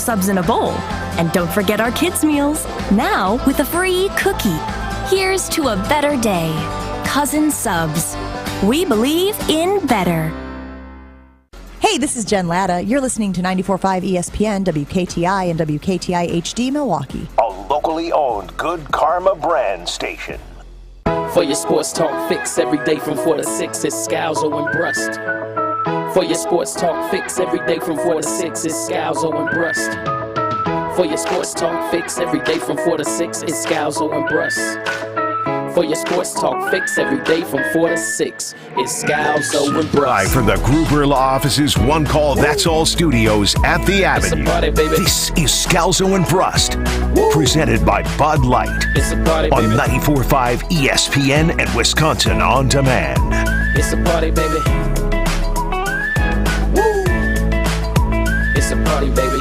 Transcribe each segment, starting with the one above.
subs in a bowl. And don't forget our kids' meals, now with a free cookie. Here's to a better day. Cousin Subs. We believe in better. Hey, this is Jen Latta. You're listening to 94.5 ESPN, WKTI, and WKTI HD Milwaukee. A locally owned Good Karma brand station. For your sports talk fix every day from 4 to 6, it's Scalzo and Brust. For your sports talk fix every day from 4 to 6, it's Scalzo and Brust. For your sports talk fix every day from 4 to 6, it's Scalzo and Brust. For your sports talk fix every day from 4 to 6, it's Scalzo and Brust. Live from the Gruber Law Office's One Call That's All studios at the Avenue. Party, this is Scalzo and Brust, presented by Bud Light it's a party, on baby. 94.5 ESPN and Wisconsin On Demand. It's a party, baby. Woo! It's a party, baby.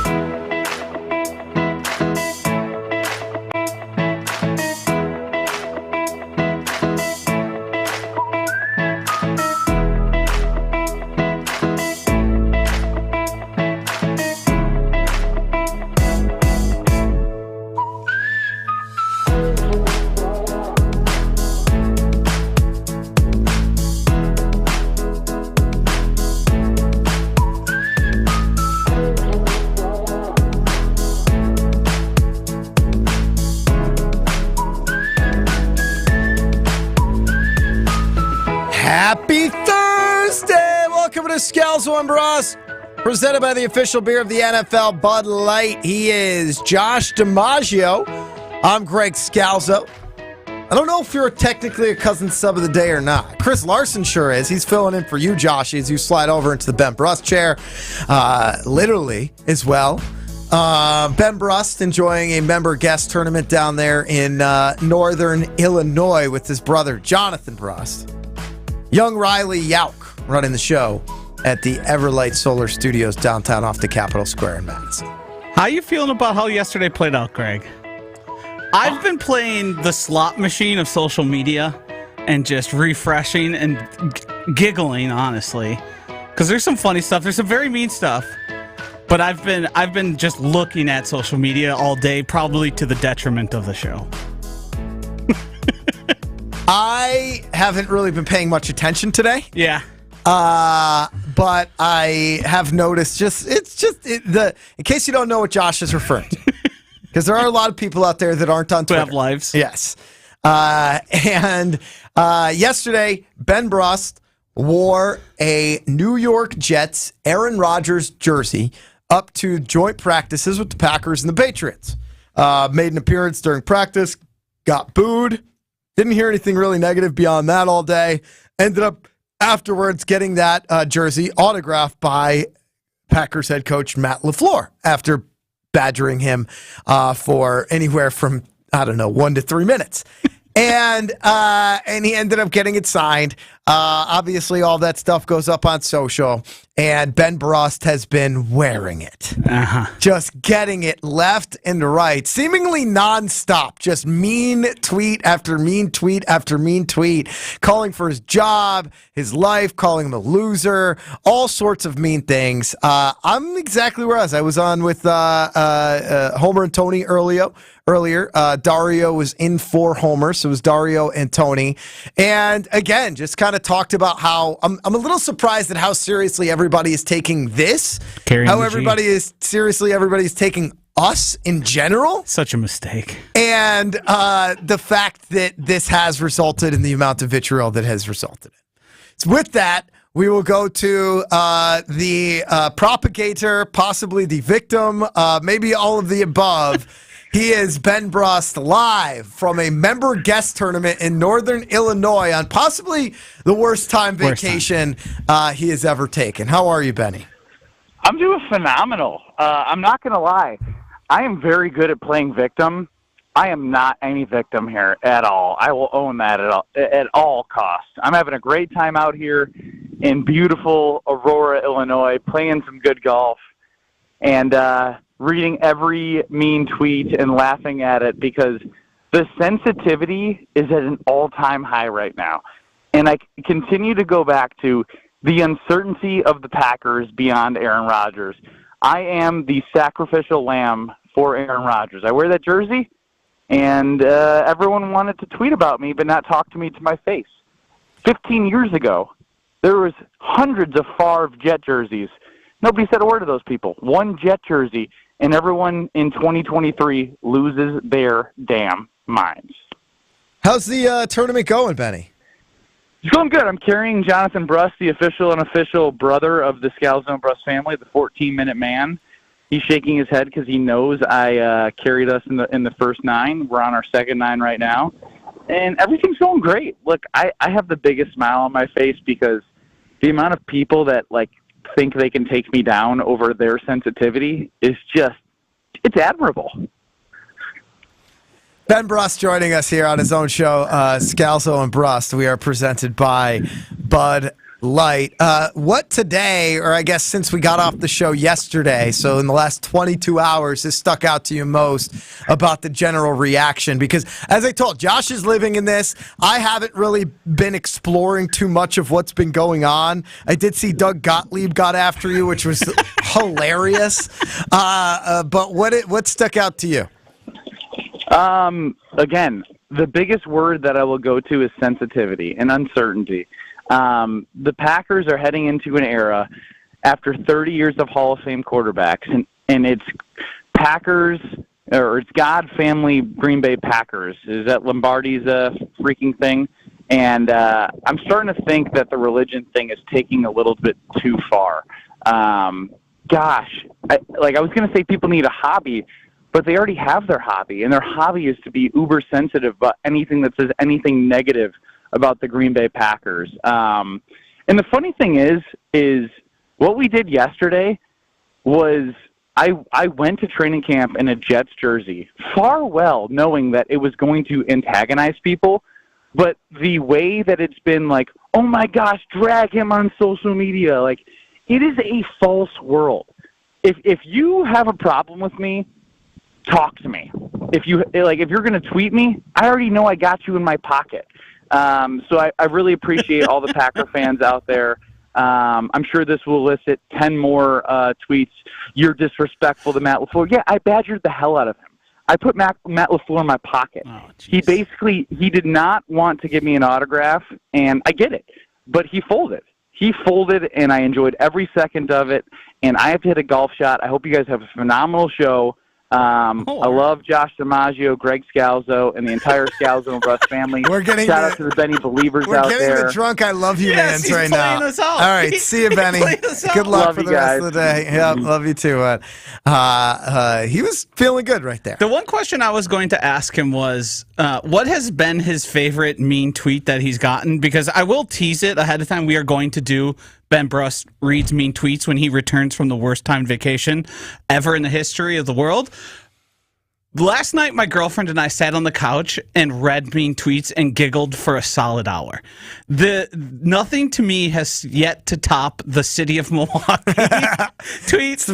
Happy Thursday! Welcome to Scalzo and Brust, presented by the official beer of the NFL, Bud Light. He is Josh DiMaggio. I'm Greg Scalzo. I don't know if you're technically a cousin sub of the day or not. Chris Larson sure is. He's filling in for you, Josh, as you slide over into the Ben Brust chair, literally as well. Ben Brust enjoying a member guest tournament down there in northern Illinois with his brother, Jonathan Brust. Young Riley Yauk running the show at the Everlight Solar Studios downtown off the Capitol Square in Madison. How you feeling about how yesterday played out, Greg? I've been playing the slot machine of social media and just refreshing and giggling, honestly, because there's some funny stuff. There's some very mean stuff, but I've been just looking at social media all day, probably to the detriment of the show. I haven't really been paying much attention today. Yeah. But I have noticed in case you don't know what Josh is referring to, because there are a lot of people out there that aren't on Twitter. Who have lives. Yes. And yesterday, Ben Brust wore a New York Jets Aaron Rodgers jersey up to joint practices with the Packers and the Patriots. Made an appearance during practice, got booed. Didn't hear anything really negative beyond that all day. Ended up afterwards getting that jersey autographed by Packers head coach Matt LaFleur after badgering him for anywhere from, 1 to 3 minutes. And he ended up getting it signed. Obviously, all that stuff goes up on social, and Ben Brust has been wearing it. Just getting it left and right, seemingly nonstop. Just mean tweet after mean tweet after mean tweet, calling for his job, his life, calling him a loser, all sorts of mean things. I'm exactly where I was. I was on with Homer and Tony earlier. Dario was in for Homer, so it was Dario and Tony. And again, just kind of talked about how I'm a little surprised at how seriously everybody is taking this. How everybody's taking us in general. Such a mistake. And the fact that this has resulted in the amount of vitriol that has resulted in. So with that, we will go to the propagator, possibly the victim, maybe all of the above. He is Ben Brust live from a member guest tournament in northern Illinois on possibly the worst time vacation he has ever taken. How are you, Benny? I'm doing phenomenal. I'm not going to lie. I am very good at playing victim. I am not any victim here at all. I will own that at all costs. I'm having a great time out here in beautiful Aurora, Illinois, playing some good golf, and reading every mean tweet and laughing at it because the sensitivity is at an all-time high right now. And I continue to go back to the uncertainty of the Packers beyond Aaron Rodgers. I am the sacrificial lamb for Aaron Rodgers. I wear that jersey, and everyone wanted to tweet about me but not talk to me to my face. 15 years ago, there was hundreds of Favre Jet jerseys. Nobody said a word to those people. One Jet jersey, and everyone in 2023 loses their damn minds. How's the tournament going, Benny? It's going good. I'm carrying Jonathan Brust, the official and unofficial brother of the Scalzo and Brust family, the 14-minute man. He's shaking his head because he knows I carried us in the first 9. We're on our second 9 right now, and everything's going great. Look, I have the biggest smile on my face because the amount of people that think they can take me down over their sensitivity is it's admirable. Ben Brust joining us here on his own show, Scalzo and Brust. We are presented by Bud Light. What today, or I guess since we got off the show yesterday, so in the last 22 hours, has stuck out to you most about the general reaction? Because as I told, Josh is living in this. I haven't really been exploring too much of what's been going on. I did see Doug Gottlieb got after you, which was hilarious. But what stuck out to you? Again, the biggest word that I will go to is sensitivity and uncertainty. The Packers are heading into an era after 30 years of Hall of Fame quarterbacks, and it's Packers, or it's God Family Green Bay Packers. Is that Lombardi's freaking thing? And I'm starting to think that the religion thing is taking a little bit too far. I was going to say people need a hobby, but they already have their hobby, and their hobby is to be uber sensitive about anything that says anything negative about the Green Bay Packers. And the funny thing is what we did yesterday was I went to training camp in a Jets jersey, far well knowing that it was going to antagonize people, but the way that it's been like, oh my gosh, drag him on social media, it is a false world. If you have a problem with me, talk to me. If you're going to tweet me, I already know I got you in my pocket. So I really appreciate all the Packer fans out there. I'm sure this will elicit 10 more tweets. You're disrespectful to Matt LaFleur. Yeah, I badgered the hell out of him. I put Matt LaFleur in my pocket. Oh, he did not want to give me an autograph, and I get it. But he folded. He folded, and I enjoyed every second of it. And I have to hit a golf shot. I hope you guys have a phenomenal show. I love Josh DiMaggio, Greg Scalzo, and the entire Scalzo and Brust family. Shout out to the Benny Believers out there. We're getting the drunk I love you yes, mans right now. Us out. All right, see you, Benny. Good luck love for the guys. rest of the day. Yeah, love you too. He was feeling good right there. The one question I was going to ask him was, what has been his favorite mean tweet that he's gotten? Because I will tease it ahead of time. We are going to do Ben Brust reads mean tweets when he returns from the worst timed vacation ever in the history of the world. Last night, my girlfriend and I sat on the couch and read mean tweets and giggled for a solid hour. Nothing to me has yet to top the city of Milwaukee tweets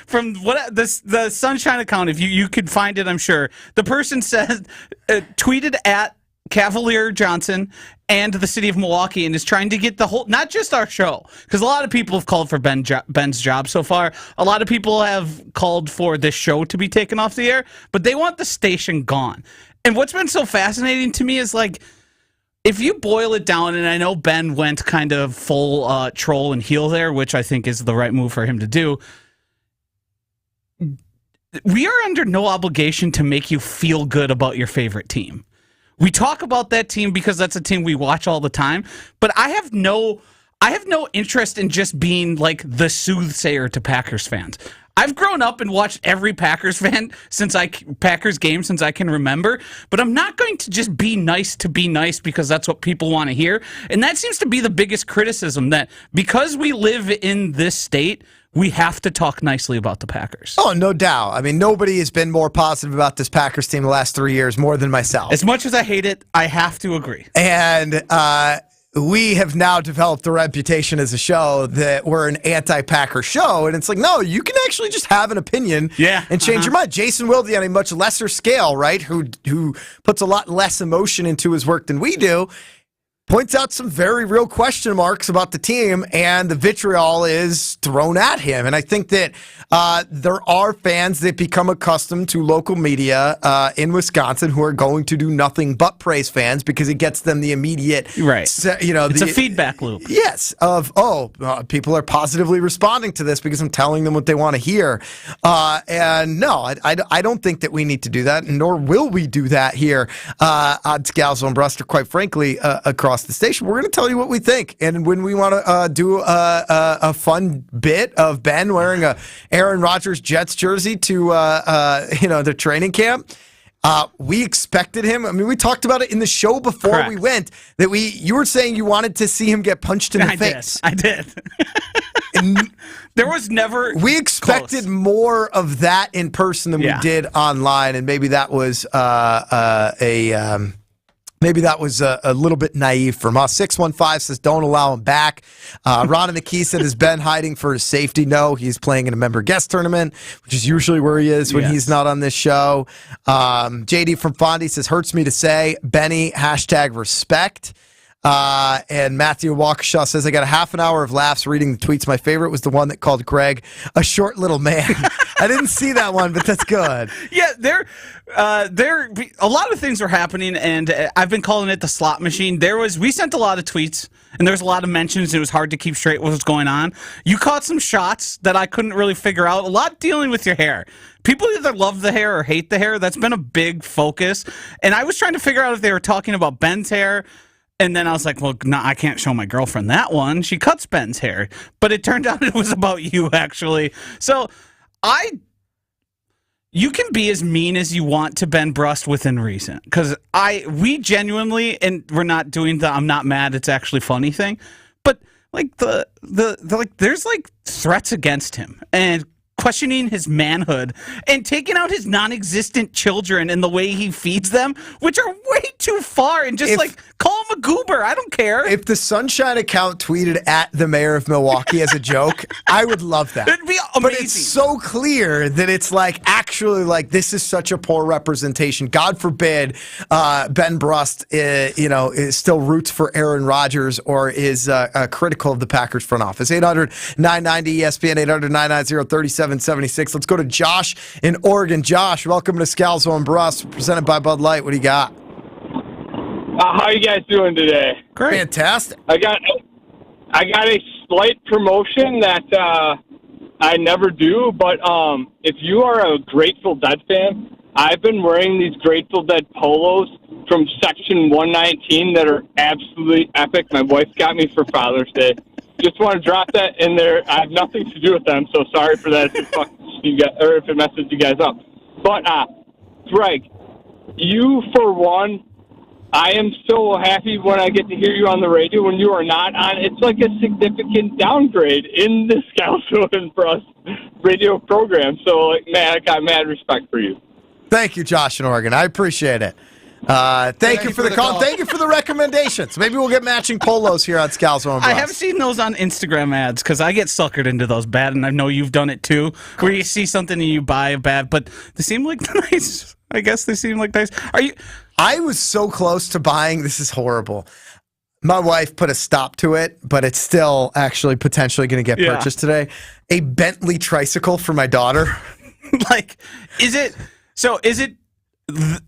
from the Sunshine account. If you could find it, I'm sure. The person said, tweeted at Cavalier Johnson and the city of Milwaukee, and is trying to get the whole, not just our show, because a lot of people have called for Ben's job so far. A lot of people have called for this show to be taken off the air, but they want the station gone. And what's been so fascinating to me is, if you boil it down, and I know Ben went kind of full troll and heel there, which I think is the right move for him to do, we are under no obligation to make you feel good about your favorite team. We talk about that team because that's a team we watch all the time, but I have no interest in just being like the soothsayer to Packers fans. I've grown up and watched every Packers game since I can remember, but I'm not going to just be nice to be nice because that's what people want to hear. And that seems to be the biggest criticism, that because we live in this state, we have to talk nicely about the Packers. Oh, no doubt. I mean, nobody has been more positive about this Packers team the last 3 years more than myself. As much as I hate it, I have to agree. And we have now developed the reputation as a show that we're an anti-Packer show. And it's like, no, you can actually just have an opinion and change your mind. Jason Wilde on a much lesser scale, right, who puts a lot less emotion into his work than we do, points out some very real question marks about the team, and the vitriol is thrown at him. And I think that there are fans that become accustomed to local media in Wisconsin who are going to do nothing but praise fans because it gets them the immediate, right? It's a feedback loop. Yes, of people are positively responding to this because I'm telling them what they want to hear. And no, I don't think that we need to do that, nor will we do that here on Scalzo and Brust, or quite frankly, across the station. We're going to tell you what we think. And when we want to do a fun bit of Ben wearing a Aaron Rodgers Jets jersey to the training camp, we expected him. I mean, we talked about it in the show before we went, that you were saying you wanted to see him get punched in the face. I did. There was never. We expected more of that in person than we did online, and maybe that was a little bit naive from us. 615 says, don't allow him back. Ron in the Key said, is Ben hiding for his safety? No, he's playing in a member guest tournament, which is usually where he is when he's not on this show. JD from Fondy says, hurts me to say, Benny, #respect. And Matthew Waukesha says, I got a half an hour of laughs reading the tweets. My favorite was the one that called Greg a short little man. I didn't see that one, but that's good. Yeah, a lot of things were happening, and I've been calling it the slot machine. We sent a lot of tweets, and there was a lot of mentions. It was hard to keep straight what was going on. You caught some shots that I couldn't really figure out. A lot dealing with your hair. People either love the hair or hate the hair. That's been a big focus. And I was trying to figure out if they were talking about Ben's hair. And then I was like, well, no, I can't show my girlfriend that one. She cuts Ben's hair. But it turned out it was about you, actually. So you can be as mean as you want to Ben Brust within reason. Because we genuinely, and we're not doing the I'm not mad, it's actually funny thing. But like there's like threats against him. And questioning his manhood and taking out his non-existent children and the way he feeds them, which are way too far, and just call him a goober. I don't care. If the Sunshine account tweeted at the mayor of Milwaukee as a joke, I would love that. It'd be amazing. But it's so clear that it's actually this is such a poor representation. God forbid Ben Brust is still roots for Aaron Rodgers or is critical of the Packers front office. 800-990-ESPN, 800-990-3776. Let's go to Josh in Oregon. Josh, welcome to Scalzo and Brust, presented by Bud Light. What do you got? How you guys doing today? Great. Fantastic. I got a slight promotion that I never do, but if you are a Grateful Dead fan, I've been wearing these Grateful Dead polos from Section 119 that are absolutely epic. My wife got me for Father's Day. Just want to drop that in there. I have nothing to do with them, so sorry for that if it messes you guys up. But, Greg, you, for one, I am so happy when I get to hear you on the radio when you are not on. It's like a significant downgrade in the Scalzo and Brust radio program. So, man, I got mad respect for you. Thank you, Josh in Oregon. I appreciate it. Thank you for the call. Thank you for the recommendations. Maybe we'll get matching polos here on Scalzo and Brust. I have seen those on Instagram ads because I get suckered into those bad, and I know you've done it too, where you see something and you buy a bad, but they seem like nice. I guess they seem like nice. I was so close to buying. This is horrible. My wife put a stop to it, but it's still actually potentially going to get purchased today. A Bentley tricycle for my daughter. Is it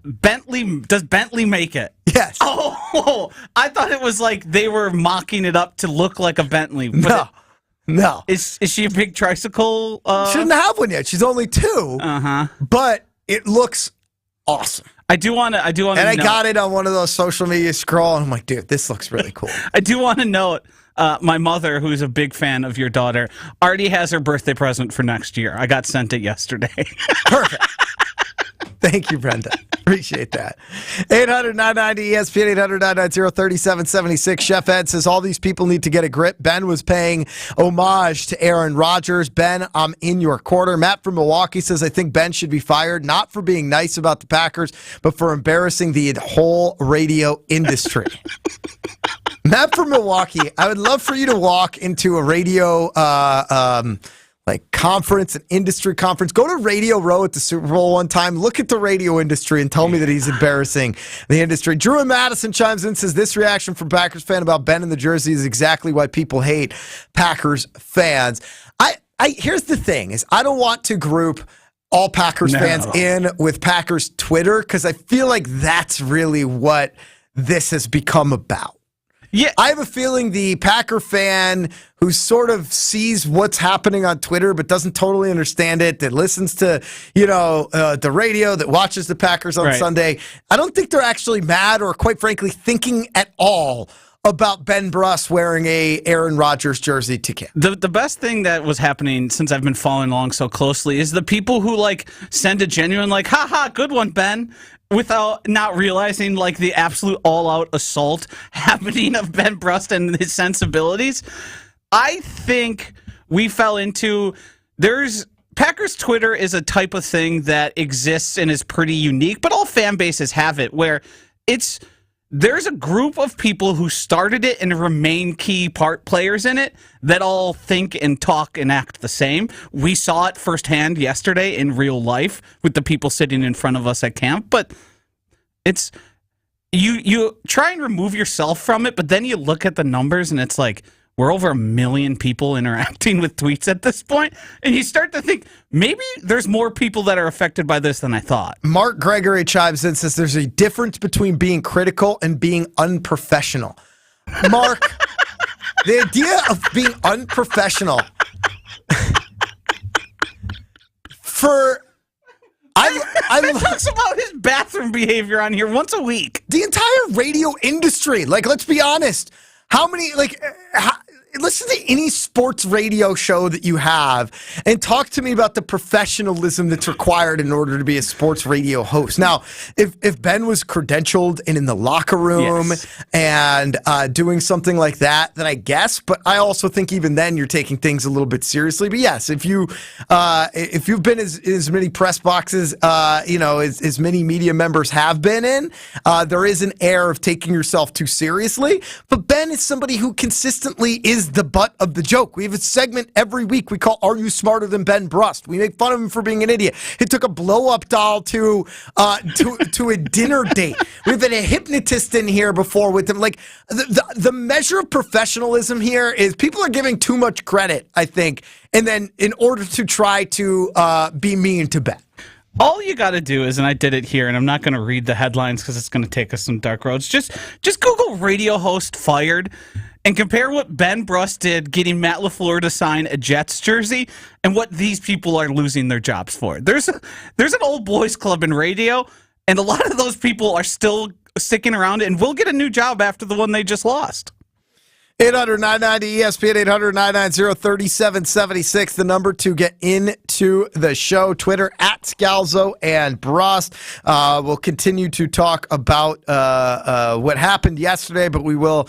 Bentley? Does Bentley make it? Yes. Oh, I thought it was like they were mocking it up to look like a Bentley. No. Is she a big tricycle? She doesn't have one yet. She's only 2. But it looks awesome. I do want to. And I got it on one of those social media scroll, and I'm like, dude, this looks really cool. I do want to note. My mother, who's a big fan of your daughter, already has her birthday present for next year. I got sent it yesterday. Perfect. Thank you, Brenda. Appreciate that. 800-990-ESPN, 800-990-3776. Chef Ed says all these people need to get a grip. Ben was paying homage to Aaron Rodgers. Ben, I'm in your corner. Matt from Milwaukee says, I think Ben should be fired, not for being nice about the Packers, but for embarrassing the whole radio industry. Matt from Milwaukee, I would love for you to walk into a radio like conference, an industry conference. Go to Radio Row at the Super Bowl one time. Look at the radio industry and tell me that he's embarrassing the industry. Drew and Madison chimes in and says, this reaction from Packers fan about Ben in the jersey is exactly why people hate Packers fans. Here's the thing is I don't want to group all Packers fans in with Packers Twitter because I feel like that's really what this has become about. Yeah, I have a feeling the Packer fan who sort of sees what's happening on Twitter but doesn't totally understand it, that listens to, the radio, that watches the Packers on Sunday, I don't think they're actually mad or, quite frankly, thinking at all about Ben Brust wearing a Aaron Rodgers jersey to camp. The best thing that was happening since I've been following along so closely is the people who send a genuine haha, good one, Ben, without not realizing the absolute all-out assault happening of Ben Brust and his sensibilities. I think we fell into Packers Twitter is a type of thing that exists and is pretty unique, but all fan bases have it, where there's a group of people who started it and remain key part players in it that all think and talk and act the same. We saw it firsthand yesterday in real life with the people sitting in front of us at camp, but it's you try and remove yourself from it, but then you look at the numbers and it's we're over 1 million people interacting with tweets at this point, and you start to think maybe there's more people that are affected by this than I thought. Mark Gregory chimes in and says there's a difference between being critical and being unprofessional. Mark, the idea of being unprofessional I talks about his bathroom behavior on here once a week. The entire radio industry, let's be honest. How many, listen to any sports radio show that you have and talk to me about the professionalism that's required in order to be a sports radio host. Now, if Ben was credentialed and in the locker room and doing something like that, then I guess. But I also think even then you're taking things a little bit seriously. But yes, if you've been as many press boxes, as many media members have been in, there is an air of taking yourself too seriously. But Ben is somebody who consistently is the butt of the joke. We have a segment every week we call Are You Smarter Than Ben Brust? We make fun of him for being an idiot. He took a blow-up doll to a dinner date. We've had a hypnotist in here before with him. The measure of professionalism here is people are giving too much credit, I think, and then in order to try to be mean to Ben. All you got to do is, and I did it here, and I'm not going to read the headlines because it's going to take us some dark roads. Just Google radio host fired and compare what Ben Brust did getting Matt LaFleur to sign a Jets jersey and what these people are losing their jobs for. There's an old boys club in radio, and a lot of those people are still sticking around and will get a new job after the one they just lost. 800-990-ESPN, 800-990-3776, the number to get into the show. Twitter, @Scalzo and Brust. We'll continue to talk about what happened yesterday, but we will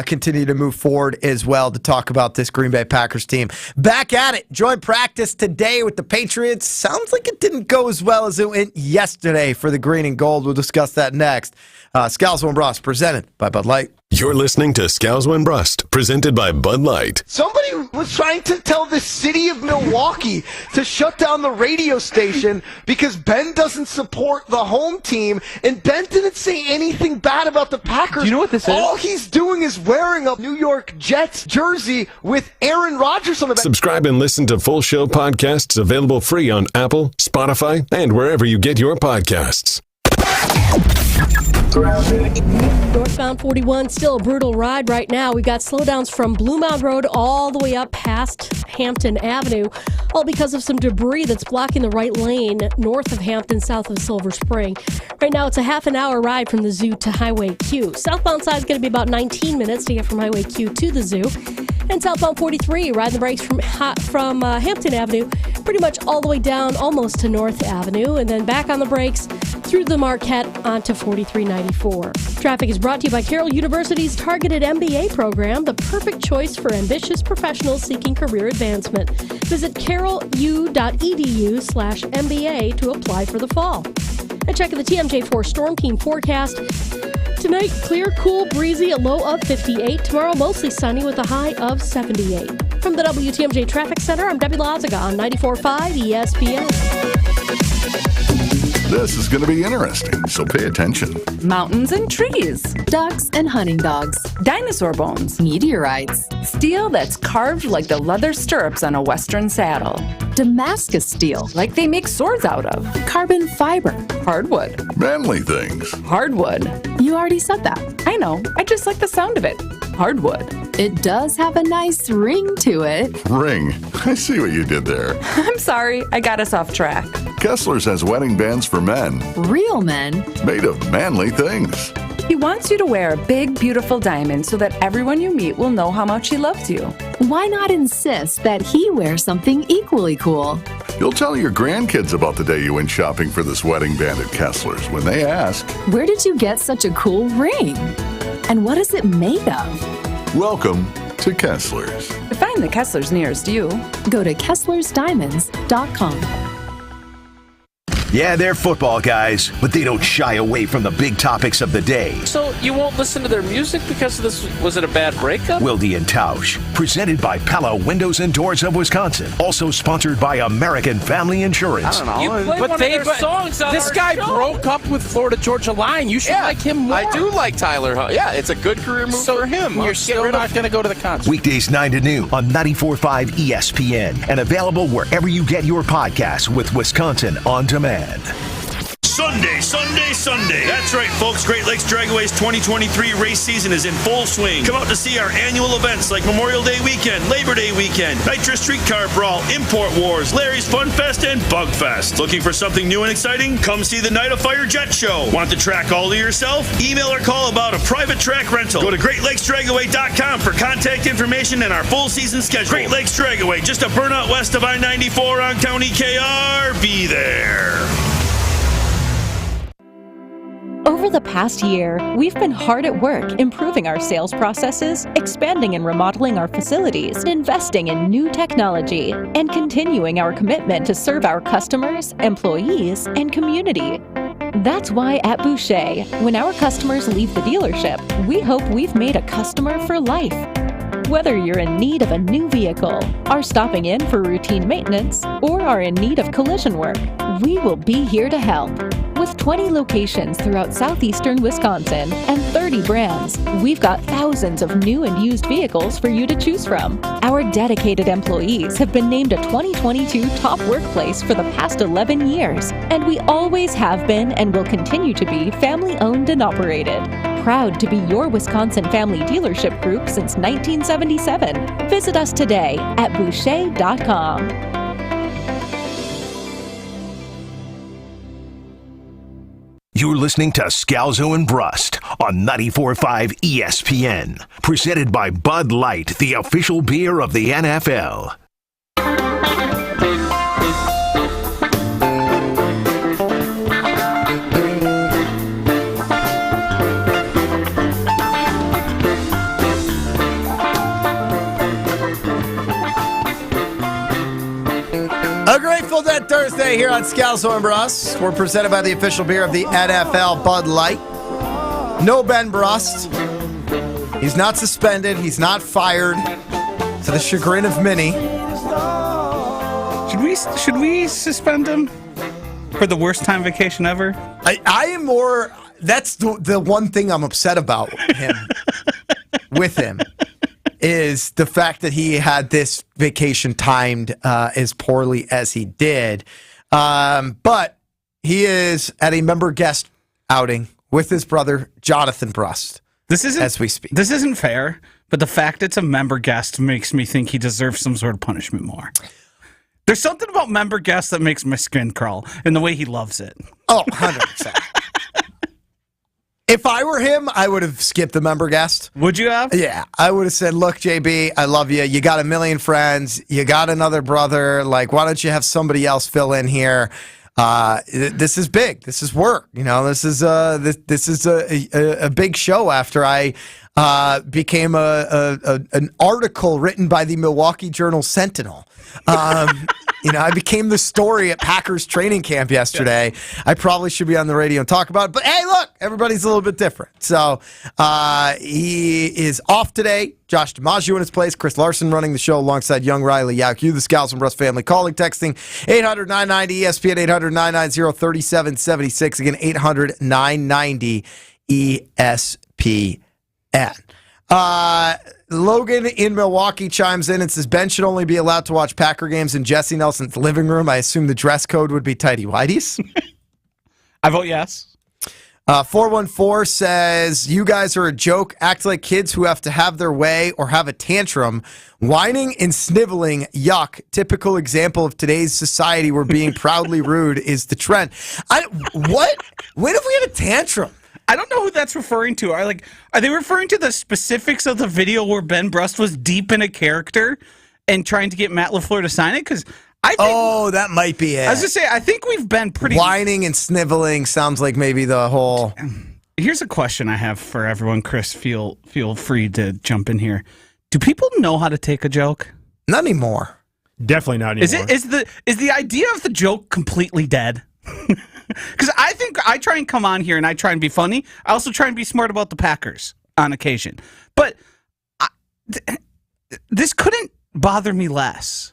continue to move forward as well to talk about this Green Bay Packers team. Back at it. Joint practice today with the Patriots. Sounds like it didn't go as well as it went yesterday for the green and gold. We'll discuss that next. Scalzo and Brust, presented by Bud Light. You're listening to Scalzo and Brust, presented by Bud Light. Somebody was trying to tell the city of Milwaukee to shut down the radio station because Ben doesn't support the home team, and Ben didn't say anything bad about the Packers. Do you know what this is? All he's doing is wearing a New York Jets jersey with Aaron Rodgers on the back. Subscribe and listen to full show podcasts available free on Apple, Spotify, and wherever you get your podcasts. Northbound 41, still a brutal ride right now. We've got slowdowns from Blue Mound Road all the way up past Hampton Avenue, all because of some debris that's blocking the right lane north of Hampton, south of Silver Spring. Right now, it's a half an hour ride from the zoo to Highway Q. Southbound side is going to be about 19 minutes to get from Highway Q to the zoo. And southbound 43, riding the brakes from Hampton Avenue, pretty much all the way down almost to North Avenue, and then back on the brakes through the Marquette onto 4394. Traffic is brought to you by Carroll University's targeted MBA program, the perfect choice for ambitious professionals seeking career advancement. Visit carrollu.edu/MBA to apply for the fall. And check the TMJ4 Storm Team forecast. Tonight, clear, cool, breezy, a low of 58. Tomorrow, mostly sunny with a high of 78. From the WTMJ Traffic Center, I'm Debbie Lazaga on 94.5 ESPN. This is going to be interesting, so pay attention. Mountains and trees. Ducks and hunting dogs. Dinosaur bones. Meteorites. Steel that's carved like the leather stirrups on a Western saddle. Damascus steel. Like they make swords out of. Carbon fiber. Hardwood. Manly things. Hardwood. You already said that. I know. I just like the sound of it. Hardwood. It does have a nice ring to it. Ring. I see what you did there. I'm sorry. I got us off track. Kessler's has wedding bands for men. Real men. Made of manly things. He wants you to wear a big, beautiful diamond so that everyone you meet will know how much he loves you. Why not insist that he wears something equally cool? You'll tell your grandkids about the day you went shopping for this wedding band at Kessler's when they ask, "Where did you get such a cool ring? And what is it made of?" Welcome to Kessler's. To find the Kessler's nearest you, go to KesslersDiamonds.com. Yeah, they're football guys, but they don't shy away from the big topics of the day. So you won't listen to their music because of this? Was it a bad breakup? Wilde and Tausch, presented by Pella Windows and Doors of Wisconsin. Also sponsored by American Family Insurance. I don't know. You play one of their songs on this our guy show. broke up with Florida Georgia Line. You should like him more. I do like Tyler. Yeah, it's a good career move for him. You're still not going to go to the concert. Weekdays 9 to noon on 94.5 ESPN and available wherever you get your podcasts with Wisconsin On Demand. Sunday. That's right, folks. Great Lakes Dragway's 2023 race season is in full swing. Come out to see our annual events like Memorial Day Weekend, Labor Day Weekend, Nitro Streetcar Brawl, Import Wars, Larry's Fun Fest, and Bug Fest. Looking for something new and exciting? Come see the Night of Fire Jet Show. Want the track all to yourself? Email or call about a private track rental. Go to GreatLakesDragaway.com for contact information and our full season schedule. Great Lakes Dragaway, just a burnout west of I-94 on County KR. Be there. Over the past year, we've been hard at work improving our sales processes, expanding and remodeling our facilities, investing in new technology, and continuing our commitment to serve our customers, employees, and community. That's why at Boucher, when our customers leave the dealership, we hope we've made a customer for life. Whether you're in need of a new vehicle, are stopping in for routine maintenance, or are in need of collision work, we will be here to help. With 20 locations throughout southeastern Wisconsin and 30 brands, we've got thousands of new and used vehicles for you to choose from. Our dedicated employees have been named a 2022 top workplace for the past 11 years, and we always have been and will continue to be family-owned and operated. Proud to be your Wisconsin family dealership group since 1977. Visit us today at Boucher.com. You're listening to Scalzo and Brust on 94.5 ESPN. Presented by Bud Light, the official beer of the NFL. A Grateful Dead Thursday here on Scalzo and Brust. We're presented by the official beer of the NFL, Bud Light. No Ben Brust. He's not suspended. He's not fired. To the chagrin of many. Should we suspend him for the worst time vacation ever? I am more. That's the one thing I'm upset about him. With him. Is the fact that he had this vacation timed as poorly as he did. But he is at a member guest outing with his brother, Jonathan Brust, as we speak. This isn't fair, but the fact it's a member guest makes me think he deserves some sort of punishment more. There's something about member guests that makes my skin crawl, and the way he loves it. Oh, 100%. If I were him, I would have skipped the member guest. Would you have? Yeah. I would have said, look, JB, I love you. You got a million friends. You got another brother. Like, why don't you have somebody else fill in here? This is big. This is work. You know, this is a big show after I became an article written by the Milwaukee Journal Sentinel. I became the story at Packers training camp yesterday. I probably should be on the radio and talk about it. But hey, look, everybody's a little bit different. So he is off today. Josh DiMaggio in his place. Chris Larson running the show alongside young Riley Yauk. You, the Scalzo and Brust family, calling, texting 800-990-ESPN, 800-990-3776. Again, 800-990-ESPN. Logan in Milwaukee chimes in and says Ben should only be allowed to watch Packer games in Jesse Nelson's living room. I assume the dress code would be tighty whities. I vote yes. 414 says, you guys are a joke. Act like kids who have to have their way or have a tantrum. Whining and sniveling, yuck. Typical example of today's society where being proudly rude is the trend. What? When have we had a tantrum? I don't know who that's referring to. Are they referring to the specifics of the video where Ben Brust was deep in a character and trying to get Matt LaFleur to sign it? Because I think that might be it. I was going to say, I think we've been pretty... Whining and sniveling sounds like maybe the whole... Here's a question I have for everyone. Chris, feel free to jump in here. Do people know how to take a joke? Not anymore. Definitely not anymore. Is the idea of the joke completely dead? Because I think I try and come on here and I try and be funny. I also try and be smart about the Packers on occasion. But this couldn't bother me less.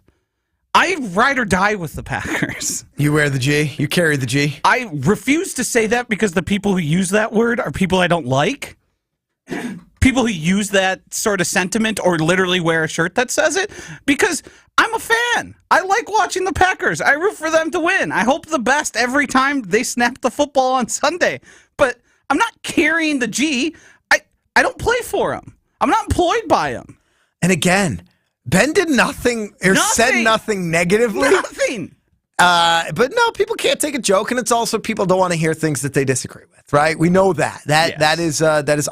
I ride or die with the Packers. You wear the G? You carry the G? I refuse to say that because the people who use that word are people I don't like. People who use that sort of sentiment or literally wear a shirt that says it, because I'm a fan. I like watching the Packers. I root for them to win. I hope the best every time they snap the football on Sunday. But I'm not carrying the G. I don't play for them. I'm not employed by them. And again, Ben did nothing or said nothing negatively. Nothing. But no, people can't take a joke, and it's also people don't want to hear things that they disagree with, right? We know that. That is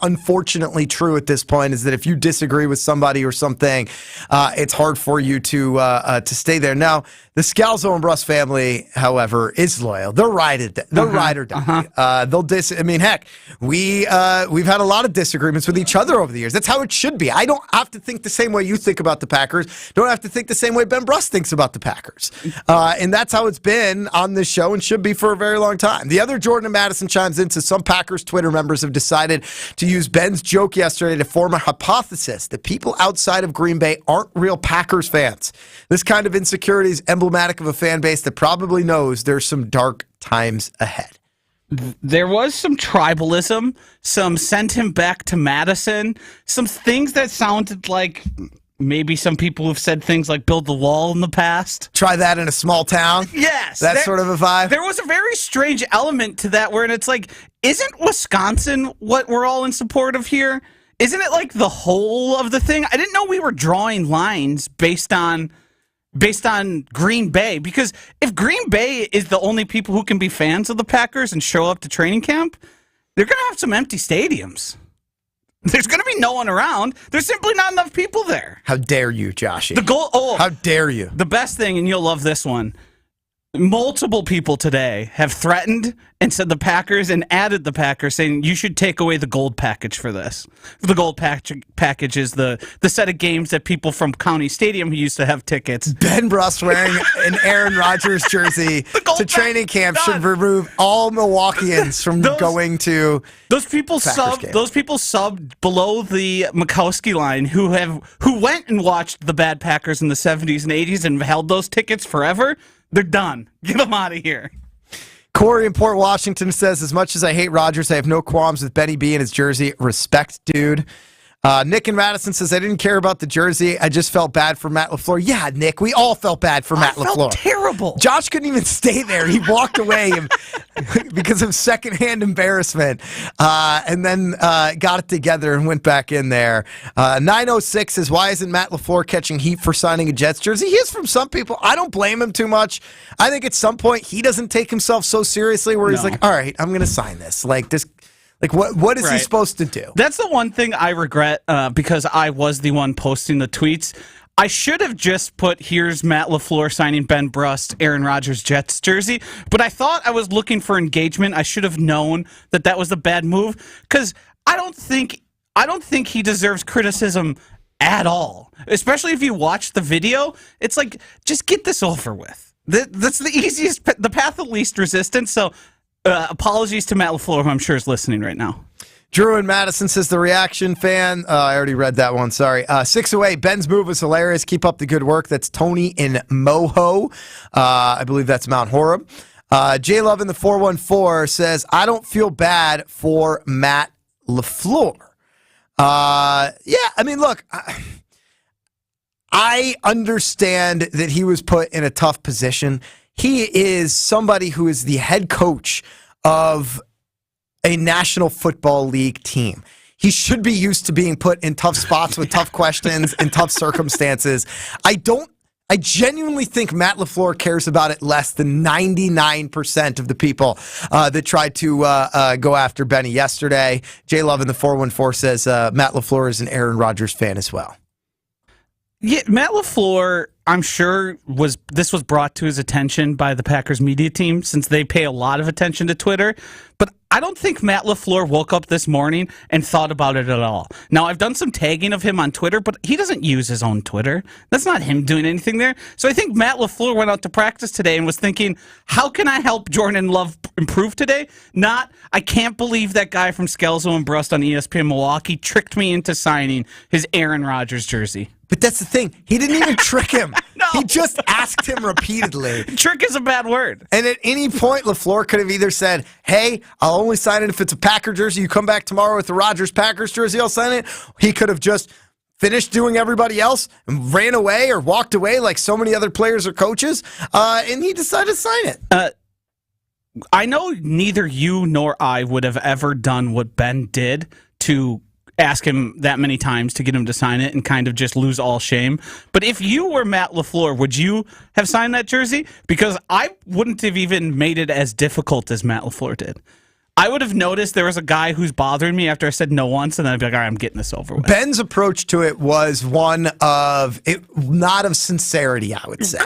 unfortunately true at this point, is that if you disagree with somebody or something, it's hard for you to stay there. Now, the Scalzo and Brust family, however, is loyal. They're ride or die. They'll heck, we've had a lot of disagreements with each other over the years. That's how it should be. I don't have to think the same way you think about the Packers. Don't have to think the same way Ben Brust thinks about the Packers. And that's how it's been on this show and should be for a very long time. The other Jordan and Madison chimes in, says some Packers Twitter members have decided to use Ben's joke yesterday to form a hypothesis that people outside of Green Bay aren't real Packers fans. This kind of insecurity is emblematic of a fan base that probably knows there's some dark times ahead. There was some tribalism, some sent him back to Madison, some things that sounded like maybe some people have said things like build the wall in the past. Try that in a small town? Yes. That sort of a vibe? There was a very strange element to that where it's like, isn't Wisconsin what we're all in support of here? Isn't it like the whole of the thing? I didn't know we were drawing lines based on Green Bay, because if Green Bay is the only people who can be fans of the Packers and show up to training camp, they're going to have some empty stadiums. There's going to be no one around. There's simply not enough people there. How dare you, Joshy? How dare you? The best thing, and you'll love this one, multiple people today have threatened and said the Packers and added the Packers, saying you should take away the gold package for this. The gold package is the set of games that people from County Stadium who used to have tickets. Ben Brust wearing an Aaron Rodgers jersey to training camp should remove all Milwaukeeans from going to those people subbed below the Mikowski line who went and watched the bad Packers in the 70s and 80s and held those tickets forever. They're done. Get them out of here. Corey in Port Washington says, as much as I hate Rodgers, I have no qualms with Benny B and his jersey. Respect, dude. Nick in Madison says, I didn't care about the jersey. I just felt bad for Matt LaFleur. Yeah, Nick, we all felt bad for Matt LaFleur. Terrible. Josh couldn't even stay there. He walked away because of secondhand embarrassment, and then got it together and went back in there. 906 says, why isn't Matt LaFleur catching heat for signing a Jets jersey? He is from some people. I don't blame him too much. I think at some point he doesn't take himself so seriously where he's like, all right, I'm going to sign this. Like this. Like, what is he supposed to do? That's the one thing I regret because I was the one posting the tweets. I should have just put, here's Matt LaFleur signing Ben Brust, Aaron Rodgers Jets jersey. But I thought I was looking for engagement. I should have known that was a bad move because I don't think he deserves criticism at all. Especially if you watch the video, it's like, just get this over with. That's the easiest, the path of least resistance. So apologies to Matt LaFleur, who I'm sure is listening right now. Drew in Madison says the reaction fan. I already read that one. Sorry. 608. Ben's move was hilarious. Keep up the good work. That's Tony in Moho. I believe that's Mount Horeb. J Love in the 414 says, I don't feel bad for Matt LaFleur. Yeah, I mean, look, I understand that he was put in a tough position. He is somebody who is the head coach of a National Football League team. He should be used to being put in tough spots with tough questions and tough circumstances. I genuinely think Matt LaFleur cares about it less than 99% of the people that tried to go after Benny yesterday. J Love in the 414 says Matt LaFleur is an Aaron Rodgers fan as well. Yeah, Matt LaFleur, I'm sure this was brought to his attention by the Packers media team, since they pay a lot of attention to Twitter. But I don't think Matt LaFleur woke up this morning and thought about it at all. Now, I've done some tagging of him on Twitter, but he doesn't use his own Twitter. That's not him doing anything there. So I think Matt LaFleur went out to practice today and was thinking, how can I help Jordan Love improve today? Not, I can't believe that guy from Scalzo and Brust on ESPN Milwaukee tricked me into signing his Aaron Rodgers jersey. But that's the thing. He didn't even trick him. No. He just asked him repeatedly. Trick is a bad word. And at any point, LaFleur could have either said, hey, I'll only sign it if it's a Packer jersey. You come back tomorrow with the Rodgers-Packers jersey, I'll sign it. He could have just finished doing everybody else and ran away or walked away like so many other players or coaches, and he decided to sign it. I know neither you nor I would have ever done what Ben did to ask him that many times to get him to sign it and kind of just lose all shame. But if you were Matt LaFleur, would you have signed that jersey? Because I wouldn't have even made it as difficult as Matt LaFleur did. I would have noticed there was a guy who's bothering me after I said no once, and then I'd be like, all right, I'm getting this over with. Ben's approach to it was one of, not of sincerity, I would say.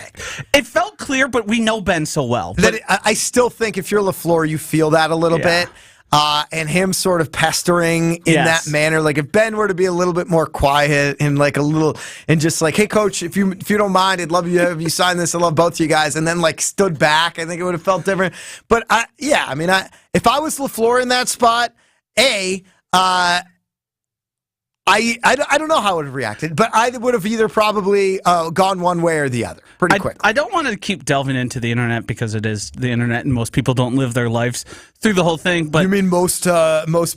It felt clear, but we know Ben so well. I still think if you're LaFleur, you feel that a little bit. And him sort of pestering in that manner. Like if Ben were to be a little bit more quiet and like a little, and just like, hey coach, if you don't mind, I'd love you to have you sign this. I love both of you guys. And then like stood back, I think it would have felt different. But if I was LaFleur in that spot, I don't know how I would have reacted, but I would have either probably gone one way or the other pretty quickly. I don't want to keep delving into the internet because it is the internet and most people don't live their lives through the whole thing. But you mean most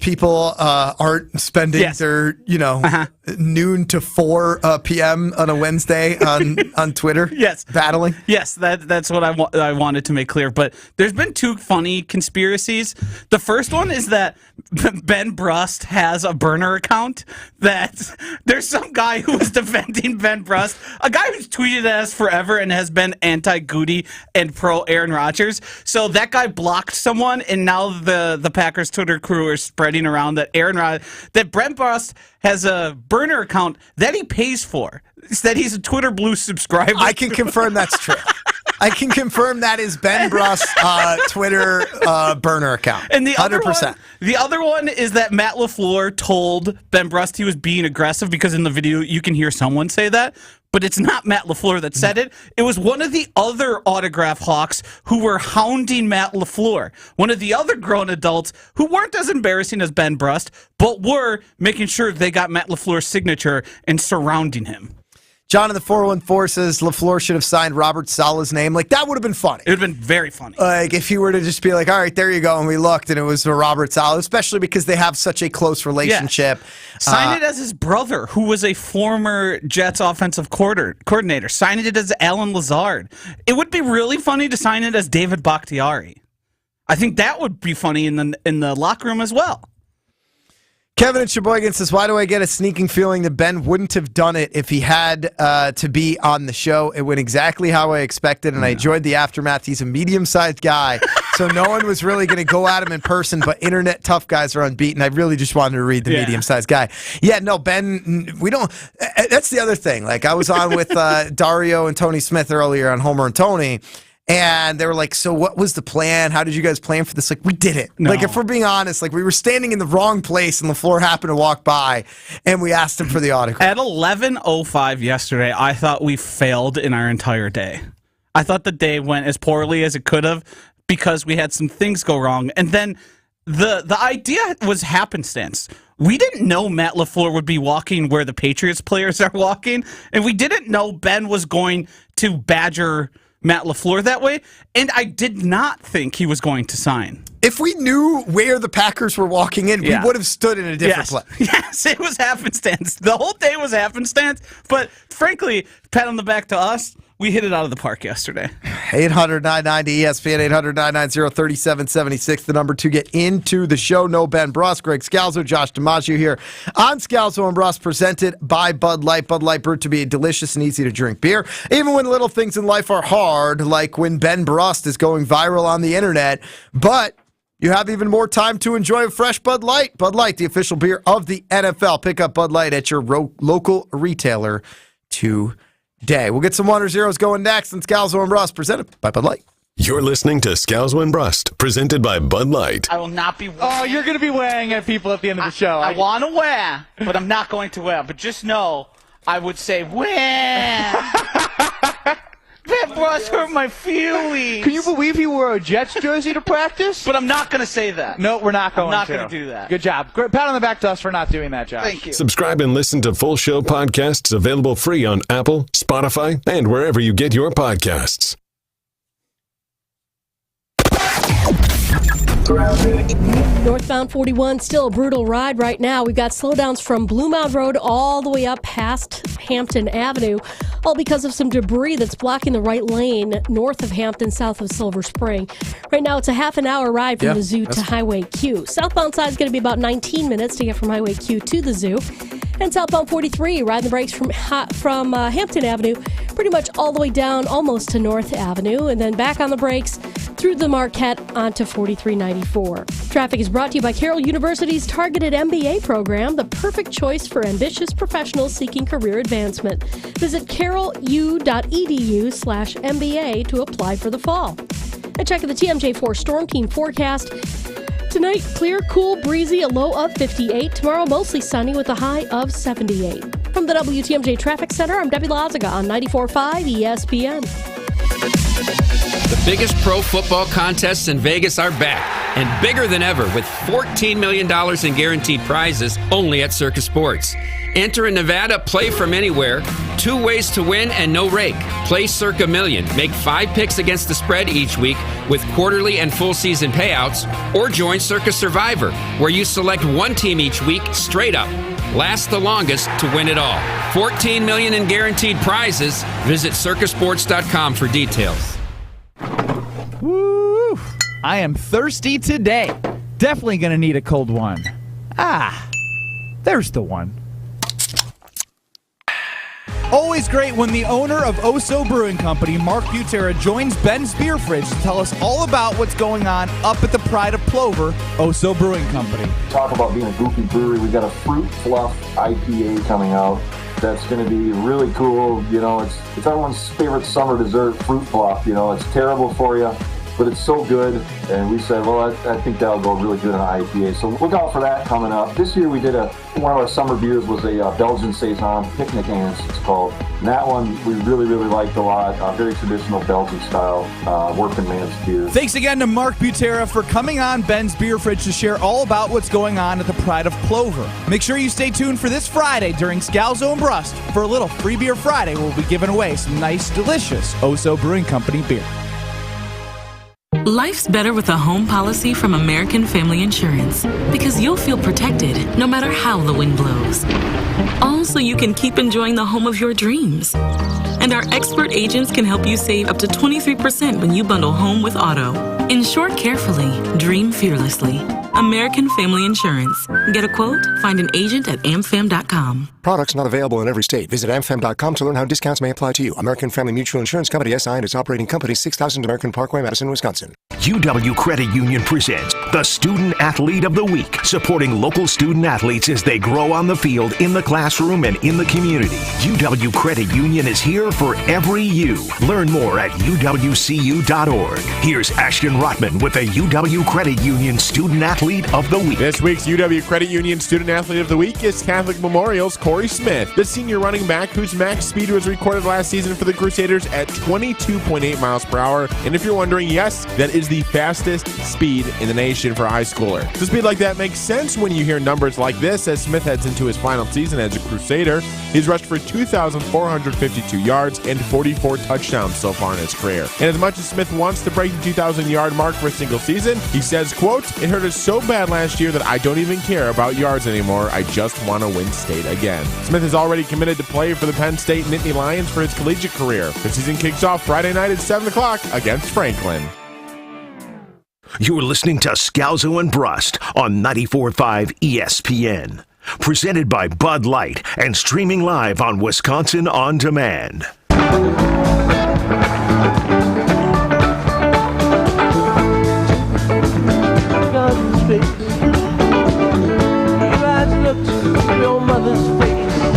people aren't spending their noon to 4 p.m. on a Wednesday on Twitter? Yes, battling. Yes, that's what I wanted to make clear. But there's been two funny conspiracies. The first one is that Ben Brust has a burner account. That there's some guy who is defending Ben Brust, a guy who's tweeted at us forever and has been anti-Goody and pro-Aaron Rodgers. So that guy blocked someone, and now the Packers Twitter crew are spreading around that that Brent Brust has a burner account that he pays for. That he's a Twitter Blue subscriber. I can confirm that's true. I can confirm that is Ben Brust's Twitter burner account. And the 100%. The other one is that Matt LaFleur told Ben Brust he was being aggressive because in the video you can hear someone say that, but it's not Matt LaFleur that said it. It was one of the other autograph hawks who were hounding Matt LaFleur. One of the other grown adults who weren't as embarrassing as Ben Brust, but were making sure they got Matt LaFleur's signature and surrounding him. John in the 414 says LaFleur should have signed Robert Saleh's name. Like, that would have been funny. It would have been very funny. Like, if he were to just be like, all right, there you go, and we looked, and it was Robert Saleh, especially because they have such a close relationship. Yes. Sign it as his brother, who was a former Jets offensive coordinator. Sign it as Alan Lazard. It would be really funny to sign it as David Bakhtiari. I think that would be funny in the locker room as well. Kevin in Sheboygan says, why do I get a sneaking feeling that Ben wouldn't have done it if he had to be on the show? It went exactly how I expected, and I enjoyed the aftermath. He's a medium-sized guy, so no one was really going to go at him in person, but internet tough guys are unbeaten. I really just wanted to read the medium-sized guy. Yeah, no, Ben, we don't. That's the other thing. Like, I was on with Dario and Tony Smith earlier on Homer and Tony, And they were like, so what was the plan? How did you guys plan for this? Like, we did it. No. Like, if we're being honest, like, we were standing in the wrong place and LaFleur happened to walk by and we asked him for the autograph. At 11:05 yesterday, I thought we failed in our entire day. I thought the day went as poorly as it could have because we had some things go wrong. And then the idea was happenstance. We didn't know Matt LaFleur would be walking where the Patriots players are walking, and we didn't know Ben was going to badger Matt LaFleur that way, and I did not think he was going to sign. If we knew where the Packers were walking in, we would have stood in a different place. Yes, it was happenstance. The whole day was happenstance, but frankly, pat on the back to us, we hit it out of the park yesterday. 800-990-ESPN, 800-990-3776, the number to get into the show. No Ben Brust, Greg Scalzo, Josh DiMaggio here on Scalzo and Brust, presented by Bud Light. Bud Light brewed to be a delicious and easy to drink beer, even when little things in life are hard, like when Ben Brust is going viral on the internet. But you have even more time to enjoy a fresh Bud Light. Bud Light, the official beer of the NFL. Pick up Bud Light at your local retailer today. We'll get some 1 or 0s going next on Scalzo and Brust, presented by Bud Light. You're listening to Scalzo and Brust, presented by Bud Light. I will not be wearing. Oh, you're going to be wearing at people at the end of the show. I want to wear, but I'm not going to wear. But just know, I would say, wear. That Brust hurt my feelings. Can you believe he wore a Jets jersey to practice? But I'm not going to say that. No, we're not going to. I'm not going to do that. Good job. Pat on the back to us for not doing that, Josh. Thank you. Subscribe and listen to full show podcasts available free on Apple, Spotify, and wherever you get your podcasts. Northbound 41, still a brutal ride right now. We've got slowdowns from Blue Mound Road all the way up past Hampton Avenue, all because of some debris that's blocking the right lane north of Hampton, south of Silver Spring. Right now, it's a half an hour ride from the zoo to Highway Q. Southbound side is going to be about 19 minutes to get from Highway Q to the zoo. And southbound 43, riding the brakes from Hampton Avenue, pretty much all the way down almost to North Avenue, and then back on the brakes through the Marquette onto 4394. Traffic is brought to you by Carroll University's targeted MBA program, the perfect choice for ambitious professionals seeking career advancement. Visit carrollu.edu/MBA to apply for the fall. And check out the TMJ4 Storm Team forecast. Tonight, clear, cool, breezy, a low of 58. Tomorrow, mostly sunny with a high of 78. From the WTMJ Traffic Center, I'm Debbie Lazaga on 94.5 ESPN. The biggest pro football contests in Vegas are back, and bigger than ever, with $14 million in guaranteed prizes only at Circus Sports. Enter in Nevada, play from anywhere, 2 ways to win and no rake. Play Circa Million, make 5 picks against the spread each week with quarterly and full season payouts, or join Circus Survivor, where you select one team each week straight up. Last the longest to win it all. $14 million in guaranteed prizes. Visit circusports.com for details. Woo! I am thirsty today. Definitely going to need a cold one. There's the one. Always great when the owner of Oso Brewing Company, Mark Butera, joins Ben's Beer Fridge to tell us all about what's going on up at the Pride of Plover, Oso Brewing Company. Talk about being a goofy brewery. We got a Fruit Fluff IPA coming out. That's going to be really cool. You know, it's everyone's favorite summer dessert, Fruit Fluff. You know, it's terrible for you, but it's so good. And we said, well, I think that'll go really good on an IPA. So look out for that coming up. This year we did one of our summer beers was a Belgian Saison, Picnic Ants it's called. And that one we really, really liked a lot. Very traditional Belgian style working man's beer. Thanks again to Mark Butera for coming on Ben's Beer Fridge to share all about what's going on at the Pride of Plover. Make sure you stay tuned for this Friday during Scalzo and Brust for a little Free Beer Friday where we'll be giving away some nice, delicious Oso Brewing Company beer. Life's better with a home policy from American Family Insurance because you'll feel protected no matter how the wind blows. All so you can keep enjoying the home of your dreams. And our expert agents can help you save up to 23% when you bundle home with auto. Insure carefully, dream fearlessly. American Family Insurance. Get a quote? Find an agent at amfam.com. Products not available in every state. Visit amfam.com to learn how discounts may apply to you. American Family Mutual Insurance Company, SI, and its operating company, 6000 American Parkway, Madison, Wisconsin. UW Credit Union presents the Student Athlete of the Week, supporting local student athletes as they grow on the field, in the classroom, and in the community. UW Credit Union is here for every you. Learn more at uwcu.org. Here's Ashton Rotman with the UW Credit Union Student Athlete of the Week. This week's UW Credit Union Student Athlete of the Week is Catholic Memorial's Corey Smith, the senior running back whose max speed was recorded last season for the Crusaders at 22.8 miles per hour. And if you're wondering, yes, that is the fastest speed in the nation for a high schooler. So speed like that makes sense when you hear numbers like this as Smith heads into his final season as a Crusader. He's rushed for 2,452 yards and 44 touchdowns so far in his career. And as much as Smith wants to break the 2,000-yard mark for a single season, he says, quote, "It hurt us so bad last year that I don't even care about yards anymore. I just want to win state again." Smith is already committed to play for the Penn State Nittany Lions for his collegiate career. The season kicks off Friday night at 7 o'clock against Franklin. You're listening to Scalzo and Brust on 94.5 ESPN. Presented by Bud Light and streaming live on Wisconsin On Demand.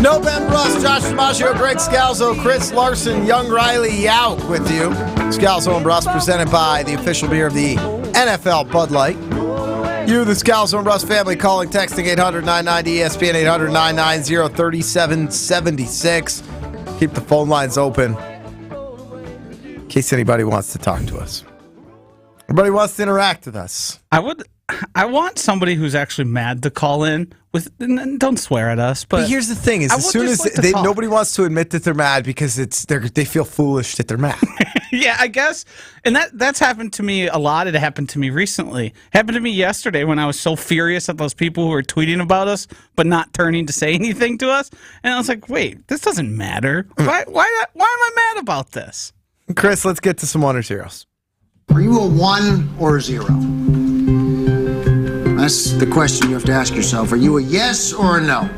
No Ben Brust, Josh DiMaggio, Greg Scalzo, Chris Larson, Young Riley Yauk with you. Scalzo and Brust presented by the official beer of the NFL, Bud Light. You, the Scalzo and Brust family, calling, texting 800-990-ESPN, 800-990-3776. Keep the phone lines open in case anybody wants to talk to us. Everybody wants to interact with us. I want somebody who's actually mad to call in with, and don't swear at us. But here's the thing: is as soon as nobody wants to admit that they're mad because they feel foolish that they're mad. Yeah, I guess, and that's happened to me a lot. It happened to me recently. It happened to me yesterday when I was so furious at those people who were tweeting about us but not turning to say anything to us, and I was like, "Wait, this doesn't matter. Why am I mad about this?" Chris, let's get to some 1 or 0s. Are you a 1 or a 0? That's the question you have to ask yourself. Are you a yes or a no?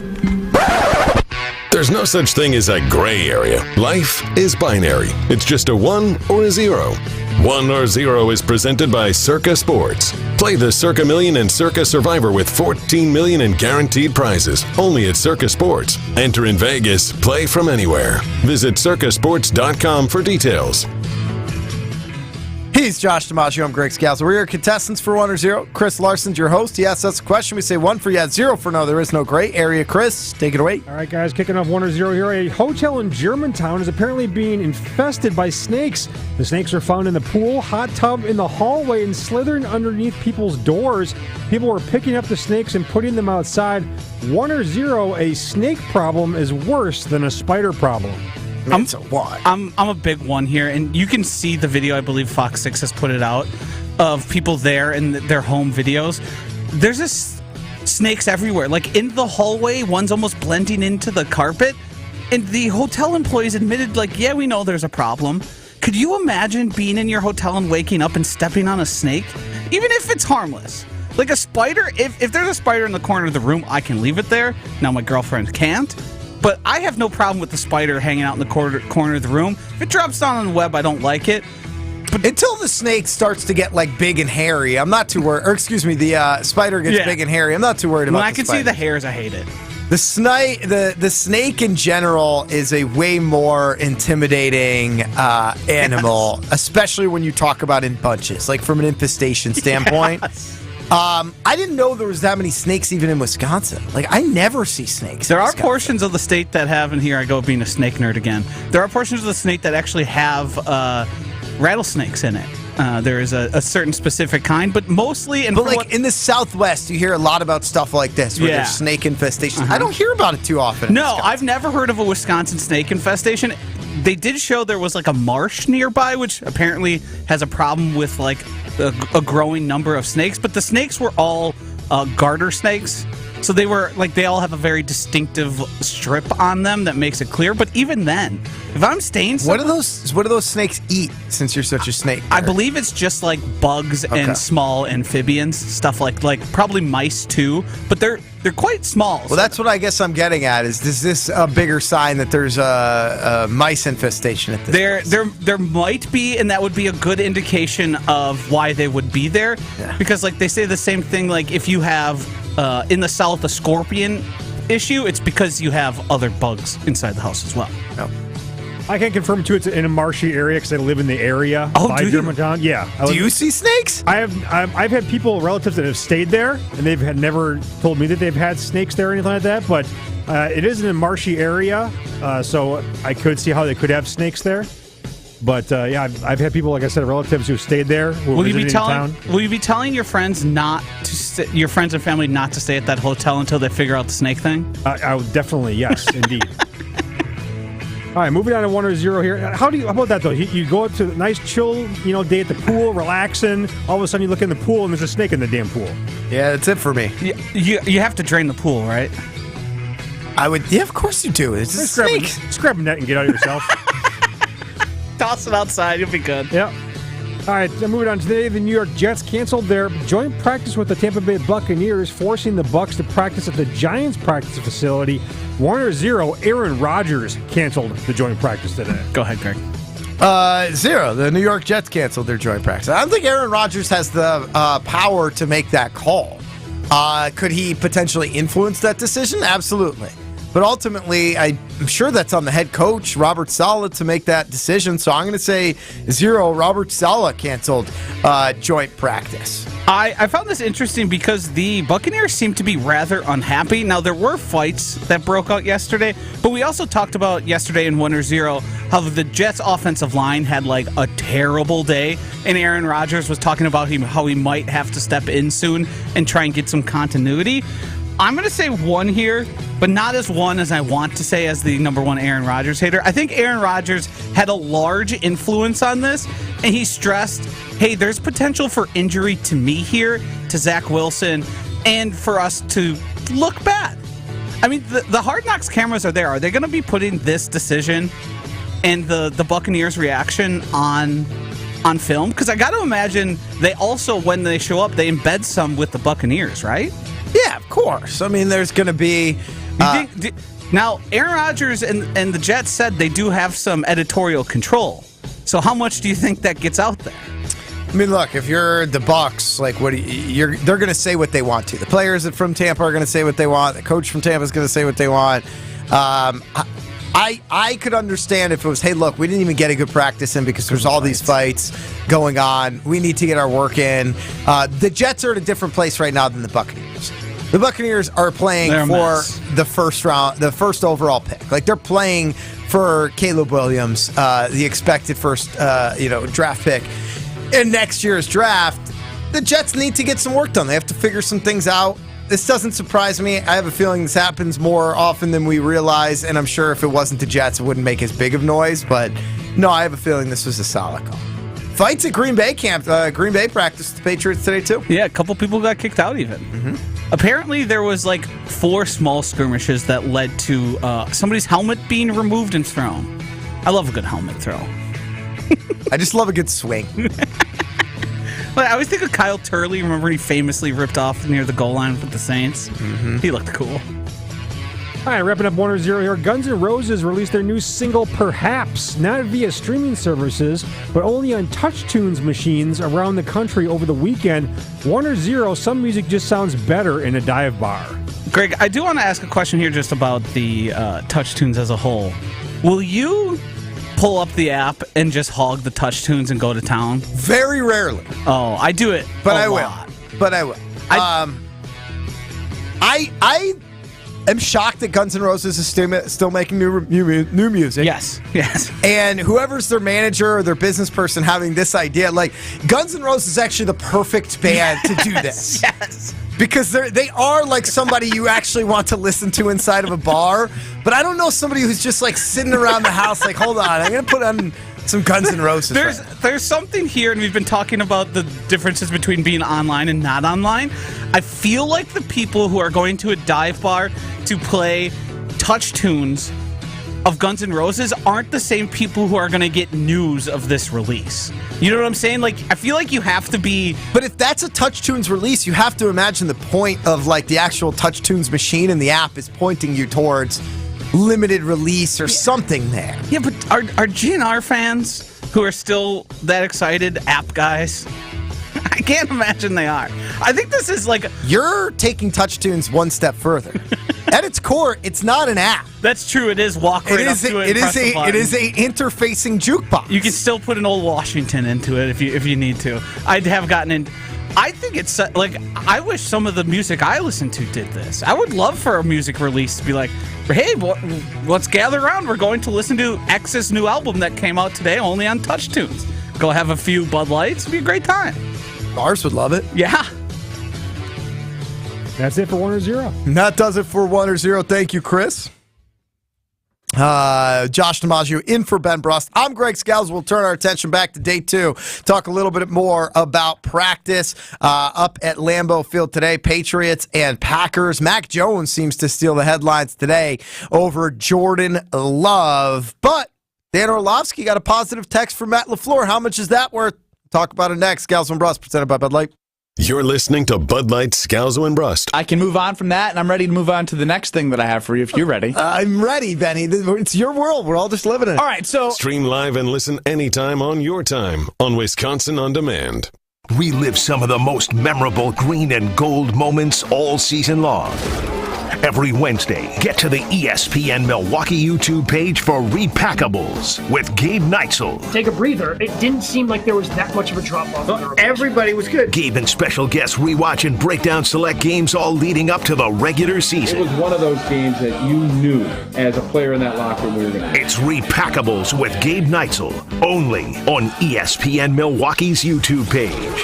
There's no such thing as a gray area. Life is binary. It's just a 1 or a 0. 1 or 0 is presented by Circa Sports. Play the Circa Million and Circa Survivor with $14 million in guaranteed prizes. Only at Circa Sports. Enter in Vegas. Play from anywhere. Visit circasports.com for details. He's Josh DiMaggio. I'm Greg Scalzo. We're your contestants for 1 or 0. Chris Larson's your host. Yes, that's the question. We say 1 for yes, 0 for no. There is no gray area. Chris, take it away. All right, guys, kicking off 1 or 0 here. A hotel in Germantown is apparently being infested by snakes. The snakes are found in the pool, hot tub, in the hallway, and slithering underneath people's doors. People were picking up the snakes and putting them outside. 1 or 0, a snake problem is worse than a spider problem. I'm a big one here, and you can see the video. I believe Fox 6 has put it out of people there in their home videos. There's just snakes everywhere, like in the hallway. One's almost blending into the carpet, and the hotel employees admitted, like, yeah, we know there's a problem. Could you imagine being in your hotel and waking up and stepping on a snake, even if it's harmless? Like a spider, if there's a spider in the corner of the room, I can leave it there. Now my girlfriend can't. But I have no problem with the spider hanging out in the corner of the room. If it drops down on the web, I don't like it. But until the snake starts to get like big and hairy, I'm not too worried. Or excuse me, the spider gets big and hairy. I'm not too worried about. When I can see the hairs, I hate it. The snake in general is a way more intimidating animal, especially when you talk about in bunches, like from an infestation standpoint. Yes. I didn't know there was that many snakes even in Wisconsin. Like, I never see snakes. There are portions of the state that have, and here I go being a snake nerd again. There are portions of the state that actually have rattlesnakes in it. There is a certain specific kind, but mostly... But like in the Southwest, you hear a lot about stuff like this, where there's snake infestation. I don't hear about it too often. No, I've never heard of a Wisconsin snake infestation. They did show there was like a marsh nearby, which apparently has a problem with like a growing number of snakes, but the snakes were all garter snakes. So they were like, they all have a very distinctive strip on them that makes it clear. But even then, if I'm staying somewhere, what do those snakes eat, since you're such a snake nerd? I believe it's just like bugs and small amphibians, stuff like probably mice too, but they're quite small. Well, that's what I guess I'm getting at. Is this a bigger sign that there's a mice infestation at this place? There might be, and that would be a good indication of why they would be there. Yeah. Because like they say the same thing, like if you have in the south a scorpion issue, it's because you have other bugs inside the house as well. Oh. I can confirm too. It's in a marshy area because I live in the area by Germantown. Yeah. Do you see snakes? I've had relatives that have stayed there, and they've never told me that they've had snakes there or anything like that. But it is in a marshy area, so I could see how they could have snakes there. But yeah, I've had people, like I said, relatives who stayed there. Will you be telling your friends your friends and family not to stay at that hotel until they figure out the snake thing? I would definitely, yes, indeed. All right, moving on to 1 or 0 here. How about that though? You go up to a nice chill, day at the pool, relaxing. All of a sudden, you look in the pool and there's a snake in the damn pool. Yeah, that's it for me. You have to drain the pool, right? I would. Yeah, of course you do. It's a snake. Just grab a net and get out of yourself. Toss it outside. You'll be good. Yeah. All right, so moving on. Today, the New York Jets canceled their joint practice with the Tampa Bay Buccaneers, forcing the Bucs to practice at the Giants' practice facility. 1 or 0, Aaron Rodgers canceled the joint practice today. Go ahead, Greg. 0. The New York Jets canceled their joint practice. I don't think Aaron Rodgers has the power to make that call. Could he potentially influence that decision? Absolutely. But ultimately, I'm sure that's on the head coach, Robert Saleh, to make that decision. So I'm going to say 0, Robert Saleh canceled joint practice. I found this interesting because the Buccaneers seem to be rather unhappy. Now, there were fights that broke out yesterday, but we also talked about yesterday in 1 or 0 how the Jets' offensive line had like a terrible day, and Aaron Rodgers was talking about how he might have to step in soon and try and get some continuity. I'm going to say 1 here, but not as 1 as I want to say as the number 1 Aaron Rodgers hater. I think Aaron Rodgers had a large influence on this, and he stressed, hey, there's potential for injury to me here, to Zach Wilson, and for us to look bad. I mean, the Hard Knocks cameras are there. Are they going to be putting this decision and the Buccaneers' reaction on film? Because I got to imagine they also, when they show up, they embed some with the Buccaneers, right? Yeah, of course. I mean, there's going to be... Now, Aaron Rodgers and the Jets said they do have some editorial control. So how much do you think that gets out there? I mean, look, if you're the Bucs, like, they're going to say what they want to. The players from Tampa are going to say what they want. The coach from Tampa is going to say what they want. I could understand if it was, hey, look, we didn't even get a good practice in because there's all these fights going on. We need to get our work in. The Jets are at a different place right now than the Buccaneers. The Buccaneers are playing for the first overall pick. Like, they're playing for Caleb Williams, the expected first, draft pick in next year's draft. The Jets need to get some work done. They have to figure some things out. This doesn't surprise me. I have a feeling this happens more often than we realize, and I'm sure if it wasn't the Jets, it wouldn't make as big of noise. But no, I have a feeling this was a solid call. Fights at Green Bay camp. Green Bay practiced the Patriots today, too. Yeah, a couple people got kicked out even. Mm-hmm. Apparently, there was like 4 small skirmishes that led to somebody's helmet being removed and thrown. I love a good helmet throw. I just love a good swing. I always think of Kyle Turley. Remember he famously ripped off near the goal line with the Saints? Mm-hmm. He looked cool. All right, wrapping up 1 or 0 here. Guns N' Roses released their new single, Perhaps, not via streaming services, but only on TouchTunes machines around the country over the weekend. 1 or 0, some music just sounds better in a dive bar. Greg, I do want to ask a question here just about the TouchTunes as a whole. Will you pull up the app and just hog the TouchTunes and go to town? Very rarely. Oh, I do it a lot. But I will. I am shocked that Guns N' Roses is still making new music. Yes. And whoever's their manager or their business person having this idea, like, Guns N' Roses is actually the perfect band to do this. Yes. Because they are like somebody you actually want to listen to inside of a bar. But I don't know somebody who's just like sitting around the house like, hold on, I'm going to put on some Guns N' Roses. There's something here, and we've been talking about the differences between being online and not online. I feel like the people who are going to a dive bar to play touch tunes of Guns N' Roses aren't the same people who are going to get news of this release. You know what I'm saying? Like, I feel like you have to be... But if that's a Touch Tunes release, you have to imagine the point of, like, the actual Touch Tunes machine in the app is pointing you towards limited release or something there. Yeah, but are GNR fans who are still that excited app guys? I can't imagine they are. I think this is like... You're taking Touch Tunes one step further. At its core, it's not an app. That's true. It is walk right up to it. It is a interfacing jukebox. You can still put an old Washington into it if you need to. I'd have gotten in. I think it's like, I wish some of the music I listen to did this. I would love for a music release to be like, hey, let's gather around. We're going to listen to X's new album that came out today only on Touch Tunes. Go have a few Bud Lights. It'd be a great time. Ours would love it. Yeah. That's it for 1 or 0. And that does it for 1 or 0. Thank you, Chris. Josh DiMaggio in for Ben Brust. I'm Greg Scalzo. We'll turn our attention back to day 2. Talk a little bit more about practice up at Lambeau Field today. Patriots and Packers. Mac Jones seems to steal the headlines today over Jordan Love. But Dan Orlovsky got a positive text from Matt LaFleur. How much is that worth? Talk about it next. Scalzo and Brust, presented by Bud Light. You're listening to Bud Light, Scalzo, and Brust. I can move on from that, and I'm ready to move on to the next thing that I have for you if you're ready. I'm ready, Benny. It's your world. We're all just living in it. All right, so... Stream live and listen anytime on your time on Wisconsin On Demand. Relive some of the most memorable green and gold moments all season long. Every Wednesday, get to the ESPN Milwaukee YouTube page for Repackables with Gabe Neitzel. Take a breather. It didn't seem like there was that much of a drop-off. Everybody was good. Gabe and special guests rewatch and break down select games all leading up to the regular season. It was one of those games that you knew as a player in that locker room we were going to. It's Repackables with Gabe Neitzel, only on ESPN Milwaukee's YouTube page.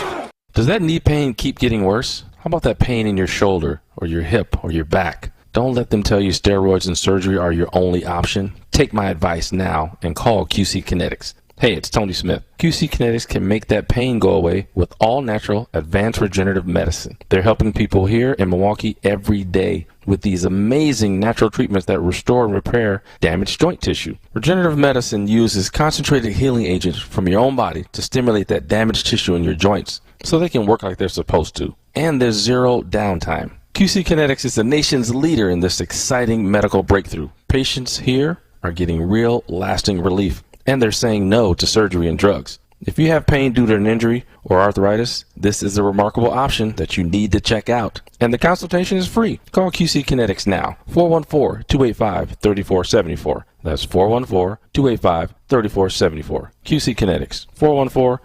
Does that knee pain keep getting worse? How about that pain in your shoulder or your hip or your back? Don't let them tell you steroids and surgery are your only option. Take my advice now and call QC Kinetics. Hey, it's Tony Smith. QC Kinetics can make that pain go away with all natural advanced regenerative medicine. They're helping people here in Milwaukee every day with these amazing natural treatments that restore and repair damaged joint tissue. Regenerative medicine uses concentrated healing agents from your own body to stimulate that damaged tissue in your joints so they can work like they're supposed to. And there's zero downtime. QC Kinetics is the nation's leader in this exciting medical breakthrough. Patients here are getting real, lasting relief, and they're saying no to surgery and drugs. If you have pain due to an injury or arthritis, this is a remarkable option that you need to check out. And the consultation is free. Call QC Kinetics now, 414-285-3474. That's 414-285-3474. QC Kinetics,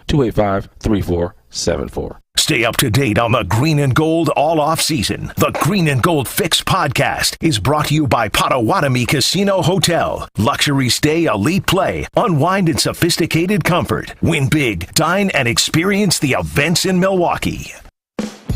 414-285-3474. Stay up to date on the Green and Gold all off season. The Green and Gold Fix podcast is brought to you by Potawatomi Casino Hotel. Luxury stay, elite play, unwind in sophisticated comfort. Win big, dine, and experience the events in Milwaukee.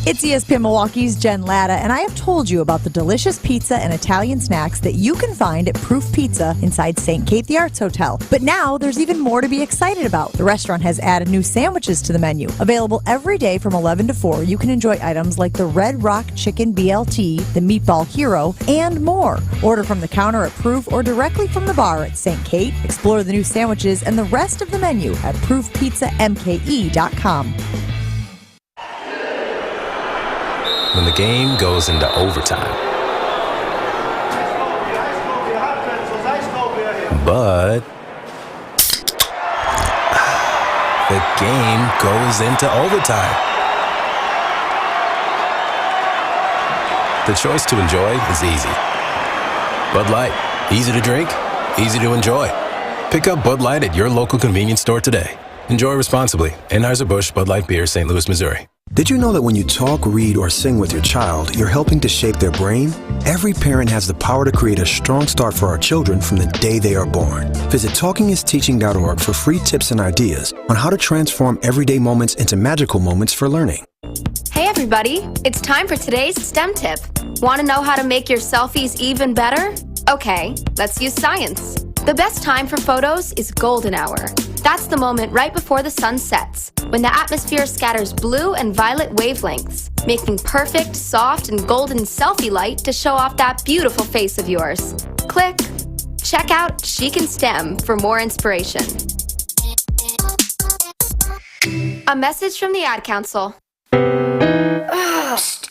It's ESPN Milwaukee's Jen Latta, and I have told you about the delicious pizza and Italian snacks that you can find at Proof Pizza inside St. Kate the Arts Hotel. But now there's even more to be excited about. The restaurant has added new sandwiches to the menu. Available every day from 11 to 4, you can enjoy items like the Red Rock Chicken BLT, the Meatball Hero, and more. Order from the counter at Proof or directly from the bar at St. Kate. Explore the new sandwiches and the rest of the menu at proofpizzamke.com. When the game goes into overtime. But the game goes into overtime. The choice to enjoy is easy. Bud Light, easy to drink, easy to enjoy. Pick up Bud Light at your local convenience store today. Enjoy responsibly. Anheuser-Busch Bud Light Beer, St. Louis, Missouri. Did you know that when you talk, read, or sing with your child, you're helping to shape their brain? Every parent has the power to create a strong start for our children from the day they are born. Visit TalkingIsTeaching.org for free tips and ideas on how to transform everyday moments into magical moments for learning. Hey everybody, it's time for today's STEM tip. Want to know how to make your selfies even better? Okay, let's use science. The best time for photos is golden hour. That's the moment right before the sun sets, when the atmosphere scatters blue and violet wavelengths. making perfect, soft, and golden selfie light to show off that beautiful face of yours. Click. Check out Chic and STEM for more inspiration. A message from the Ad Council.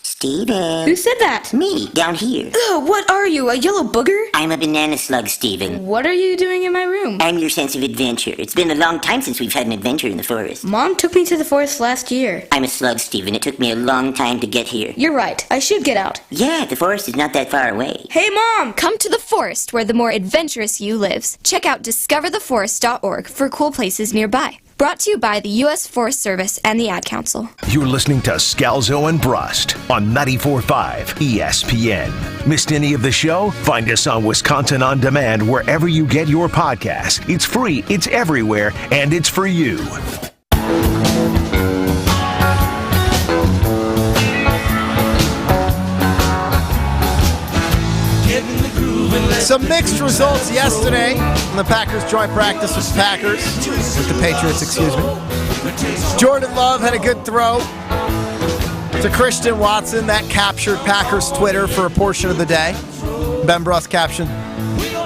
Steven. Who said that? Me, down here. Ugh, what are you, a yellow booger? I'm a banana slug, Steven. What are you doing in my room? I'm your sense of adventure. It's been a long time since we've had an adventure in the forest. Mom took me to the forest last year. I'm a slug, Steven. It took me a long time to get here. You're right. I should get out. Yeah, the forest is not that far away. Hey, Mom! Come to the forest where the more adventurous you lives. Check out discovertheforest.org for cool places nearby. Brought to you by the U.S. Forest Service and the Ad Council. You're listening to Scalzo and Brust on 94.5 ESPN. Missed any of the show? Find us on Wisconsin On Demand wherever you get your podcasts. It's free, it's everywhere, and it's for you. Some mixed results yesterday in the Packers joint practice with the Patriots, excuse me. Jordan Love had a good throw to Christian Watson. That captured Packers Twitter for a portion of the day. Ben Brust captioned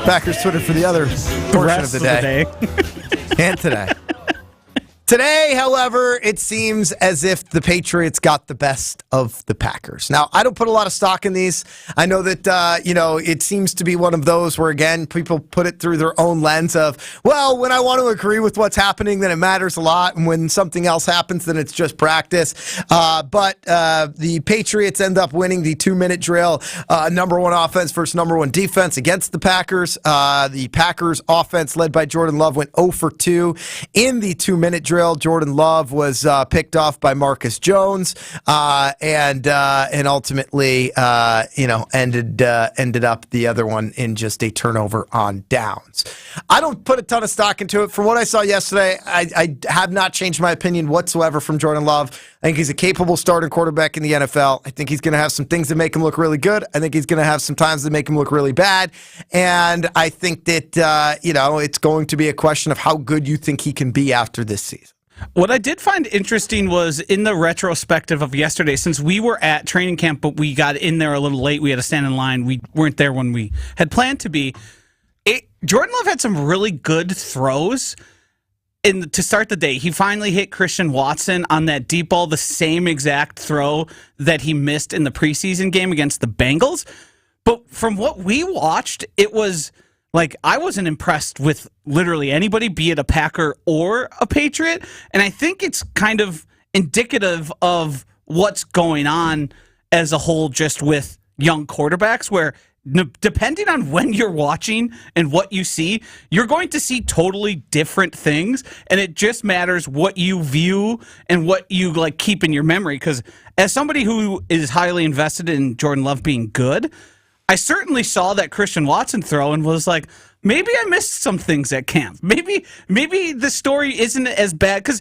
Packers Twitter for the other portion of the day. And today. Today, however, it seems as if the Patriots got the best of the Packers. Now, I don't put a lot of stock in these. I know that, it seems to be one of those where, again, people put it through their own lens of, well, when I want to agree with what's happening, then it matters a lot. And when something else happens, then it's just practice. But the Patriots end up winning the 2-minute drill, number one offense versus number one defense against the Packers. The Packers offense led by Jordan Love went 0 for 2 in the 2-minute drill. Jordan Love was picked off by Marcus Jones, and ultimately, ended up the other one in just a turnover on downs. I don't put a ton of stock into it. From what I saw yesterday, I have not changed my opinion whatsoever from Jordan Love. I think he's a capable starting quarterback in the NFL. I think he's going to have some things that make him look really good. I think he's going to have some times that make him look really bad. And I think that, it's going to be a question of how good you think he can be after this season. What I did find interesting was in the retrospective of yesterday, since we were at training camp, but we got in there a little late, we had to stand in line. We weren't there when we had planned to be. Jordan Love had some really good throws to start the day. He finally hit Christian Watson on that deep ball, the same exact throw that he missed in the preseason game against the Bengals. But from what we watched, it was I wasn't impressed with literally anybody, be it a Packer or a Patriot. And I think it's kind of indicative of what's going on as a whole just with young quarterbacks, where depending on when you're watching and what you see, you're going to see totally different things. And it just matters what you view and what you keep in your memory. Because as somebody who is highly invested in Jordan Love being good, I certainly saw that Christian Watson throw and was like, maybe I missed some things at camp. Maybe the story isn't as bad, because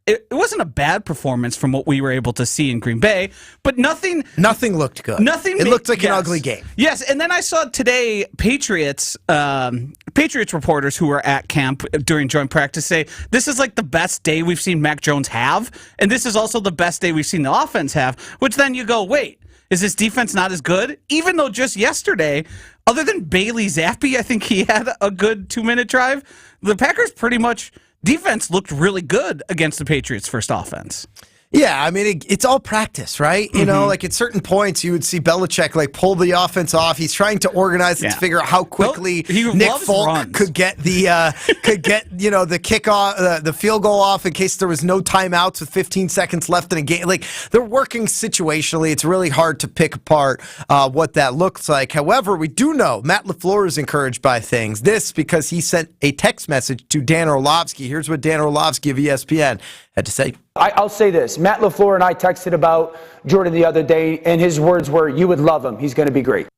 it wasn't a bad performance from what we were able to see in Green Bay, but nothing looked good. It looked like an ugly game. Yes, and then I saw today Patriots reporters who were at camp during joint practice say this is the best day we've seen Mac Jones have, and this is also the best day we've seen the offense have, which then you go, wait, is this defense not as good? Even though just yesterday, other than Bailey Zappi, I think he had a good 2-minute drive, the Packers pretty much defense looked really good against the Patriots' first offense. Yeah, I mean, it's all practice, right? You know, at certain points, you would see Belichick pull the offense off. He's trying to organize it to figure out how quickly Nick Folk could get the the kickoff, the field goal off in case there was no timeouts with 15 seconds left in a game. They're working situationally. It's really hard to pick apart what that looks like. However, we do know Matt LaFleur is encouraged by things. This because he sent a text message to Dan Orlovsky. Here's what Dan Orlovsky of ESPN had to say. I'll say this. Matt LaFleur and I texted about Jordan the other day, and his words were, you would love him. He's going to be great.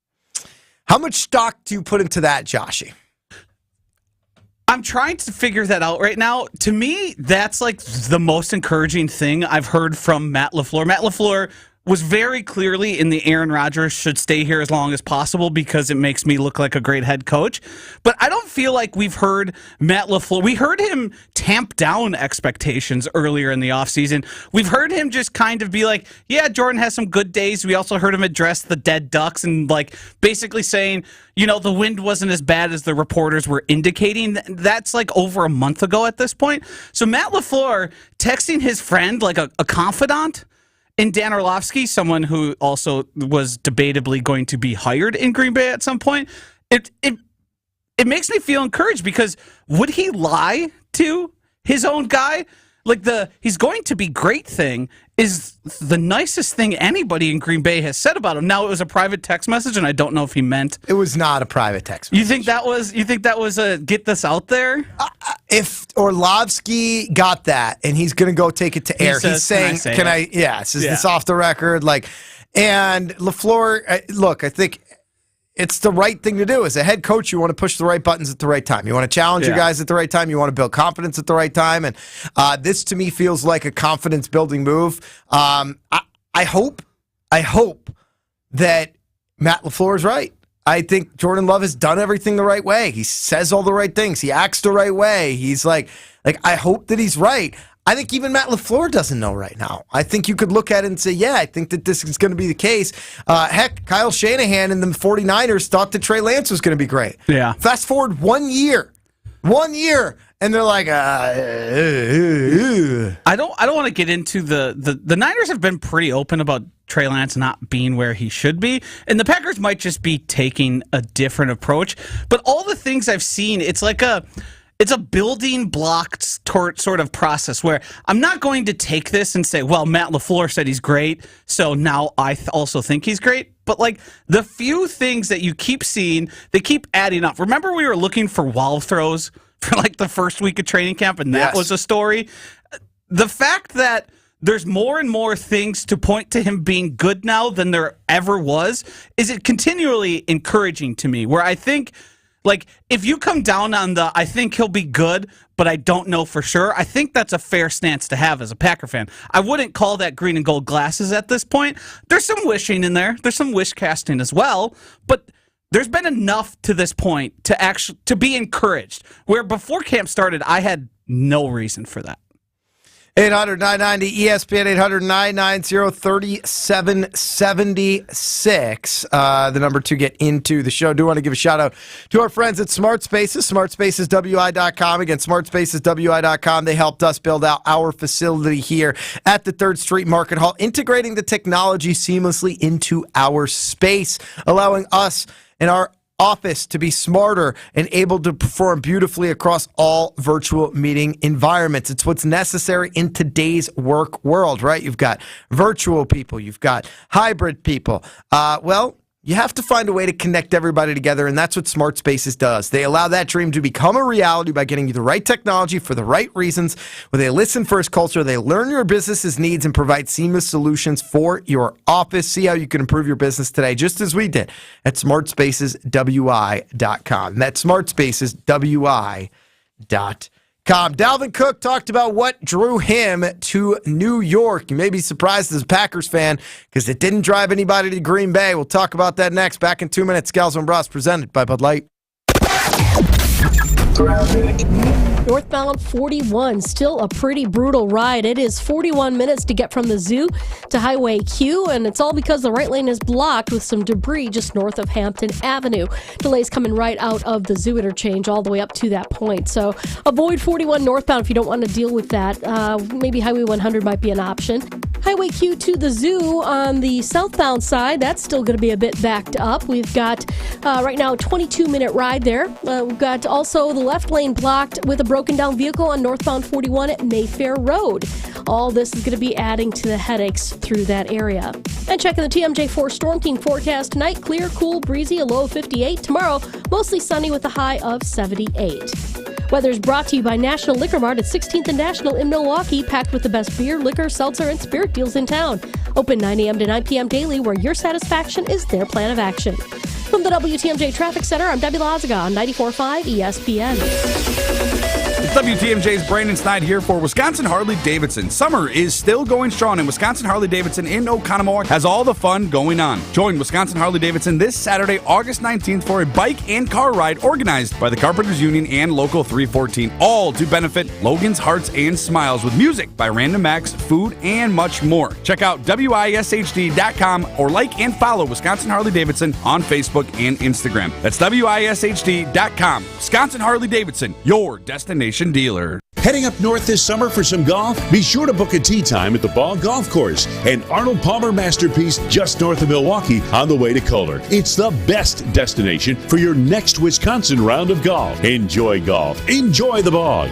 How much stock do you put into that, Joshy? I'm trying to figure that out right now. To me, that's the most encouraging thing I've heard from Matt LaFleur. Matt LaFleur was very clearly in the Aaron Rodgers should stay here as long as possible because it makes me look like a great head coach. But I don't feel like we've heard Matt LaFleur. We heard him tamp down expectations earlier in the offseason. We've heard him just kind of be like, yeah, Jordan has some good days. We also heard him address the dead ducks and like basically saying, you know, the wind wasn't as bad as the reporters were indicating. That's like over a month ago at this point. So Matt LaFleur texting his friend like a confidant in Dan Orlovsky, someone who also was debatably going to be hired in Green Bay at some point, it makes me feel encouraged because would he lie to his own guy? Like he's going to be great thing is the nicest thing anybody in Green Bay has said about him. Now it was a private text message, and I don't know if he meant it was not a private text message. You think that was a get this out there? If Orlovsky got that and he's going to go take it to air, he's saying, "Can I? Yes, is this off the record?" Like, and LaFleur, look, I think it's the right thing to do. As a head coach, you want to push the right buttons at the right time. You want to challenge your guys at the right time. You want to build confidence at the right time. And this, to me, feels like a confidence-building move. I hope that Matt LaFleur is right. I think Jordan Love has done everything the right way. He says all the right things. He acts the right way. He's like I hope that he's right. I think even Matt LaFleur doesn't know right now. I think you could look at it and say, yeah, I think that this is going to be the case. Heck, Kyle Shanahan and the 49ers thought that Trey Lance was going to be great. Yeah. Fast forward 1 year. 1 year. And they're like, I don't want to get into the Niners have been pretty open about Trey Lance not being where he should be. And the Packers might just be taking a different approach. But all the things I've seen, it's a building block sort of process where I'm not going to take this and say, well, Matt LaFleur said he's great, so now I also think he's great. But like the few things that you keep seeing, they keep adding up. Remember we were looking for wall throws for like the first week of training camp, and that was a story? The fact that there's more and more things to point to him being good now than there ever was, is it continually encouraging to me, where I think, like, if you come down on I think he'll be good, but I don't know for sure, I think that's a fair stance to have as a Packer fan. I wouldn't call that green and gold glasses at this point. There's some wishing in there. There's some wish casting as well, but there's been enough to this point to be encouraged, where before camp started, I had no reason for that. 800-990-ESPN, 800-990-3776. The number to get into the show. Do want to give a shout out to our friends at Smart Spaces, smartspaceswi.com. Again, smartspaceswi.com. They helped us build out our facility here at the 3rd Street Market Hall, integrating the technology seamlessly into our space, allowing us and our office to be smarter and able to perform beautifully across all virtual meeting environments. It's what's necessary in today's work world, right? You've got virtual people, you've got hybrid people. You have to find a way to connect everybody together, and that's what Smart Spaces does. They allow that dream to become a reality by getting you the right technology for the right reasons. With a listen-first culture, they learn your business's needs and provide seamless solutions for your office. See how you can improve your business today, just as we did at smartspaceswi.com. That's smartspaceswi.com. Dalvin Cook talked about what drew him to New York. You may be surprised as a Packers fan because it didn't drive anybody to Green Bay. We'll talk about that next. Back in 2 minutes. Scalzo and Brust, presented by Bud Light. Northbound 41, still a pretty brutal ride. It is 41 minutes to get from the zoo to Highway Q, and it's all because the right lane is blocked with some debris just north of Hampton Avenue. Delays coming right out of the zoo interchange all the way up to that point. So avoid 41 northbound if you don't want to deal with that. Maybe Highway 100 might be an option. Highway Q to the zoo on the southbound side, that's still going to be a bit backed up. We've got right now a 22-minute ride there. We've got also the left lane blocked with a broken down vehicle on northbound 41 at Mayfair Road. All this is going to be adding to the headaches through that area. And checking the TMJ4 Storm King forecast tonight, clear, cool, breezy, a low of 58. Tomorrow, mostly sunny with a high of 78. Weather's brought to you by National Liquor Mart at 16th and National in Milwaukee, packed with the best beer, liquor, seltzer, and spirit deals in town. Open 9 a.m. to 9 p.m. daily, where your satisfaction is their plan of action. From the WTMJ Traffic Center, I'm Debbie Lazaga on 94.5 ESPN. WTMJ's Brandon Snide here for Wisconsin Harley-Davidson. Summer is still going strong, and Wisconsin Harley-Davidson in Oconomowoc has all the fun going on. Join Wisconsin Harley-Davidson this Saturday, August 19th for a bike and car ride organized by the Carpenters Union and Local 314, all to benefit Logan's Hearts and Smiles with music by Random Acts, food, and much more. Check out WISHD.com or like and follow Wisconsin Harley-Davidson on Facebook and Instagram. That's WISHD.com. Wisconsin Harley-Davidson, your destination dealer. Heading up north this summer for some golf? Be sure to book a tee time at the Ball Golf Course, an Arnold Palmer masterpiece just north of Milwaukee on the way to Kohler. It's the best destination for your next Wisconsin round of golf. Enjoy golf. Enjoy the bog.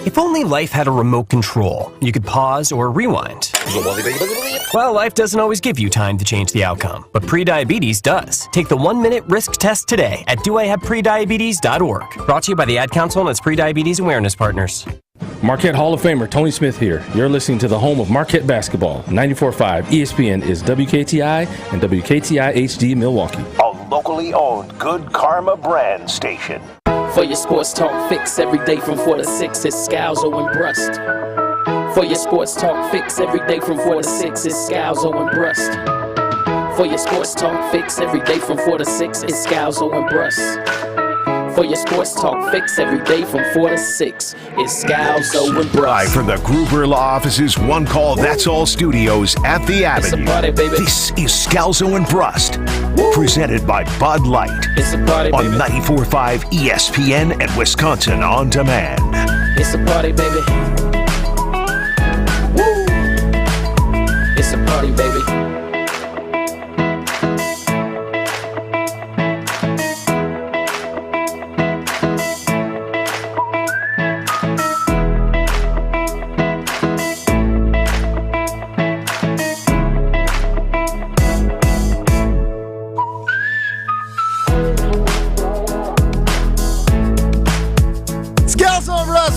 If only life had a remote control, you could pause or rewind. Well, life doesn't always give you time to change the outcome, but prediabetes does. Take the 1-minute risk test today at doihaveprediabetes.org. Brought to you by the Ad Council and its prediabetes awareness partners. Marquette Hall of Famer Tony Smith here. You're listening to the home of Marquette basketball. 94.5 ESPN is WKTI and WKTI HD Milwaukee. A locally owned Good Karma brand station. For your sports talk fix every day from 4 to 6, it's Scalzo and Brust. For your sports talk fix every day from 4 to 6, it's Scalzo and Brust. For your sports talk fix every day from 4 to 6, it's Scalzo and Brust. For your sports talk fix every day from 4 to 6, it's Scalzo and Brust. Live from the Gruber Law Office's One Call That's All studios at the Avenue. Party, baby. This is Scalzo and Brust, presented by Bud Light. It's a party, baby. On 94.5 ESPN and Wisconsin On Demand. It's a party, baby. Woo! It's a party, baby.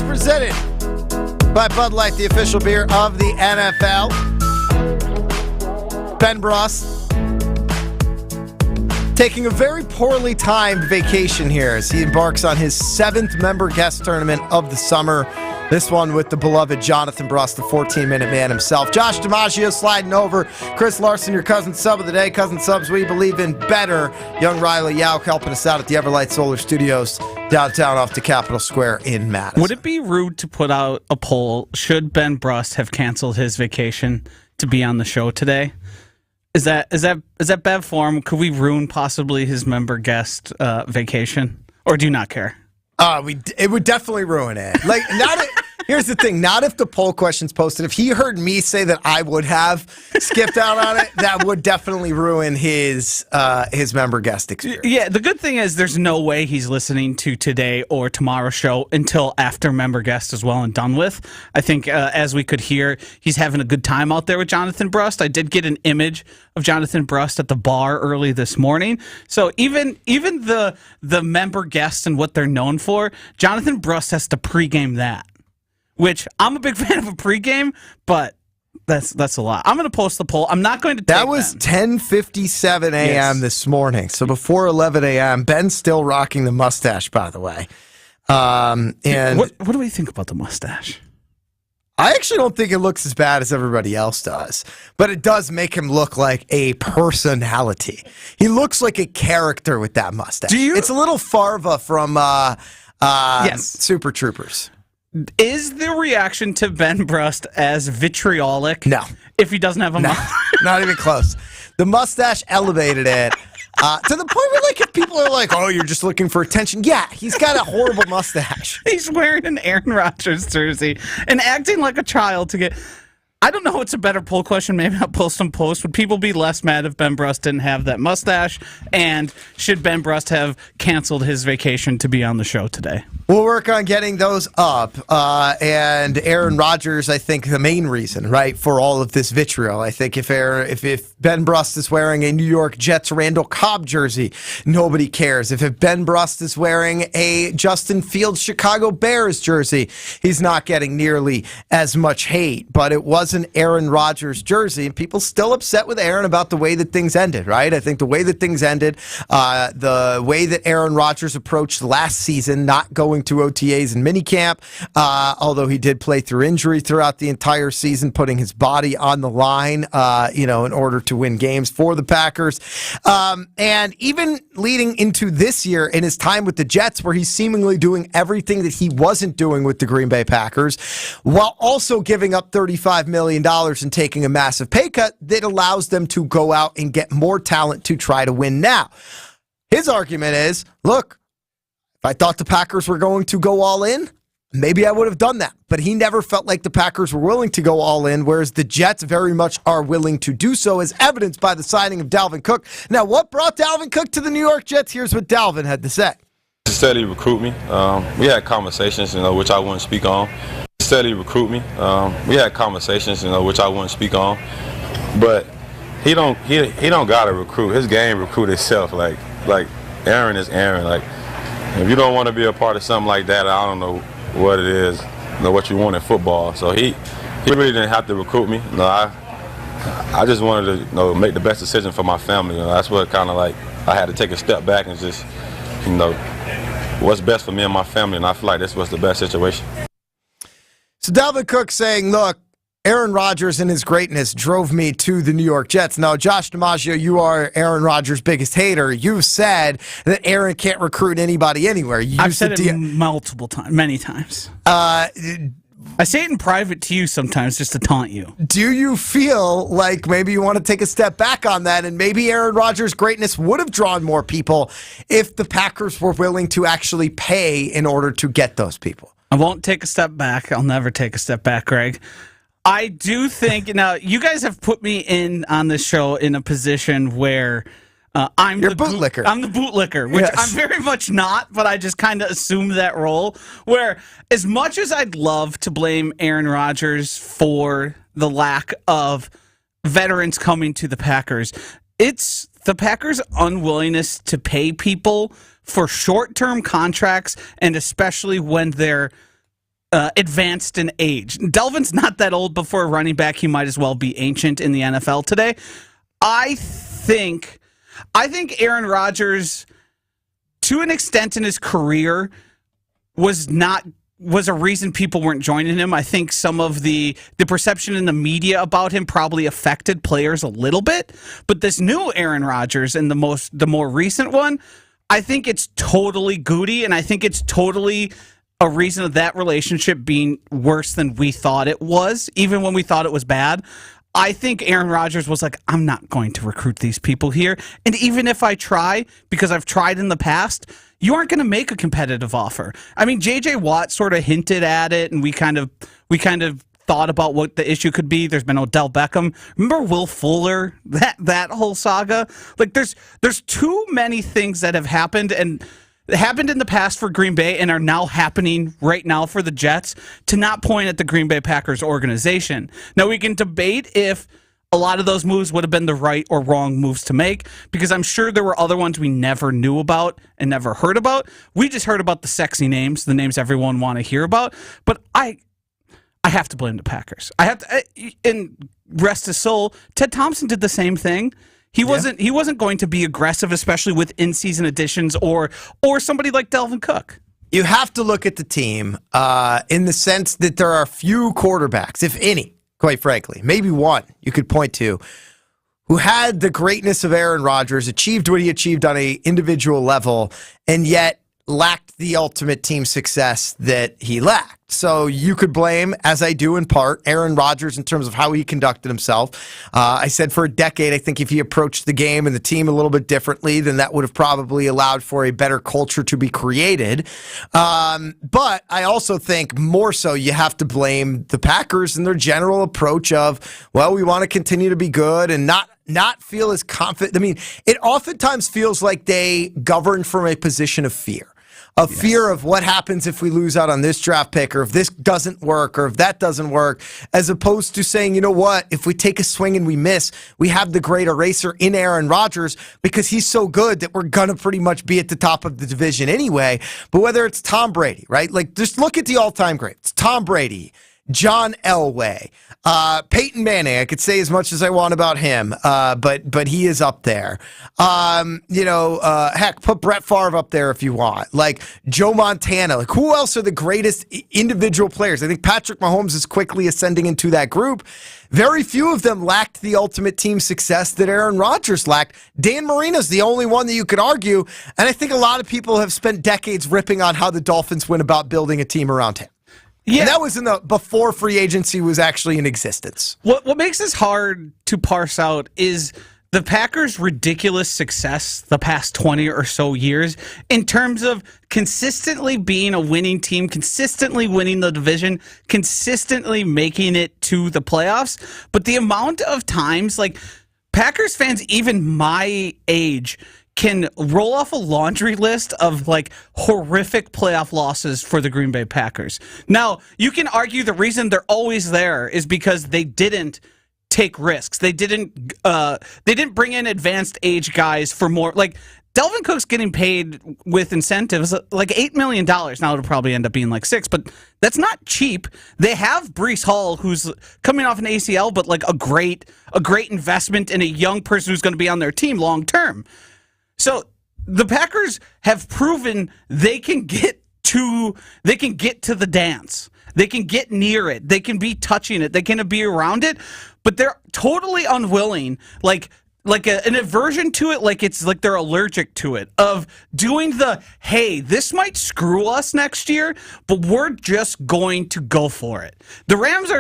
Presented by Bud Light, the official beer of the NFL. Ben Brust taking a very poorly timed vacation here as he embarks on his 7th member guest tournament of the summer. This one with the beloved Jonathan Brust, the 14-minute man himself. Josh DiMaggio sliding over. Chris Larson, your cousin sub of the day. Cousin subs, we believe in better. Young Riley Yauk helping us out at the Everlight Solar Studios downtown off to Capitol Square in Madison. Would it be rude to put out a poll? Should Ben Brust have canceled his vacation to be on the show today? Is that bad form? Could we ruin possibly his member guest vacation? Or do you not care? It would definitely ruin it. Like, here's the thing. Not if the poll question's posted. If he heard me say that I would have skipped out on it, that would definitely ruin his member guest experience. Yeah, the good thing is there's no way he's listening to today or tomorrow's show until after member guest is well and done with. I think, as we could hear, he's having a good time out there with Jonathan Brust. I did get an image of Jonathan Brust at the bar early this morning. So even the member guests and what they're known for, Jonathan Brust has to pregame that. Which I'm a big fan of a pregame, but that's a lot. I'm going to post the poll. I'm not going to take That was 10:57 a.m. this morning. So before 11 a.m. Ben's still rocking the mustache, by the way. And what do we think about the mustache? I actually don't think it looks as bad as everybody else does, but it does make him look like a personality. He looks like a character with that mustache. It's a little Farva from Super Troopers. Is the reaction to Ben Brust as vitriolic? No. If he doesn't have a mustache? Not even close. The mustache elevated it to the point where, like, if people are like, oh, you're just looking for attention. Yeah, he's got a horrible mustache. He's wearing an Aaron Rodgers jersey and acting like a child to get... I don't know what's a better poll question. Maybe I'll post some posts. Would people be less mad if Ben Brust didn't have that mustache? And should Ben Brust have canceled his vacation to be on the show today? We'll work on getting those up. And Aaron Rodgers, I think, the main reason, right, for all of this vitriol. I think if Ben Brust is wearing a New York Jets Randall Cobb jersey, nobody cares. If Ben Brust is wearing a Justin Fields Chicago Bears jersey, he's not getting nearly as much hate. But it wasn't an Aaron Rodgers jersey, and people still upset with Aaron about the way that things ended, right? I think the way that things ended, the way that Aaron Rodgers approached last season, not going to OTAs and minicamp, although he did play through injury throughout the entire season, putting his body on the line, in order to win games for the Packers. And even leading into this year in his time with the Jets, where he's seemingly doing everything that he wasn't doing with the Green Bay Packers, while also giving up $35 million and taking a massive pay cut that allows them to go out and get more talent to try to win now. His argument is, look, if I thought the Packers were going to go all in, maybe I would have done that. But he never felt like the Packers were willing to go all in, whereas the Jets very much are willing to do so, as evidenced by the signing of Dalvin Cook. Now, what brought Dalvin Cook to the New York Jets? Here's what Dalvin had to say. He said he recruit me. We had conversations, which I wouldn't speak on. He said he recruit me. We had conversations, which I wouldn't speak on. But he don't gotta recruit. His game recruit itself. Like Aaron is Aaron. Like, if you don't want to be a part of something like that, I don't know what it is, what you want in football. So he really didn't have to recruit me. I just wanted to make the best decision for my family. That's what kind of like I had to take a step back and just what's best for me and my family, and I feel like this was the best situation. So Dalvin Cook saying, look, Aaron Rodgers and his greatness drove me to the New York Jets. Now, Josh DiMaggio, you are Aaron Rodgers' biggest hater. You've said that Aaron can't recruit anybody anywhere. I've said it multiple times, many times. I say it in private to you sometimes just to taunt you. Do you feel like maybe you want to take a step back on that, and maybe Aaron Rodgers' greatness would have drawn more people if the Packers were willing to actually pay in order to get those people? I won't take a step back. I'll never take a step back, Greg. I do think, now, you guys have put me in on this show in a position where I'm the bootlicker. I'm the bootlicker, which I'm very much not, but I just kind of assumed that role. Where, as much as I'd love to blame Aaron Rodgers for the lack of veterans coming to the Packers, it's the Packers' unwillingness to pay people for short-term contracts, and especially when they're advanced in age. Delvin's not that old before a running back. He might as well be ancient in the NFL today. I think Aaron Rodgers, to an extent in his career, was a reason people weren't joining him. I think some of the perception in the media about him probably affected players a little bit. But this new Aaron Rodgers and the more recent one, I think it's totally Goody, and I think it's totally a reason of that relationship being worse than we thought it was, even when we thought it was bad. I think Aaron Rodgers was like, I'm not going to recruit these people here. And even if I try, because I've tried in the past, you aren't going to make a competitive offer. I mean, J.J. Watt sort of hinted at it, and we kind of thought about what the issue could be. There's been Odell Beckham. Remember Will Fuller? That whole saga? Like, there's too many things that have happened, and happened in the past for Green Bay and are now happening right now for the Jets, to not point at the Green Bay Packers organization. Now, we can debate if a lot of those moves would have been the right or wrong moves to make, because I'm sure there were other ones we never knew about and never heard about. We just heard about the sexy names, the names everyone want to hear about. But I have to blame the Packers. I have to, and rest his soul, Ted Thompson did the same thing. He wasn't going to be aggressive, especially with in-season additions or somebody like Dalvin Cook. You have to look at the team in the sense that there are few quarterbacks, if any, quite frankly, maybe one you could point to, who had the greatness of Aaron Rodgers, achieved what he achieved on an individual level, and yet lacked the ultimate team success that he lacked. So you could blame, as I do in part, Aaron Rodgers in terms of how he conducted himself. I said for a decade, I think if he approached the game and the team a little bit differently, then that would have probably allowed for a better culture to be created. But I also think more so you have to blame the Packers and their general approach of, well, we want to continue to be good and not feel as confident. I mean, it oftentimes feels like they govern from a position of fear. Fear of what happens if we lose out on this draft pick, or if this doesn't work, or if that doesn't work, as opposed to saying, you know what, if we take a swing and we miss, we have the great eraser in Aaron Rodgers because he's so good that we're going to pretty much be at the top of the division anyway. But whether it's Tom Brady, right? Like, just look at the all-time greats. Tom Brady, John Elway, Peyton Manning. I could say as much as I want about him, but he is up there. Heck, put Brett Favre up there if you want. Like Joe Montana. Like who else are the greatest individual players? I think Patrick Mahomes is quickly ascending into that group. Very few of them lacked the ultimate team success that Aaron Rodgers lacked. Dan Marino's the only one that you could argue, and I think a lot of people have spent decades ripping on how the Dolphins went about building a team around him. Yeah, and that was before free agency was actually in existence. What makes this hard to parse out is the Packers' ridiculous success the past 20 or so years in terms of consistently being a winning team, consistently winning the division, consistently making it to the playoffs. But the amount of times, like Packers fans, even my age, can roll off a laundry list of like horrific playoff losses for the Green Bay Packers. Now, you can argue the reason they're always there is because they didn't take risks. They didn't bring in advanced age guys for more. Like Delvin Cook's getting paid with incentives like $8 million. Now it'll probably end up being like $6 million, but that's not cheap. They have Breece Hall, who's coming off an ACL, but like a great investment in a young person who's going to be on their team long term. So the Packers have proven they can get to the dance. They can get near it. They can be touching it. They can be around it, but they're totally unwilling, like an aversion to it, like it's like they're allergic to it, of doing the, hey, this might screw us next year, but we're just going to go for it. The Rams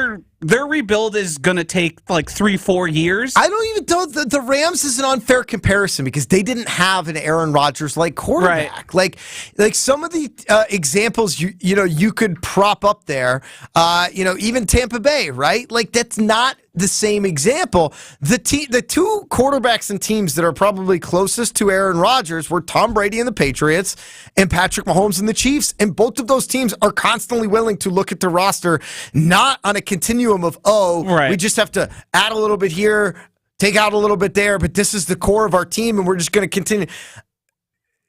their rebuild is going to take like 3-4 years. I don't even know the Rams is an unfair comparison because they didn't have an Aaron Rodgers-like quarterback. Right. Like some of the examples you could prop up there, even Tampa Bay, right? Like that's not the same example. The two quarterbacks and teams that are probably closest to Aaron Rodgers were Tom Brady and the Patriots and Patrick Mahomes and the Chiefs, and both of those teams are constantly willing to look at the roster not on a continuum of, we just have to add a little bit here, take out a little bit there, but this is the core of our team, and we're just going to continue.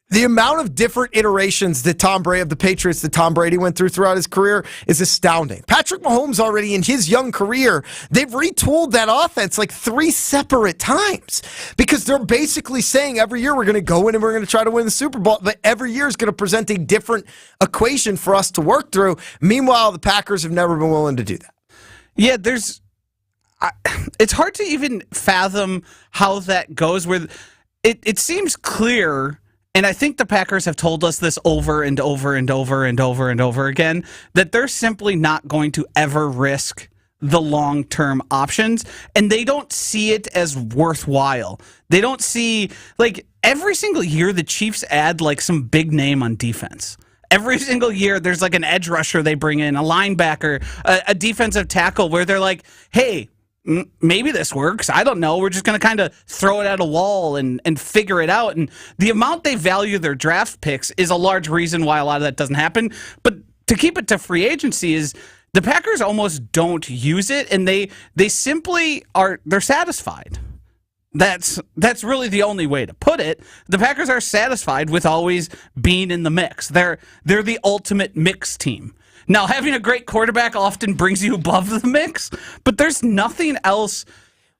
The amount of different iterations that Tom Brady went throughout his career is astounding. Patrick Mahomes already in his young career, they've retooled that offense like 3 separate times because they're basically saying every year we're going to go in and we're going to try to win the Super Bowl, but every year is going to present a different equation for us to work through. Meanwhile, the Packers have never been willing to do that. Yeah, it's hard to even fathom how that goes. Where it seems clear. And I think the Packers have told us this over and over and over and over and over again, that they're simply not going to ever risk the long-term options, and they don't see it as worthwhile. They don't see, like, every single year the Chiefs add, like, some big name on defense. Every single year there's, like, an edge rusher they bring in, a linebacker, a defensive tackle, where they're like, hey, maybe this works. I don't know. We're just going to kind of throw it at a wall and figure it out. And the amount they value their draft picks is a large reason why a lot of that doesn't happen. But to keep it to free agency is the Packers almost don't use it, and they simply they're satisfied. That's really the only way to put it. The Packers are satisfied with always being in the mix. They're the ultimate mix team. Now, having a great quarterback often brings you above the mix, but there's nothing else.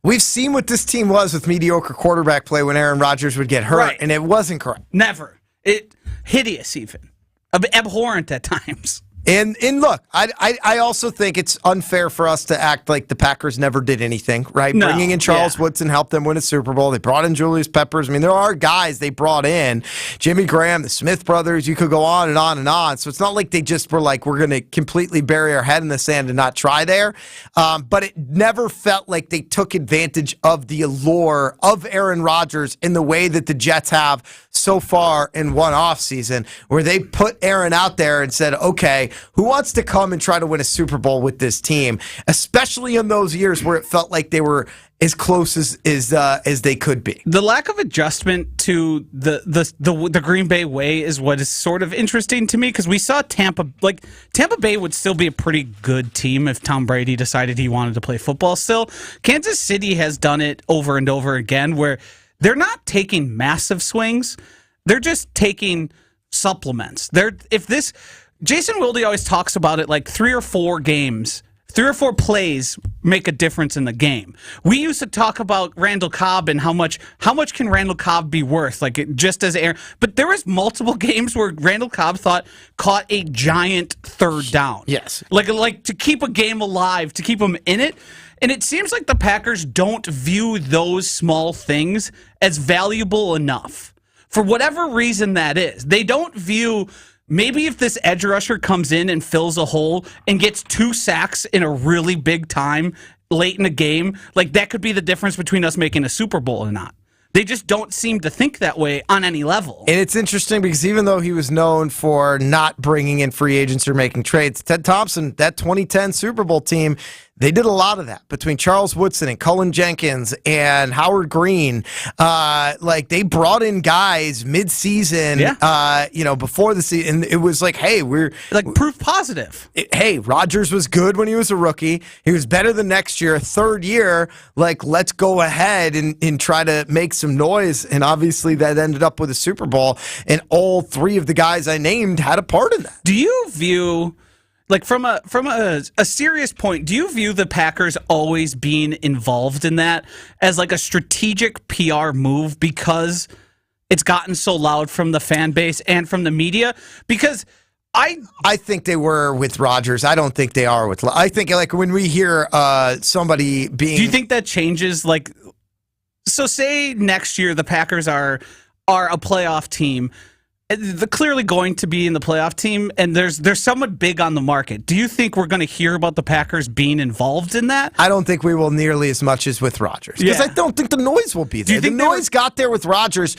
We've seen what this team was with mediocre quarterback play when Aaron Rodgers would get hurt, and it wasn't correct. Never. Hideous even. Abhorrent at times. And look, I also think it's unfair for us to act like the Packers never did anything, right? No, bringing in Charles Woodson helped them win a Super Bowl. They brought in Julius Peppers. I mean, there are guys they brought in. Jimmy Graham, the Smith brothers, you could go on and on and on. So it's not like they just were like, we're going to completely bury our head in the sand and not try there. But it never felt like they took advantage of the allure of Aaron Rodgers in the way that the Jets have so far in one offseason, where they put Aaron out there and said, okay, who wants to come and try to win a Super Bowl with this team, especially in those years where it felt like they were as close as they could be. The lack of adjustment to the Green Bay way is what is sort of interesting to me, because we saw Tampa Bay would still be a pretty good team if Tom Brady decided he wanted to play football still. Kansas City has done it over and over again, where they're not taking massive swings. They're just taking supplements. Jason Wilde always talks about it like 3 or 4 plays make a difference in the game. We used to talk about Randall Cobb and how much can Randall Cobb be worth, just as Aaron. But there was multiple games where Randall Cobb caught a giant third down. Yes, like to keep a game alive, to keep them in it. And it seems like the Packers don't view those small things as valuable enough. For whatever reason that is, they don't view. Maybe if this edge rusher comes in and fills a hole and gets 2 sacks in a really big time late in the game, that could be the difference between us making a Super Bowl or not. They just don't seem to think that way on any level. And it's interesting because even though he was known for not bringing in free agents or making trades, Ted Thompson, that 2010 Super Bowl team, they did a lot of that between Charles Woodson and Cullen Jenkins and Howard Green. They brought in guys mid-season, before the season. And it was hey, we're proof positive. Hey, Rodgers was good when he was a rookie. He was better the next year. Third year, let's go ahead and try to make some noise. And obviously that ended up with a Super Bowl. And all 3 of the guys I named had a part in that. Do you view... from a serious point, do you view the Packers always being involved in that as a strategic PR move because it's gotten so loud from the fan base and from the media? Because I think they were with Rodgers. I don't think they are with. I think when we hear somebody being. Do you think that changes? So say next year the Packers are a playoff team. They're clearly going to be in the playoff team, and there's somewhat big on the market. Do you think we're going to hear about the Packers being involved in that? I don't think we will nearly as much as with Rodgers, because I don't think the noise will be there. The noise got there with Rodgers,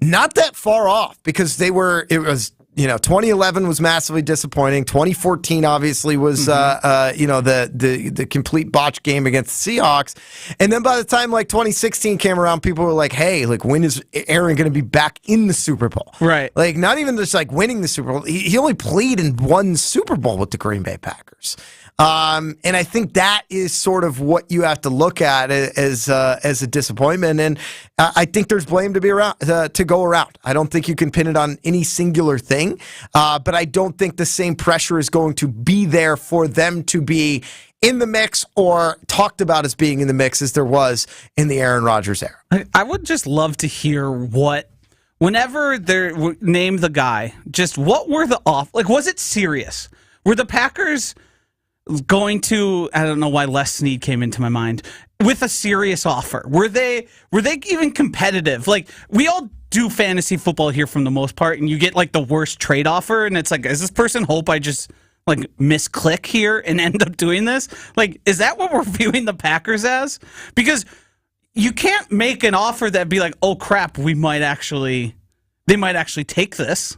not that far off, because 2011 was massively disappointing. 2014 obviously was the complete botch game against the Seahawks. And then by the time 2016 came around, people were like, hey, when is Aaron going to be back in the Super Bowl? Right. Not even just winning the Super Bowl. He only played in 1 Super Bowl with the Green Bay Packers. And I think that is sort of what you have to look at as a disappointment. And I think there's blame to go around. I don't think you can pin it on any singular thing, but I don't think the same pressure is going to be there for them to be in the mix or talked about as being in the mix as there was in the Aaron Rodgers era. I would just love to hear whenever they name the guy, just what were the was it serious? Were the Packers going to, I don't know why Les Snead came into my mind, with a serious offer? Were they even competitive? We all do fantasy football here for the most part, and you get the worst trade offer, and it's does this person hope I just misclick here and end up doing this? Is that what we're viewing the Packers as? Because you can't make an offer that be oh crap, they might actually take this.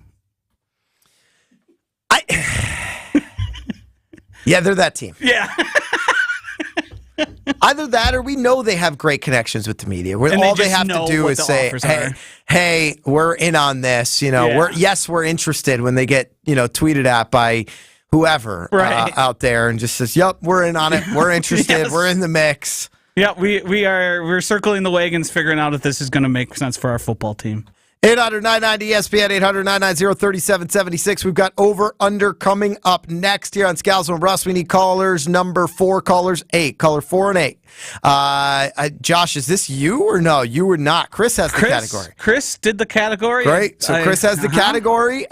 Yeah, they're that team. Yeah. Either that or we know they have great connections with the media. All they have to do is say, hey, we're in on this. We're interested when they get, tweeted at by whoever out there and just says, yep, we're in on it. We're interested. Yes. We're in the mix. Yeah, we're circling the wagons, figuring out if this is going to make sense for our football team. 800-990-ESPN, 800-990-3776. We've got over-under coming up next here on Scalzo and Brust. We need callers number 4, callers 8. Caller 4 and 8. Josh, is this you or no? You were not. Chris has the category. Chris did the category. Great. So Chris has the category.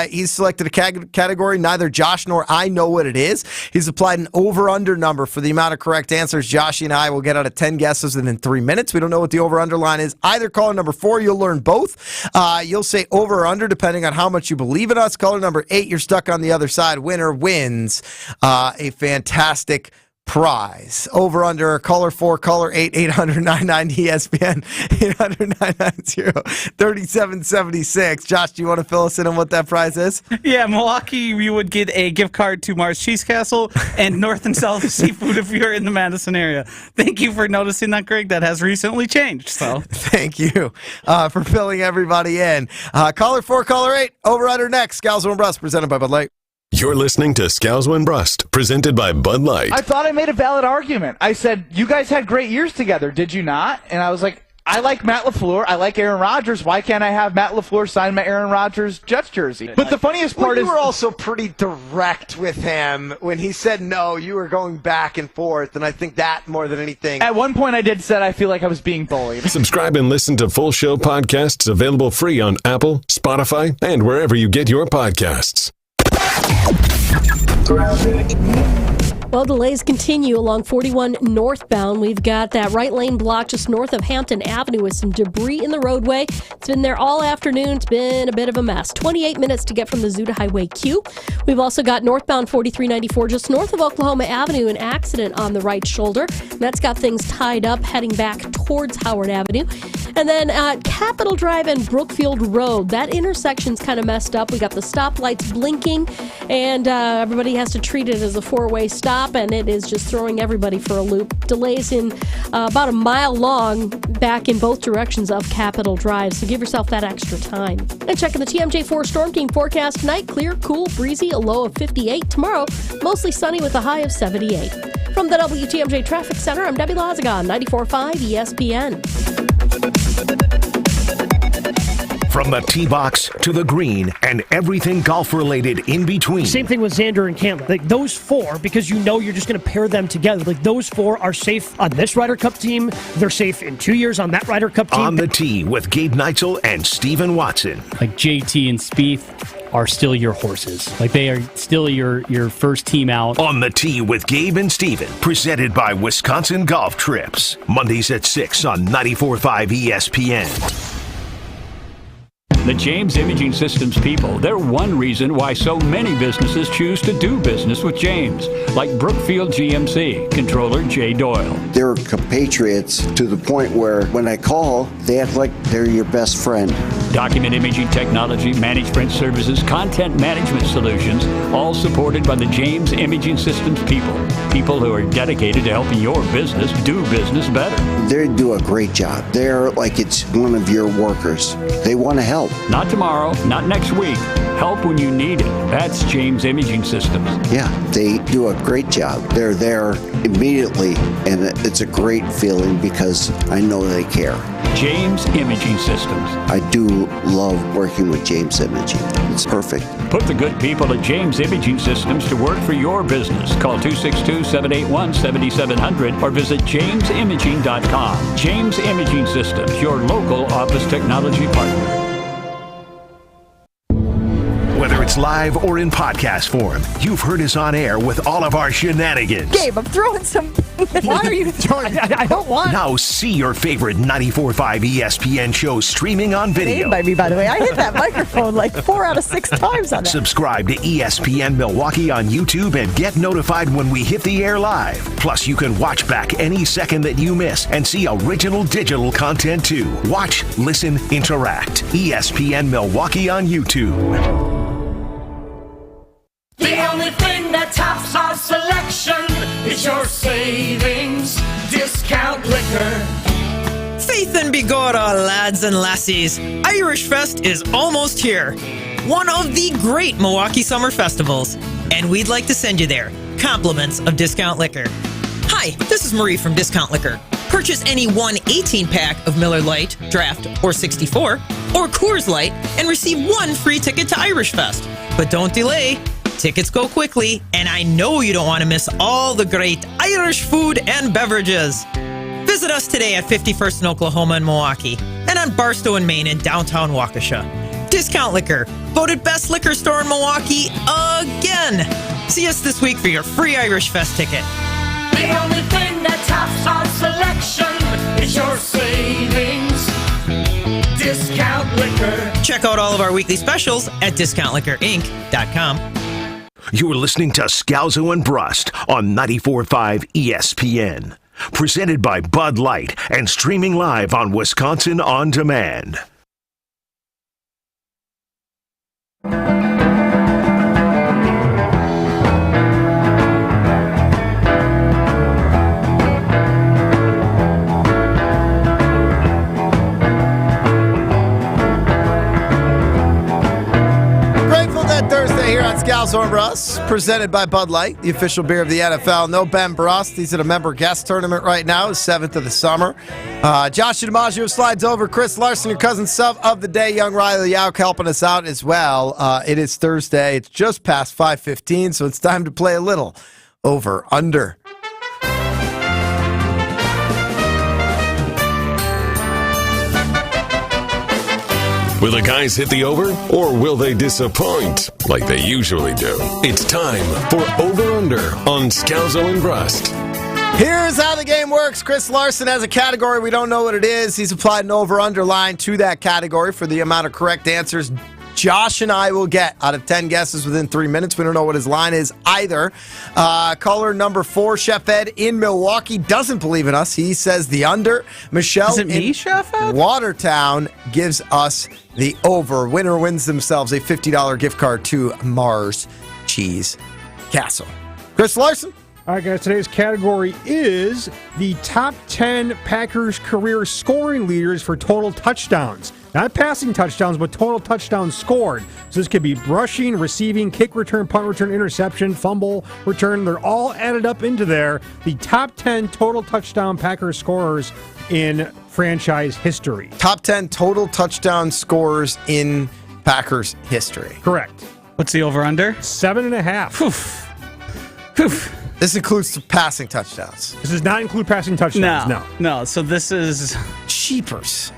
He's selected a category. Neither Josh nor I know what it is. He's applied an over-under number for the amount of correct answers Josh and I will get out of 10 guesses within 3 minutes. We don't know what the over-under line is. Either caller number 4, you'll learn both. You'll say over or under depending on how much you believe in us. Caller number 8, you're stuck on the other side. Winner wins a fantastic prize. Over under caller 4, caller 8, 800-990-ESPN, 800-990-3776. Josh, do you want to fill us in on what that prize is? Yeah, Milwaukee, we would get a gift card to Mars Cheese Castle and North and South Seafood if you're in the Madison area. Thank you for noticing that, Greg. That has recently changed. So thank you for filling everybody in. Caller 4, caller 8, over under next. Scalzo and Brust, presented by Bud Light. You're listening to Scalzo and Brust, presented by Bud Light. I thought I made a valid argument. I said, you guys had great years together, did you not? And I was like, I like Matt LaFleur. I like Aaron Rodgers. Why can't I have Matt LaFleur sign my Aaron Rodgers Jets jersey? But the funniest part is you were also pretty direct with him when he said no. You were going back and forth, and I think that more than anything. At one point, I did said I feel like I was being bullied. Subscribe and listen to full show podcasts available free on Apple, Spotify, and wherever you get your podcasts. Well, delays continue along 41 northbound. We've got that right lane blocked just north of Hampton Avenue with some debris in the roadway. It's been there all afternoon. It's been a bit of a mess. 28 minutes to get from the Zoo to Highway Q. We've also got northbound 4394 just north of Oklahoma Avenue, an accident on the right shoulder. And that's got things tied up heading back towards Howard Avenue. And then Capitol Drive and Brookfield Road. That intersection's kind of messed up. We got the stoplights blinking, and everybody has to treat it as a four-way stop. And it is just throwing everybody for a loop. Delays in about a mile long back in both directions of Capitol Drive, so give yourself that extra time. And checking the TMJ4 Storm Team forecast tonight, clear, cool, breezy, a low of 58. Tomorrow, mostly sunny with a high of 78. From the WTMJ Traffic Center, I'm Debbie Lazagon, 94.5 ESPN. From the tee box to the green and everything golf-related in between. Same thing with Xander and Campbell. Like those four, because you know you're just going to pair them together. Like those four are safe on this Ryder Cup team. They're safe in 2 years on that Ryder Cup team. On the tee with Gabe Neitzel and Stephen Watson. Like JT and Spieth are still your horses. Like they are still your first team out. On the tee with Gabe and Steven, presented by Wisconsin Golf Trips. Mondays at 6 on 94.5 ESPN. The James Imaging Systems people, they're one reason why so many businesses choose to do business with James, like Brookfield GMC, controller Jay Doyle. They're compatriots to the point where when I call, they act like they're your best friend. Document imaging technology, managed print services, content management solutions, all supported by the James Imaging Systems people. People who are dedicated to helping your business do business better. They do a great job. They're like it's one of your workers. They want to help. Not tomorrow, not next week. Help when you need it. That's James Imaging Systems. Yeah, they do a great job. They're there immediately, and it's a great feeling because I know they care. James Imaging Systems. I do love working with James Imaging. It's perfect. Put the good people at James Imaging Systems to work for your business. Call 262-781-7700 or visit jamesimaging.com. James Imaging Systems, your local office technology partner. Whether it's live or in podcast form, you've heard us on air with all of our shenanigans. Gabe, I'm throwing some. Why are you throwing? I don't want. Now see your favorite 94.5 ESPN show streaming on video. By me, by the way, I hit that microphone like 4 out of 6 times on that. Subscribe to ESPN Milwaukee on YouTube and get notified when we hit the air live. Plus, you can watch back any second that you miss and see original digital content too. Watch, listen, interact. ESPN Milwaukee on YouTube. The only thing that tops our selection is your savings discount liquor. Faith and Bigora, lads and lassies. Irish Fest is almost here. One of the great Milwaukee summer festivals. And we'd like to send you there. Compliments of Discount Liquor. Hi, this is Marie from Discount Liquor. Purchase any 1 18-pack of Miller Lite, Draft, or 64, or Coors Light, and receive 1 free ticket to Irish Fest. But don't delay. Tickets go quickly, and I know you don't want to miss all the great Irish food and beverages. Visit us today at 51st in Oklahoma and Milwaukee, and on Barstow and Main in downtown Waukesha. Discount Liquor, voted best liquor store in Milwaukee again. See us this week for your free Irish Fest ticket. The only thing that tops our selection is your savings discount liquor. Check out all of our weekly specials at discountliquorinc.com. You're listening to Scalzo and Brust on 94.5 ESPN. Presented by Bud Light and streaming live on Wisconsin On Demand. on Scalzo and Brust, presented by Bud Light, the official beer of the NFL. No Ben Brust. He's at a member guest tournament right now, his 7th of the summer. Josh DiMaggio slides over. Chris Larson, your cousin sub of the day. Young Riley Yauk helping us out as well. It is Thursday. It's just past 5:15, so it's time to play a little over-under. Will the guys hit the over, or will they disappoint like they usually do? It's time for Over Under on Scalzo and Brust. Here's how the game works. Chris Larson has a category. We don't know what it is. He's applied an over-under line to that category for the amount of correct answers Josh and I will get out of 10 guesses within 3 minutes. We don't know what his line is either. Caller number 4, Chef Ed in Milwaukee, doesn't believe in us. He says the under. Michelle in Chef Ed? Watertown gives us the over. Winner wins themselves a $50 gift card to Mars Cheese Castle. Chris Larson. All right, guys, today's category is the top 10 Packers career scoring leaders for total touchdowns. Not passing touchdowns, but total touchdowns scored. So this could be rushing, receiving, kick return, punt return, interception, fumble return. They're all added up into there. The top 10 total touchdown Packers scorers in franchise history. Top 10 total touchdown scorers in Packers history. Correct. What's the over-under? 7.5. This includes passing touchdowns. This does not include passing touchdowns, No, so this is... Cheapers.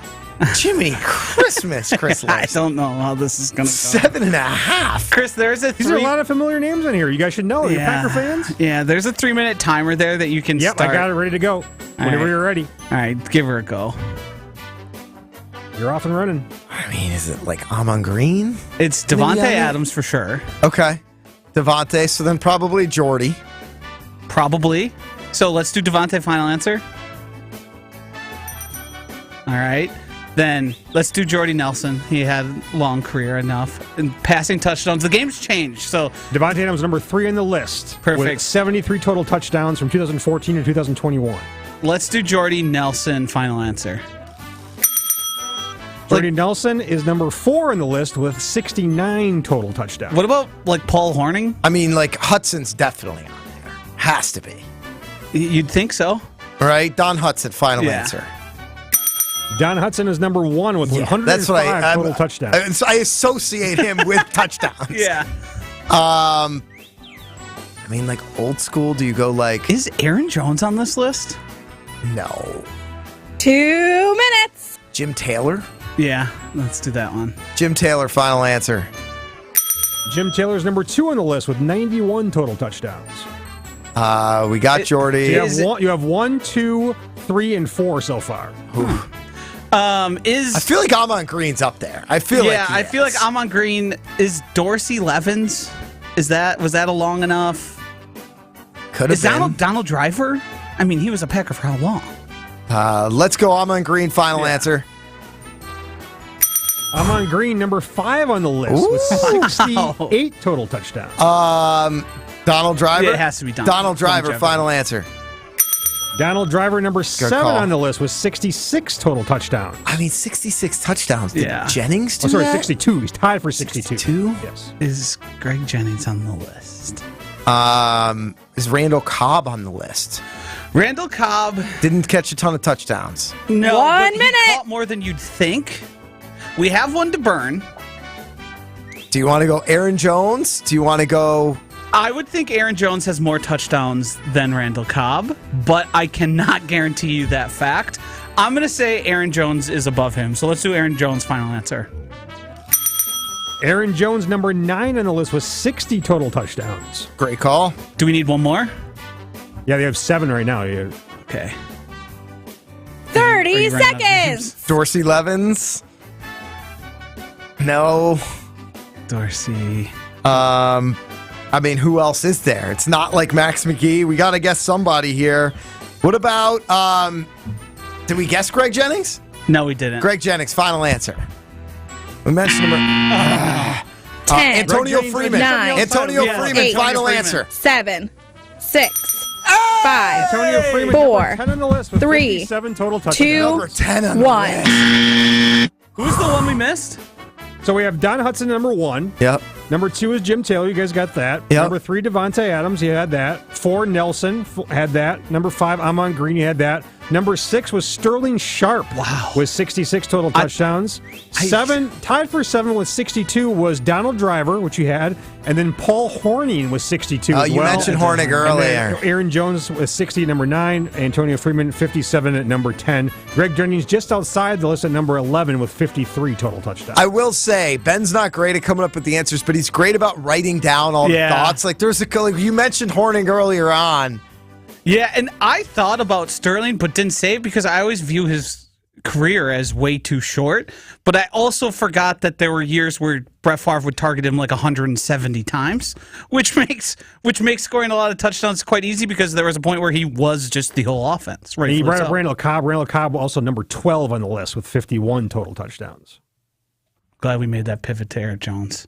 Jimmy Christmas, Chris Larson. I don't know how this is going to go. 7.5. Chris, there's a These are a lot of familiar names in here. You guys should know. You're Packer fans? Yeah, there's a 3-minute timer there that you can start. I got it ready to go. Whenever you're ready. All right, give her a go. You're off and running. I mean, is it like Amon Green? It's Devontae Adams for sure. Okay. Devontae, so then probably Jordy. Probably. So let's do Devontae final answer. All right. Then let's do Jordy Nelson. He had a long career enough. And passing touchdowns. The game's changed. So Devontae Adams number 3 on the list. Perfect. With 73 total touchdowns from 2014 to 2021. Let's do Jordy Nelson final answer. Jordy Nelson is number 4 on the list with 69 total touchdowns. What about like Paul Hornung? I mean, like Hudson's definitely on there. Has to be. You'd think so. All right. Don Hudson final answer. Don Hudson is number 1 with 105 total touchdowns. I associate him with touchdowns. Yeah. I mean, like old school, do you go like... Is Aaron Jones on this list? No. 2 minutes. Jim Taylor? Yeah, let's do that one. Jim Taylor, final answer. Jim Taylor's number 2 on the list with 91 total touchdowns. We got Jordy. So you have 1, 2, 3, and 4 so far. I feel like Amon Green's up there. I feel like Amon Green is Dorsey Levens. Was that a long enough? Could have been. Donald Driver? I mean, he was a Packer for how long? Let's go Amon Green final answer. Amon Green number 5 on the list with 68 total touchdowns. Donald Driver? Yeah, it has to be Donald Driver, final answer. Donald Driver, number 7 on the list with 66 total touchdowns. I mean, 66 touchdowns. Did Jennings do 62. He's tied for 62. 62? Yes. Is Greg Jennings on the list? Is Randall Cobb on the list? Randall Cobb didn't catch a ton of touchdowns. No, 1 but minute. He caught more than you'd think. We have one to burn. Do you want to go Aaron Jones? Do you want to go... I would think Aaron Jones has more touchdowns than Randall Cobb, but I cannot guarantee you that fact. I'm going to say Aaron Jones is above him, so let's do Aaron Jones' final answer. Aaron Jones, number 9 on the list with 60 total touchdowns. Great call. Do we need one more? Yeah, they have 7 right now. Okay. 30 seconds. Dorsey Levens? No. Dorsey. I mean, who else is there? It's not like Max McGee. We got to guess somebody here. What about, did we guess Greg Jennings? No, we didn't. Greg Jennings, final answer. We mentioned number... 10. Antonio Freeman. 9. Antonio Freeman, 8. final answer. 7. 6. 5. Antonio Freeman, 4. 10 on the list with 3. 57 total touchdowns. 2. Number 10 on the 1. list. Who's the one we missed? So we have Don Hudson, number 1. Yep. Number 2 is Jim Taylor. You guys got that. Yep. Number 3, Devontae Adams. You had that. 4, Nelson had that. Number 5, Amon Green. You had that. Number 6 was Sterling Sharp. Wow. With 66 total touchdowns. 7, tied for 7 with 62 was Donald Driver, which you had. And then Paul Horning with 62 as you well. mentioned Horning earlier. Aaron Jones with 60 at number 9. Antonio Freeman 57 at number 10. Greg Jennings just outside the list at number 11 with 53 total touchdowns. I will say, Ben's not great at coming up with the answers, but he's great about writing down all the thoughts. Like you mentioned Horning earlier on. Yeah, and I thought about Sterling, but didn't say it because I always view his career as way too short. But I also forgot that there were years where Brett Favre would target him like 170 times, which makes scoring a lot of touchdowns quite easy because there was a point where he was just the whole offense. Right. And you brought up Randall Cobb. Randall Cobb also number 12 on the list with 51 total touchdowns. Glad we made that pivot to Eric Jones.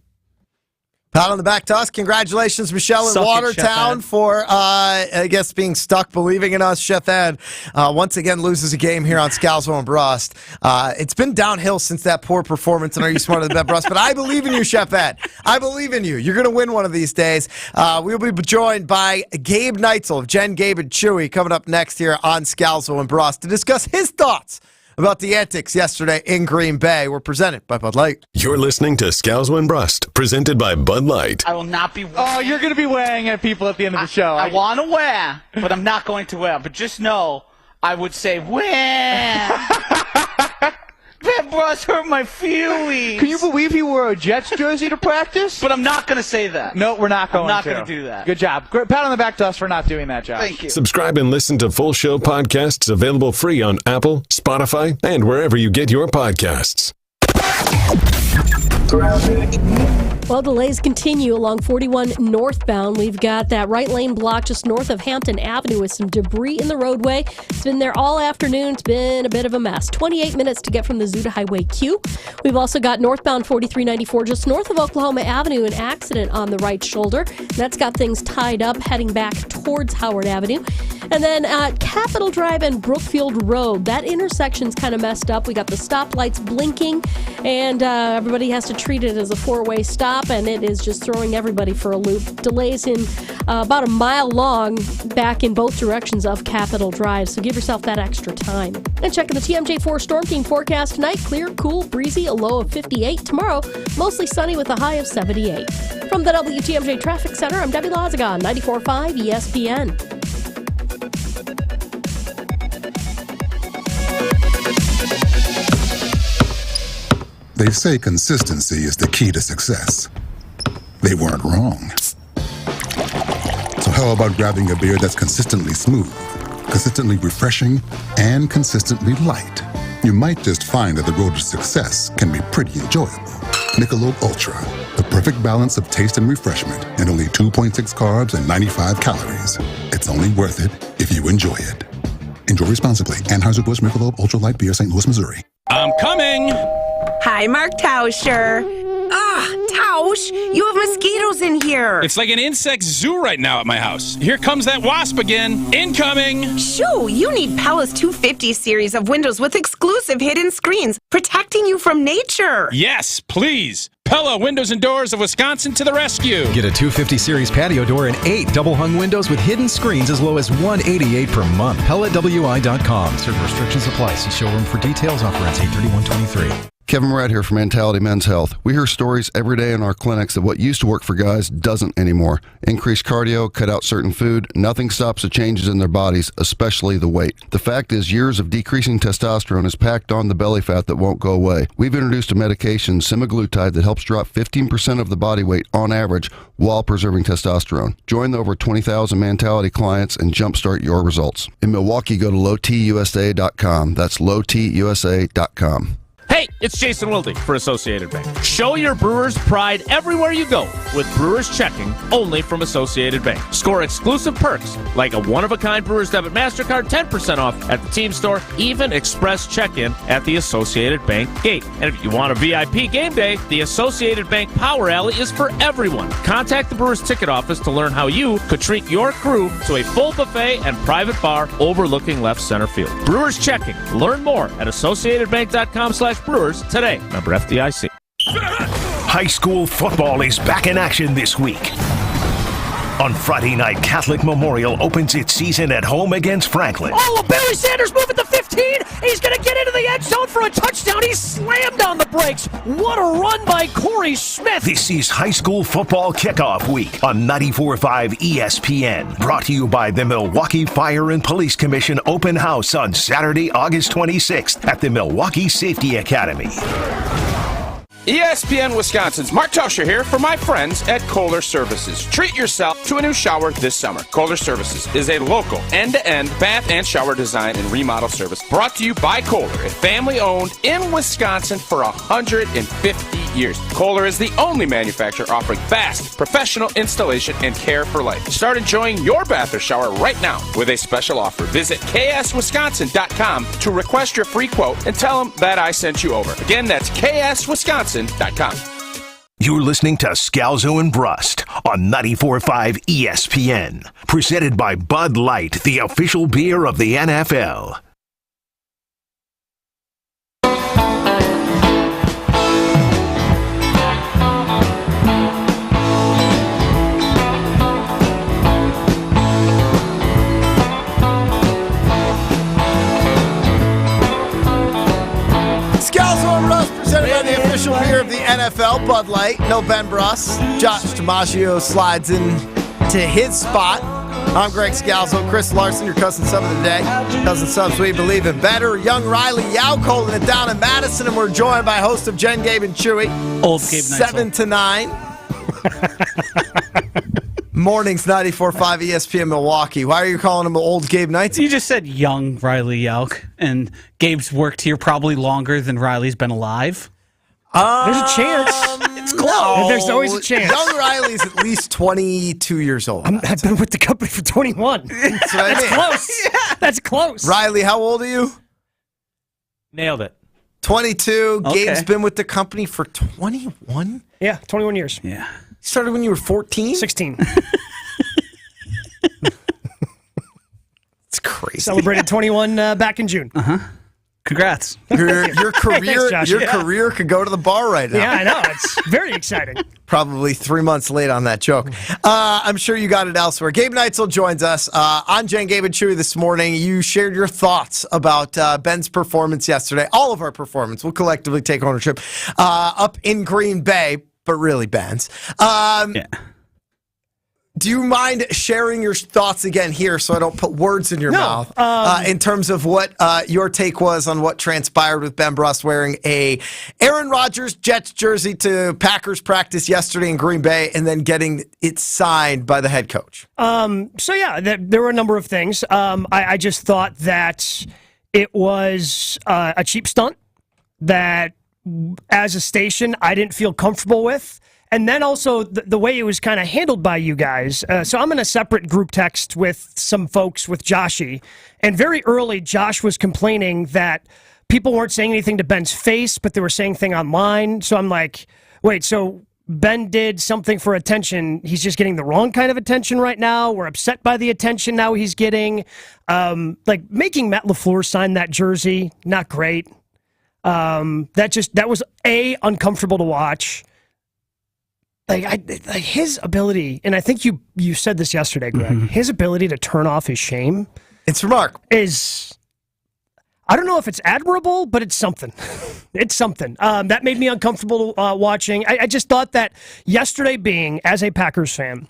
Pat on the back to us. Congratulations, Michelle in Suck it, Watertown, Chef Ed. for, I guess, being stuck believing in us. Chef Ed once again loses a game here on Scalzo and Brust. It's been downhill since that poor performance in Are You Smarter Than Bet Brust? But I believe in you, Chef Ed. I believe in you. You're going to win one of these days. We'll be joined by Gabe Neitzel of Jen, Gabe, and Chewy coming up next here on Scalzo and Brust to discuss his thoughts about the antics yesterday in Green Bay. We're presented by Bud Light. You're listening to Scalzo and Brust, presented by Bud Light. I will not be. Oh, you're going to be weighing at people at the end of the show. I want to wear, but I'm not going to wear. But just know, I would say wear. That Brust hurt my feelings. Can you believe he wore a Jets jersey to practice? But I'm not going to say that. No, we're not going to. I'm not going to do that. Good job. Pat on the back to us for not doing that, Josh. Thank you. Subscribe and listen to full show podcasts available free on Apple, Spotify, and wherever you get your podcasts. Well, delays continue along 41 northbound. We've got that right lane blocked just north of Hampton Avenue with some debris in the roadway. It's been there all afternoon. It's been a bit of a mess. 28 minutes to get from the Zoo to Highway Q. We've also got northbound 4394 just north of Oklahoma Avenue, an accident on the right shoulder. That's got things tied up heading back towards Howard Avenue. And then Capitol Drive and Brookfield Road, that intersection's kind of messed up. We got the stoplights blinking, and everybody has to treat it as a four-way stop, and it is just throwing everybody for a loop. Delays in about a mile long back in both directions of Capitol Drive, so give yourself that extra time. And checking the TMJ4 Storm Team forecast tonight, clear, cool, breezy, a low of 58. Tomorrow, mostly sunny with a high of 78. From the WTMJ Traffic Center, I'm Debbie Lazagon, 94.5 ESPN. They say consistency is the key to success. They weren't wrong. So how about grabbing a beer that's consistently smooth, consistently refreshing, and consistently light? You might just find that the road to success can be pretty enjoyable. Michelob Ultra, the perfect balance of taste and refreshment, and only 2.6 carbs and 95 calories. It's only worth it if you enjoy it. Enjoy responsibly. Anheuser-Busch Michelob Ultra Light Beer, St. Louis, Missouri. I'm coming! Hi, Mark Tauscher. Tausch, you have mosquitoes in here. It's like an insect zoo right now at my house. Here comes that wasp again. Incoming! Shoo, you need Pella's 250 series of windows with exclusive hidden screens, protecting you from nature. Yes, please. Pella Windows and Doors of Wisconsin to the rescue. Get a 250 series patio door and 8 double-hung windows with hidden screens as low as $188 per month. PellaWI.com. Certain restrictions apply. See showroom for details. Offer ends 8/31/23. Kevin Moret here from Mentality Men's Health. We hear stories every day in our clinics that what used to work for guys doesn't anymore. Increase cardio, cut out certain food, nothing stops the changes in their bodies, especially the weight. The fact is, years of decreasing testosterone has packed on the belly fat that won't go away. We've introduced a medication, semaglutide, that helps drop 15% of the body weight on average while preserving testosterone. Join the over 20,000 Mentality clients and jumpstart your results. In Milwaukee, go to lowtusa.com. That's lowtusa.com. Hey, it's Jason Wilde for Associated Bank. Show your Brewers pride everywhere you go with Brewers Checking, only from Associated Bank. Score exclusive perks like a one-of-a-kind Brewers Debit MasterCard 10% off at the team store, even express check-in at the Associated Bank gate. And if you want a VIP game day, the Associated Bank Power Alley is for everyone. Contact the Brewers ticket office to learn how you could treat your crew to a full buffet and private bar overlooking left center field. Brewers Checking. Learn more at AssociatedBank.com/Brewers today. Member FDIC. High school football is back in action this week. On Friday night, Catholic Memorial opens its season at home against Franklin. Oh, Barry Sanders moving to 15. He's going to get into the end zone for a touchdown. He slammed on the brakes. What a run by Corey Smith. This is high school football kickoff week on 94.5 ESPN. Brought to you by the Milwaukee Fire and Police Commission Open House on Saturday, August 26th at the Milwaukee Safety Academy. ESPN Wisconsin's Mark Tauscher here for my friends at Kohler Services. Treat yourself to a new shower this summer. Kohler Services is a local end-to-end bath and shower design and remodel service brought to you by Kohler, a family-owned in Wisconsin for 150 years. Kohler is the only manufacturer offering fast, professional installation and care for life. Start enjoying your bath or shower right now with a special offer. Visit kswisconsin.com to request your free quote and tell them that I sent you over. Again, that's kswisconsin.com. You're listening to Scalzo and Brust on 94.5 ESPN. Presented by Bud Light, the official beer of the NFL. Scalzo and Brust presented by the official beer of the NFL, Bud Light. No Ben Brust. Josh DiMaggio slides in to his spot. I'm Greg Scalzo. Chris Larson, your cousin sub of the day. Cousin subs, we believe in better. Young Riley Yauk holding it down in Madison, and we're joined by host of Jen, Gabe, and Chewy. Old Gabe Neitzel. 7 to 9. Mornings, 94.5 ESPN Milwaukee. Why are you calling him old Gabe Neitzel? You just said young Riley Yauk, and Gabe's worked here probably longer than Riley's been alive. There's a chance. It's close. There's always a chance. Young Riley's at least 22 years old. I've been with the company for 21. That's what I That's mean. close. That's close. Riley, how old are you? Nailed it. 22. Okay. Gabe's been with the company for 21? Yeah, 21 years. Yeah. You started when you were 14? 16. It's crazy. Celebrated 21 back in June. Congrats. Your career, Thanks, Josh. your Yeah. career could go to the bar right now. Yeah, I know. It's very exciting. Probably 3 months late on that joke. I'm sure you got it elsewhere. Gabe Neitzel joins us on Jen, Gabe, and Chewy this morning. You shared your thoughts about Ben's performance yesterday. All of our performance. We'll collectively take ownership up in Green Bay, but really Ben's. Yeah. Do you mind sharing your thoughts again here so I don't put words in your mouth in terms of what your take was on what transpired with Ben Brust wearing a Aaron Rodgers Jets jersey to Packers practice yesterday in Green Bay and then getting it signed by the head coach? There were a number of things. I just thought that it was a cheap stunt that as a station I didn't feel comfortable with. And then also the way it was kind of handled by you guys. So I'm in a separate group text with some folks with Joshy. And very early, Josh was complaining that people weren't saying anything to Ben's face, but they were saying things online. So I'm like, wait, so Ben did something for attention. He's just getting the wrong kind of attention right now. We're upset by the attention now he's getting. Making Matt LaFleur sign that jersey, not great. That was uncomfortable to watch. His ability, and I think you said this yesterday, Greg, his ability to turn off his shame. It's remarkable. I don't know if it's admirable, but it's something. It's something. That made me uncomfortable watching. I just thought that yesterday being, as a Packers fan,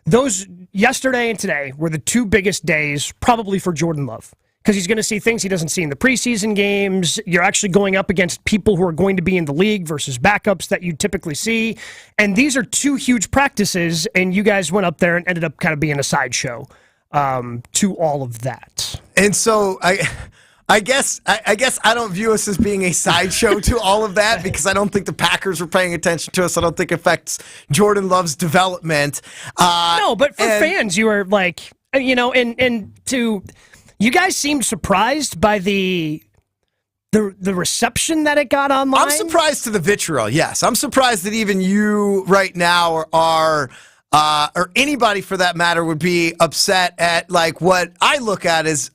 those yesterday and today were the two biggest days probably for Jordan Love. Because he's going to see things he doesn't see in the preseason games. You're actually going up against people who are going to be in the league versus backups that you typically see. And these are two huge practices, and you guys went up there and ended up kind of being a sideshow to all of that. And so I guess I don't view us as being a sideshow to all of that because I don't think the Packers were paying attention to us. I don't think it affects Jordan Love's development. No, but for fans, you were like, you guys seemed surprised by the reception that it got online. I'm surprised to the vitriol, yes. I'm surprised that even you right now are or anybody for that matter would be upset at like what I look at as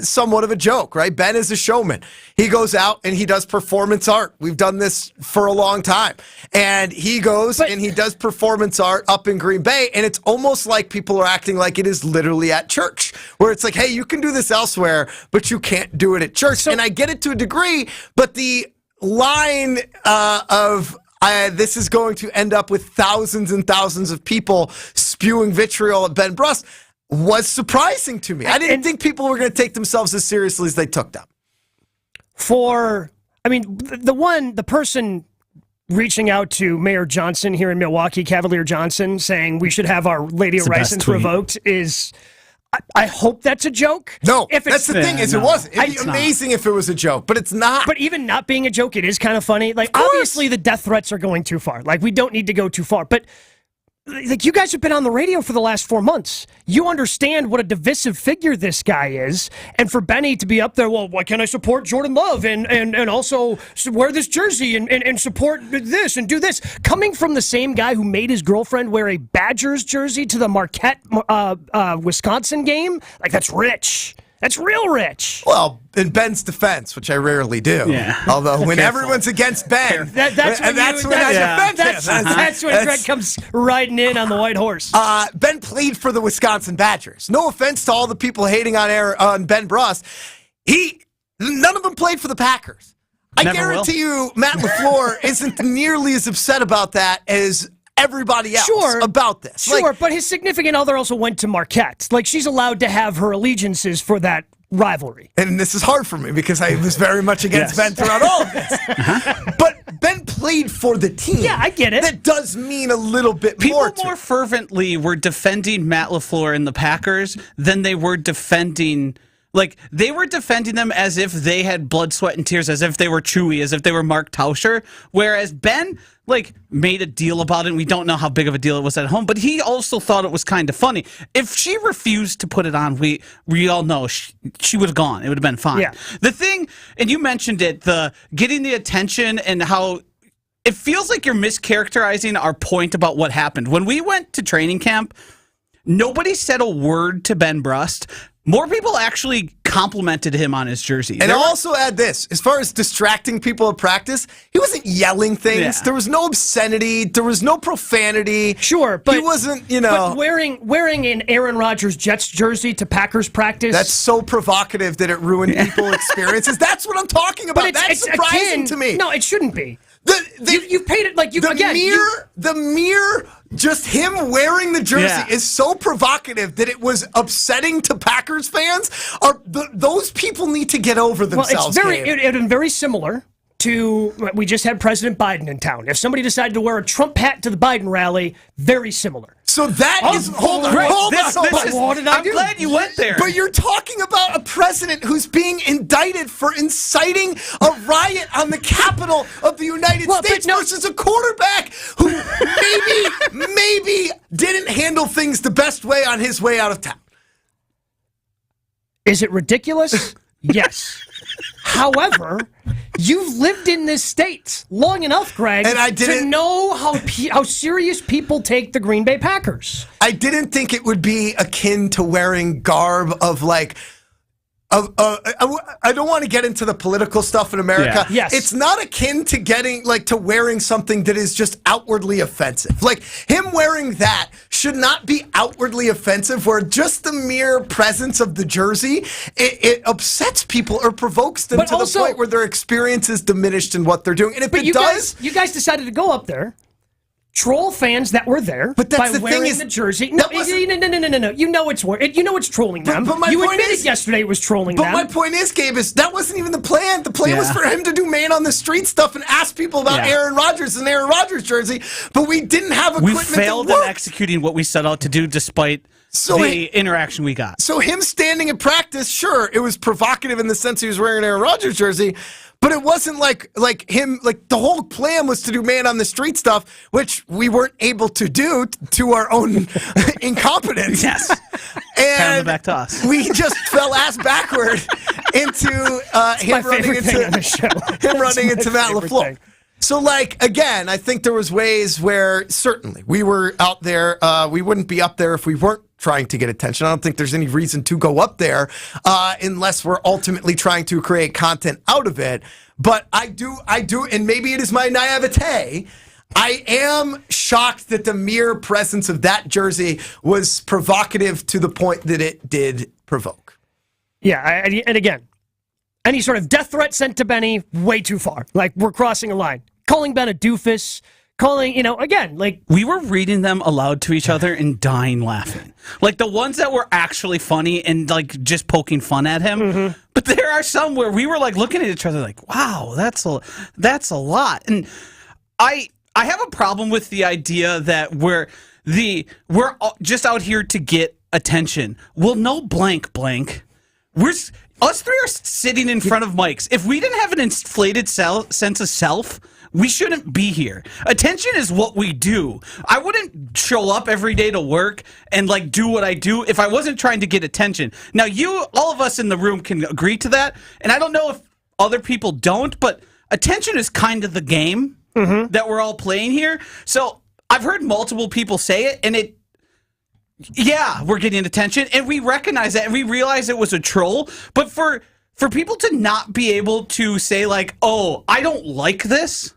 somewhat of a joke, right? Ben is a showman. He goes out and he does performance art. We've done this for a long time. And he goes and he does performance art up in Green Bay, and it's almost like people are acting like it is literally at church, where it's like, hey, you can do this elsewhere, but you can't do it at church. And I get it to a degree, but the line of this is going to end up with thousands and thousands of people spewing vitriol at Ben Brust was surprising to me. I didn't think people were going to take themselves as seriously as they took them. The person reaching out to Mayor Johnson here in Milwaukee, Cavalier Johnson, saying we should have our Lady of License revoked is... I hope that's a joke. No, if that's the thing is it wasn't. It'd be amazing if it was a joke, but it's not. But even not being a joke, it is kind of funny. Like, obviously the death threats are going too far. Like, we don't need to go too far. But like, you guys have been on the radio for the last 4 months. You understand what a divisive figure this guy is. And for Benny to be up there, well, why can't I support Jordan Love and also wear this jersey and support this and do this? Coming from the same guy who made his girlfriend wear a Badgers jersey to the Marquette, Wisconsin game, like, that's rich. That's real rich. Well, in Ben's defense, which I rarely do. Yeah. Although when everyone's against Ben, that's when I defend him. That's when Greg comes riding in on the white horse. Ben played for the Wisconsin Badgers. No offense to all the people hating on Ben Brust. None of them played for the Packers. I guarantee you Matt LaFleur isn't nearly as upset about that as everybody else about this. Sure, but his significant other also went to Marquette. Like, she's allowed to have her allegiances for that rivalry. And this is hard for me because I was very much against Ben throughout all of this. But Ben played for the team. Yeah, I get it. That does mean a little bit People more. More fervently were defending Matt LaFleur and the Packers than they were defending... Like, they were defending them as if they had blood, sweat, and tears, as if they were Chewy, as if they were Mark Tauscher, whereas Ben, like, made a deal about it, and we don't know how big of a deal it was at home, but he also thought it was kind of funny. If she refused to put it on, we all know she would have gone. It would have been fine. Yeah. The thing, and you mentioned it, the getting the attention and how... It feels like you're mischaracterizing our point about what happened. When we went to training camp, nobody said a word to Ben Brust. More people actually complimented him on his jersey. And I'll also add this. As far as distracting people at practice, he wasn't yelling things. Yeah. There was no obscenity. There was no profanity. Sure, but... He wasn't, But wearing an Aaron Rodgers Jets jersey to Packers practice... That's so provocative that it ruined people's experiences. That's what I'm talking about. That's surprising to me. No, it shouldn't be. You've paid it like you again. The mere just him wearing the jersey is so provocative that it was upsetting to Packers fans. Those people need to get over themselves. Well, it had been very similar to, we just had President Biden in town. If somebody decided to wear a Trump hat to the Biden rally, very similar. So that is hold on. What did I do? I'm glad you went there. But you're talking about a president who's being indicted for inciting a riot on the Capitol of the United States versus a quarterback who maybe didn't handle things the best way on his way out of town. Is it ridiculous? Yes. However, you've lived in this state long enough, Greg, to know how serious people take the Green Bay Packers. I didn't think it would be akin to wearing garb of like... I don't want to get into the political stuff in America. Yeah. Yes. It's not akin to to wearing something that is just outwardly offensive. Like, him wearing that should not be outwardly offensive, where just the mere presence of the jersey, it upsets people or provokes them the point where their experience is diminished in what they're doing. And if it does... You guys decided to go up there, troll fans that were there by wearing the jersey. No. You know it's trolling them. But you admitted yesterday it was trolling them. But my point is, Gabe, that wasn't even the plan. The plan was for him to do man on the street stuff and ask people about Aaron Rodgers and Aaron Rodgers jersey. But we didn't have equipment. We failed in executing what we set out to do, despite the interaction we got. So him standing in practice, sure, it was provocative in the sense he was wearing an Aaron Rodgers jersey. But it wasn't like the whole plan was to do man on the street stuff, which we weren't able to do to our own incompetence. Yes. And back to us. We just fell ass backward into him running into Matt LaFleur. So, like, again, I think there was ways where certainly we were out there. We wouldn't be up there if we weren't trying to get attention. I don't think there's any reason to go up there unless we're ultimately trying to create content out of it. But I do, and maybe it is my naivete. I am shocked that the mere presence of that jersey was provocative to the point that it did provoke. Yeah, and again, any sort of death threat sent to Benny, way too far. Like, we're crossing a line. Calling Ben a doofus, again, like... We were reading them aloud to each other and dying laughing. Like, the ones that were actually funny and, like, just poking fun at him. Mm-hmm. But there are some where we were, like, looking at each other like, wow, that's a lot. And I have a problem with the idea that we're just out here to get attention. Well, no blank. Us three are sitting in front of mics. If we didn't have an inflated sense of self, we shouldn't be here. Attention is what we do. I wouldn't show up every day to work and like do what I do if I wasn't trying to get attention. Now, all of us in the room can agree to that, and I don't know if other people don't, but attention is kind of the game that we're all playing here. So I've heard multiple people say it, and we're getting attention, and we recognize that, and we realize it was a troll. But for people to not be able to say, like, oh, I don't like this,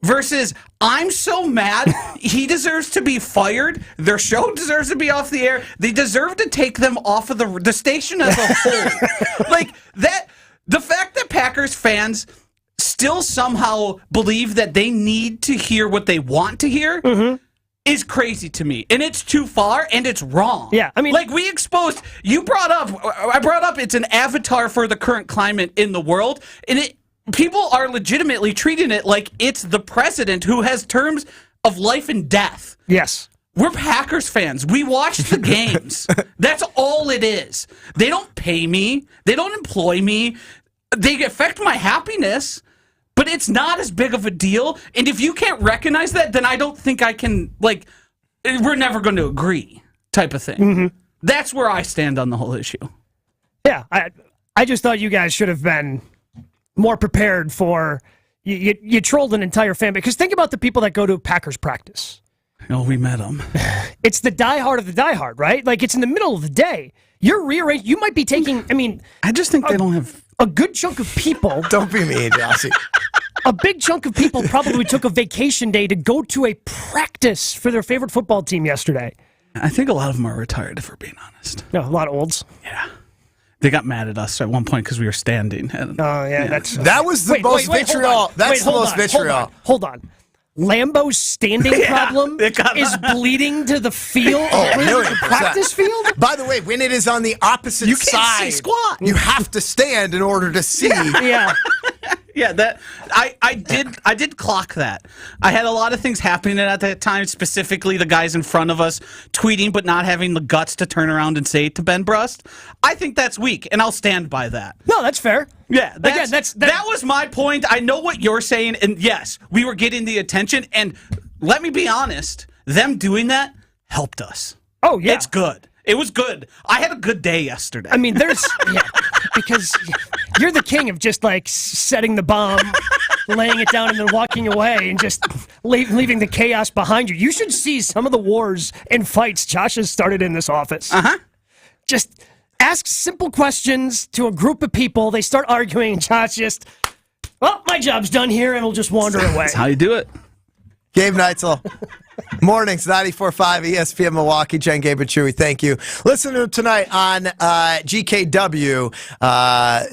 versus I'm so mad, he deserves to be fired, their show deserves to be off the air, they deserve to take them off of the station as a whole. Like, the fact that Packers fans still somehow believe that they need to hear what they want to hear is crazy to me, and it's too far, and it's wrong. Yeah, I mean, like I brought up it's an avatar for the current climate in the world, and people are legitimately treating it like it's the president who has terms of life and death. Yes. We're Packers fans. We watch the games. That's all it is. They don't pay me. They don't employ me. They affect my happiness. But it's not as big of a deal. And if you can't recognize that, then I don't think I can, we're never going to agree type of thing. Mm-hmm. That's where I stand on the whole issue. Yeah, I just thought you guys should have been more prepared for, you trolled an entire fan base. Because think about the people that go to Packers practice. Oh, we met them. It's the diehard of the diehard, right? Like, it's in the middle of the day. You're rearranged. You might be taking, I just think they don't have... A good chunk of people... Don't be mean, Jossie. A big chunk of people probably took a vacation day to go to a practice for their favorite football team yesterday. I think a lot of them are retired, if we're being honest. No, a lot of olds. Yeah. They got mad at us at one point because we were standing. That was the most vitriol. That's the most vitriol. Hold on. Lambeau's standing problem is bleeding to the field, the practice field? By the way, when it is on the opposite side, you can't see squat. You have to stand in order to see. Yeah. Yeah, that I did clock that. I had a lot of things happening at that time, specifically the guys in front of us tweeting but not having the guts to turn around and say it to Ben Brust. I think that's weak, and I'll stand by that. No, that's fair. Yeah, that was my point. I know what you're saying, and yes, we were getting the attention, and let me be honest, them doing that helped us. Oh, yeah. It's good. It was good. I had a good day yesterday. Because you're the king of just setting the bomb, laying it down, and then walking away and just leaving the chaos behind you. You should see some of the wars and fights Josh has started in this office. Just ask simple questions to a group of people. They start arguing, and Josh just, my job's done here, and will just wander away. That's how you do it. Gabe Neitzel. Mornings, 94.5 ESPN Milwaukee. Jen, Gabe, and Chewy, thank you. Listen to him tonight on GKW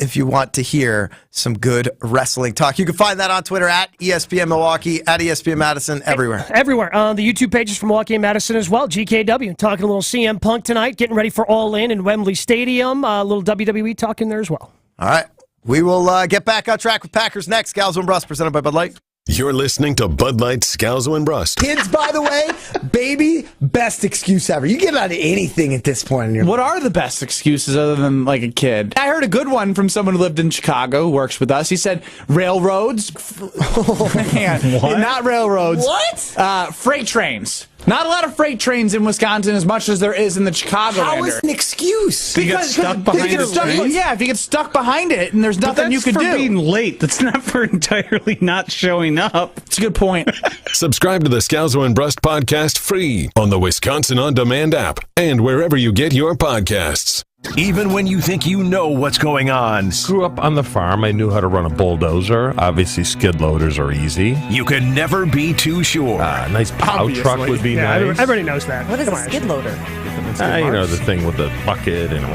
if you want to hear some good wrestling talk. You can find that on Twitter at ESPN Milwaukee, at ESPN Madison, everywhere. Everywhere. The YouTube pages for Milwaukee and Madison as well. GKW. Talking a little CM Punk tonight, getting ready for All In Wembley Stadium. A little WWE talk in there as well. All right. We will get back on track with Packers next. Scalzo and Brust, presented by Bud Light. You're listening to Bud Light, Scalzo, and Brust. Kids, by the way, baby, best excuse ever. You get out of anything at this point in your life. What are the best excuses other than a kid? I heard a good one from someone who lived in Chicago who works with us. He said railroads. What? Not railroads. What? Freight trains. Not a lot of freight trains in Wisconsin as much as there is in the Chicago area. How is an excuse? You get stuck behind if you get stuck behind it and there's nothing you can do. That's for being late. That's not for entirely not showing up. It's a good point. Subscribe to the Scalzo and Brust podcast free on the Wisconsin On Demand app and wherever you get your podcasts. Even when you think you know what's going on. Grew up on the farm. I knew how to run a bulldozer. Obviously, skid loaders are easy. You can never be too sure. A nice plow truck would be nice. Everybody knows that. What is a skid loader? You know, the thing with the bucket and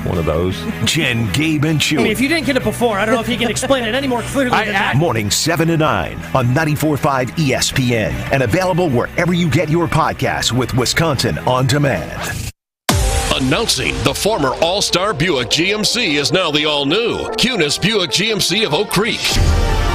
one of those. Jen, Gabe, and Chewy. I mean, if you didn't get it before, I don't know if you can explain it any more clearly than that. Morning 7 to 9 on 94.5 ESPN and available wherever you get your podcasts with Wisconsin On Demand. Announcing the former All-Star Buick GMC is now the all-new Cunis Buick GMC of Oak Creek.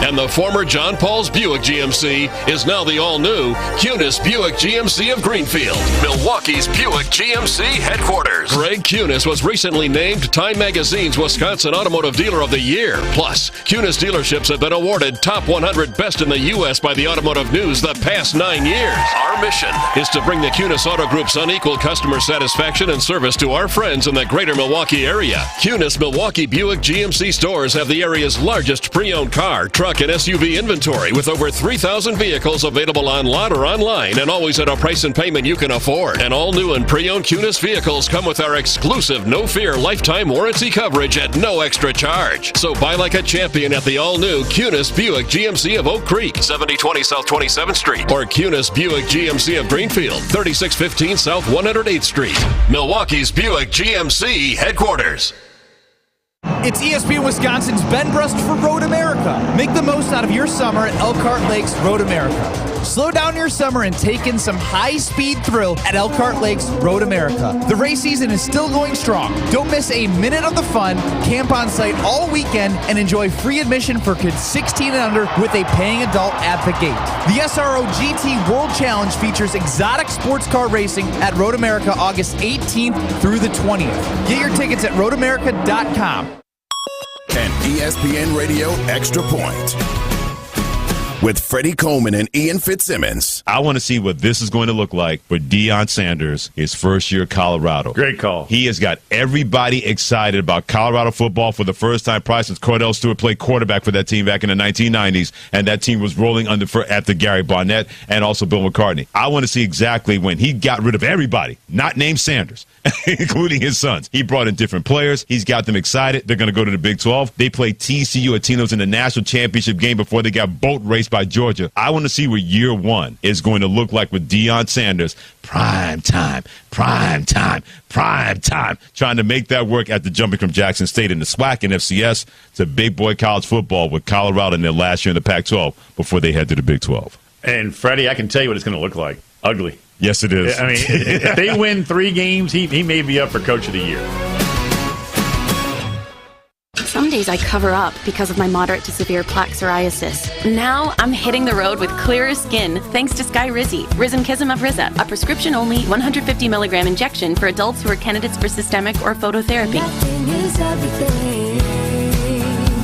And the former John Paul's Buick GMC is now the all-new Cunis Buick GMC of Greenfield, Milwaukee's Buick GMC headquarters. Greg Cunis was recently named Time Magazine's Wisconsin Automotive Dealer of the Year. Plus, Cunis dealerships have been awarded Top 100 Best in the U.S. by the Automotive News the past 9 years. Our mission is to bring the Cunis Auto Group's unequaled customer satisfaction and service to our friends in the greater Milwaukee area. Cunis Milwaukee Buick GMC stores have the area's largest pre-owned car, truck, and SUV inventory with over 3,000 vehicles available on lot or online and always at a price and payment you can afford. And all new and pre-owned Cunis vehicles come with our exclusive no-fear lifetime warranty coverage at no extra charge. So buy like a champion at the all-new Cunis Buick GMC of Oak Creek, 7020 South 27th Street, or Cunis Buick GMC of Greenfield, 3615 South 108th Street. Milwaukee's Buick GMC headquarters. It's ESPN Wisconsin's Ben Brust for Road America. Make the most out of your summer at Elkhart Lakes Road America. Slow down your summer and take in some high-speed thrill at Elkhart Lakes Road America. The race season is still going strong. Don't miss a minute of the fun. Camp on site all weekend and enjoy free admission for kids 16 and under with a paying adult at the gate. The SRO GT World Challenge features exotic sports car racing at Road America August 18th through the 20th. Get your tickets at roadamerica.com. An ESPN Radio Extra Point with Freddie Coleman and Ian Fitzsimmons. I want to see what this is going to look like for Deion Sanders, his first year at Colorado. Great call. He has got everybody excited about Colorado football for the first time probably since Cordell Stewart played quarterback for that team back in the 1990s, and that team was rolling after Gary Barnett and also Bill McCartney. I want to see exactly when he got rid of everybody, not named Sanders, including his sons. He brought in different players. He's got them excited. They're going to go to the Big 12. They played TCU at Tino's in the national championship game before they got boat raced by Georgia. I want to see what year one is going to look like with Deion Sanders. Prime time, trying to make that work after jumping from Jackson State in the SWAC and FCS to big boy college football with Colorado in their last year in the Pac-12 before they head to the Big 12. And Freddie, I can tell you what it's going to look like. Ugly. Yes, it is. I mean, if they win 3 games, he may be up for Coach of the Year. Some days I cover up because of my moderate to severe plaque psoriasis. Now I'm hitting the road with clearer skin thanks to Skyrizi, Rizumkizum of Riza, a prescription-only 150 milligram injection for adults who are candidates for systemic or phototherapy.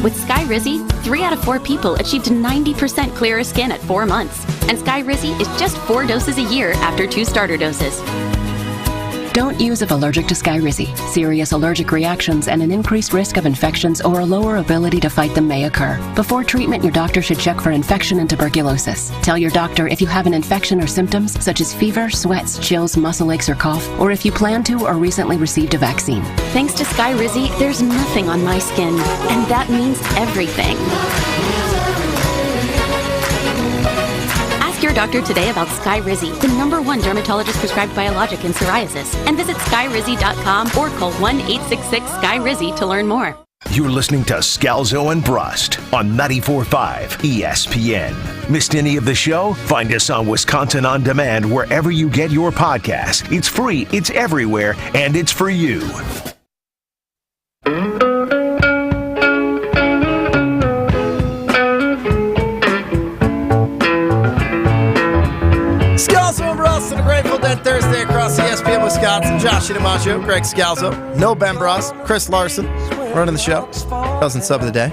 With Skyrizi, 3 out of 4 people achieved 90% clearer skin at 4 months. And Skyrizi is just 4 doses a year after 2 starter doses. Don't use if allergic to Skyrizi. Serious allergic reactions and an increased risk of infections or a lower ability to fight them may occur. Before treatment, your doctor should check for infection and tuberculosis. Tell your doctor if you have an infection or symptoms such as fever, sweats, chills, muscle aches, or cough, or if you plan to or recently received a vaccine. Thanks to Skyrizi, there's nothing on my skin, and that means everything. Your doctor today about Skyrizi, the #1 dermatologist prescribed biologic in psoriasis, and visit skyrizi.com or call 1-866-SKY-RIZZI to learn more. You're listening to Scalzo and Brust on 94.5 ESPN. Missed any of the show? Find us on Wisconsin On Demand wherever you get your podcast. It's free, it's everywhere, and it's for you. Scalzo and Brust on a Grateful Dead Thursday across ESPN Wisconsin. Josh DiMaggio, Greg Scalzo, no Ben Brust, Chris Larson running the show. Doesn't sub of the day.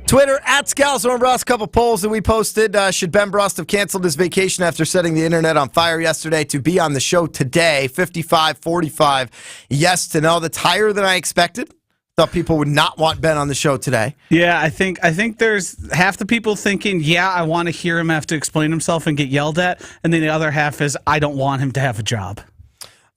Twitter, at Scalzo and Brust, couple polls that we posted. Should Ben Brust have canceled his vacation after setting the internet on fire yesterday to be on the show today? 55-45 yes to no. That's higher than I expected. Thought people would not want Ben on the show today. Yeah, I think there's half the people thinking, yeah, I want to hear him have to explain himself and get yelled at, and then the other half is, I don't want him to have a job.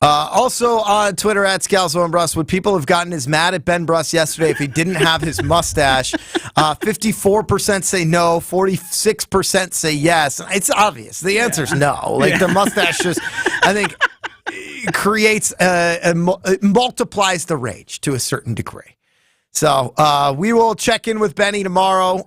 Also on Twitter, at Scalzo and Brust, would people have gotten as mad at Ben Brust yesterday if he didn't have his mustache? 54% say no, 46% say yes. It's obvious. The answer is no. Like, the mustache just, I think, creates, it multiplies the rage to a certain degree. So we will check in with Benny tomorrow.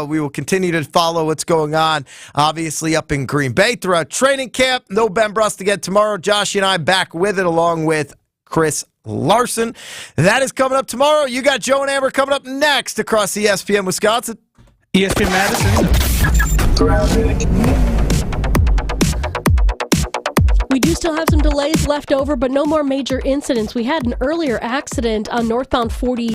We will continue to follow what's going on, obviously, up in Green Bay throughout training camp. No Ben Brust again tomorrow. Josh and I back with it, along with Chris Larson. That is coming up tomorrow. You got Joe and Amber coming up next across ESPN Wisconsin. ESPN Madison. We do still have some delays left over, but no more major incidents. We had an earlier accident on northbound 40.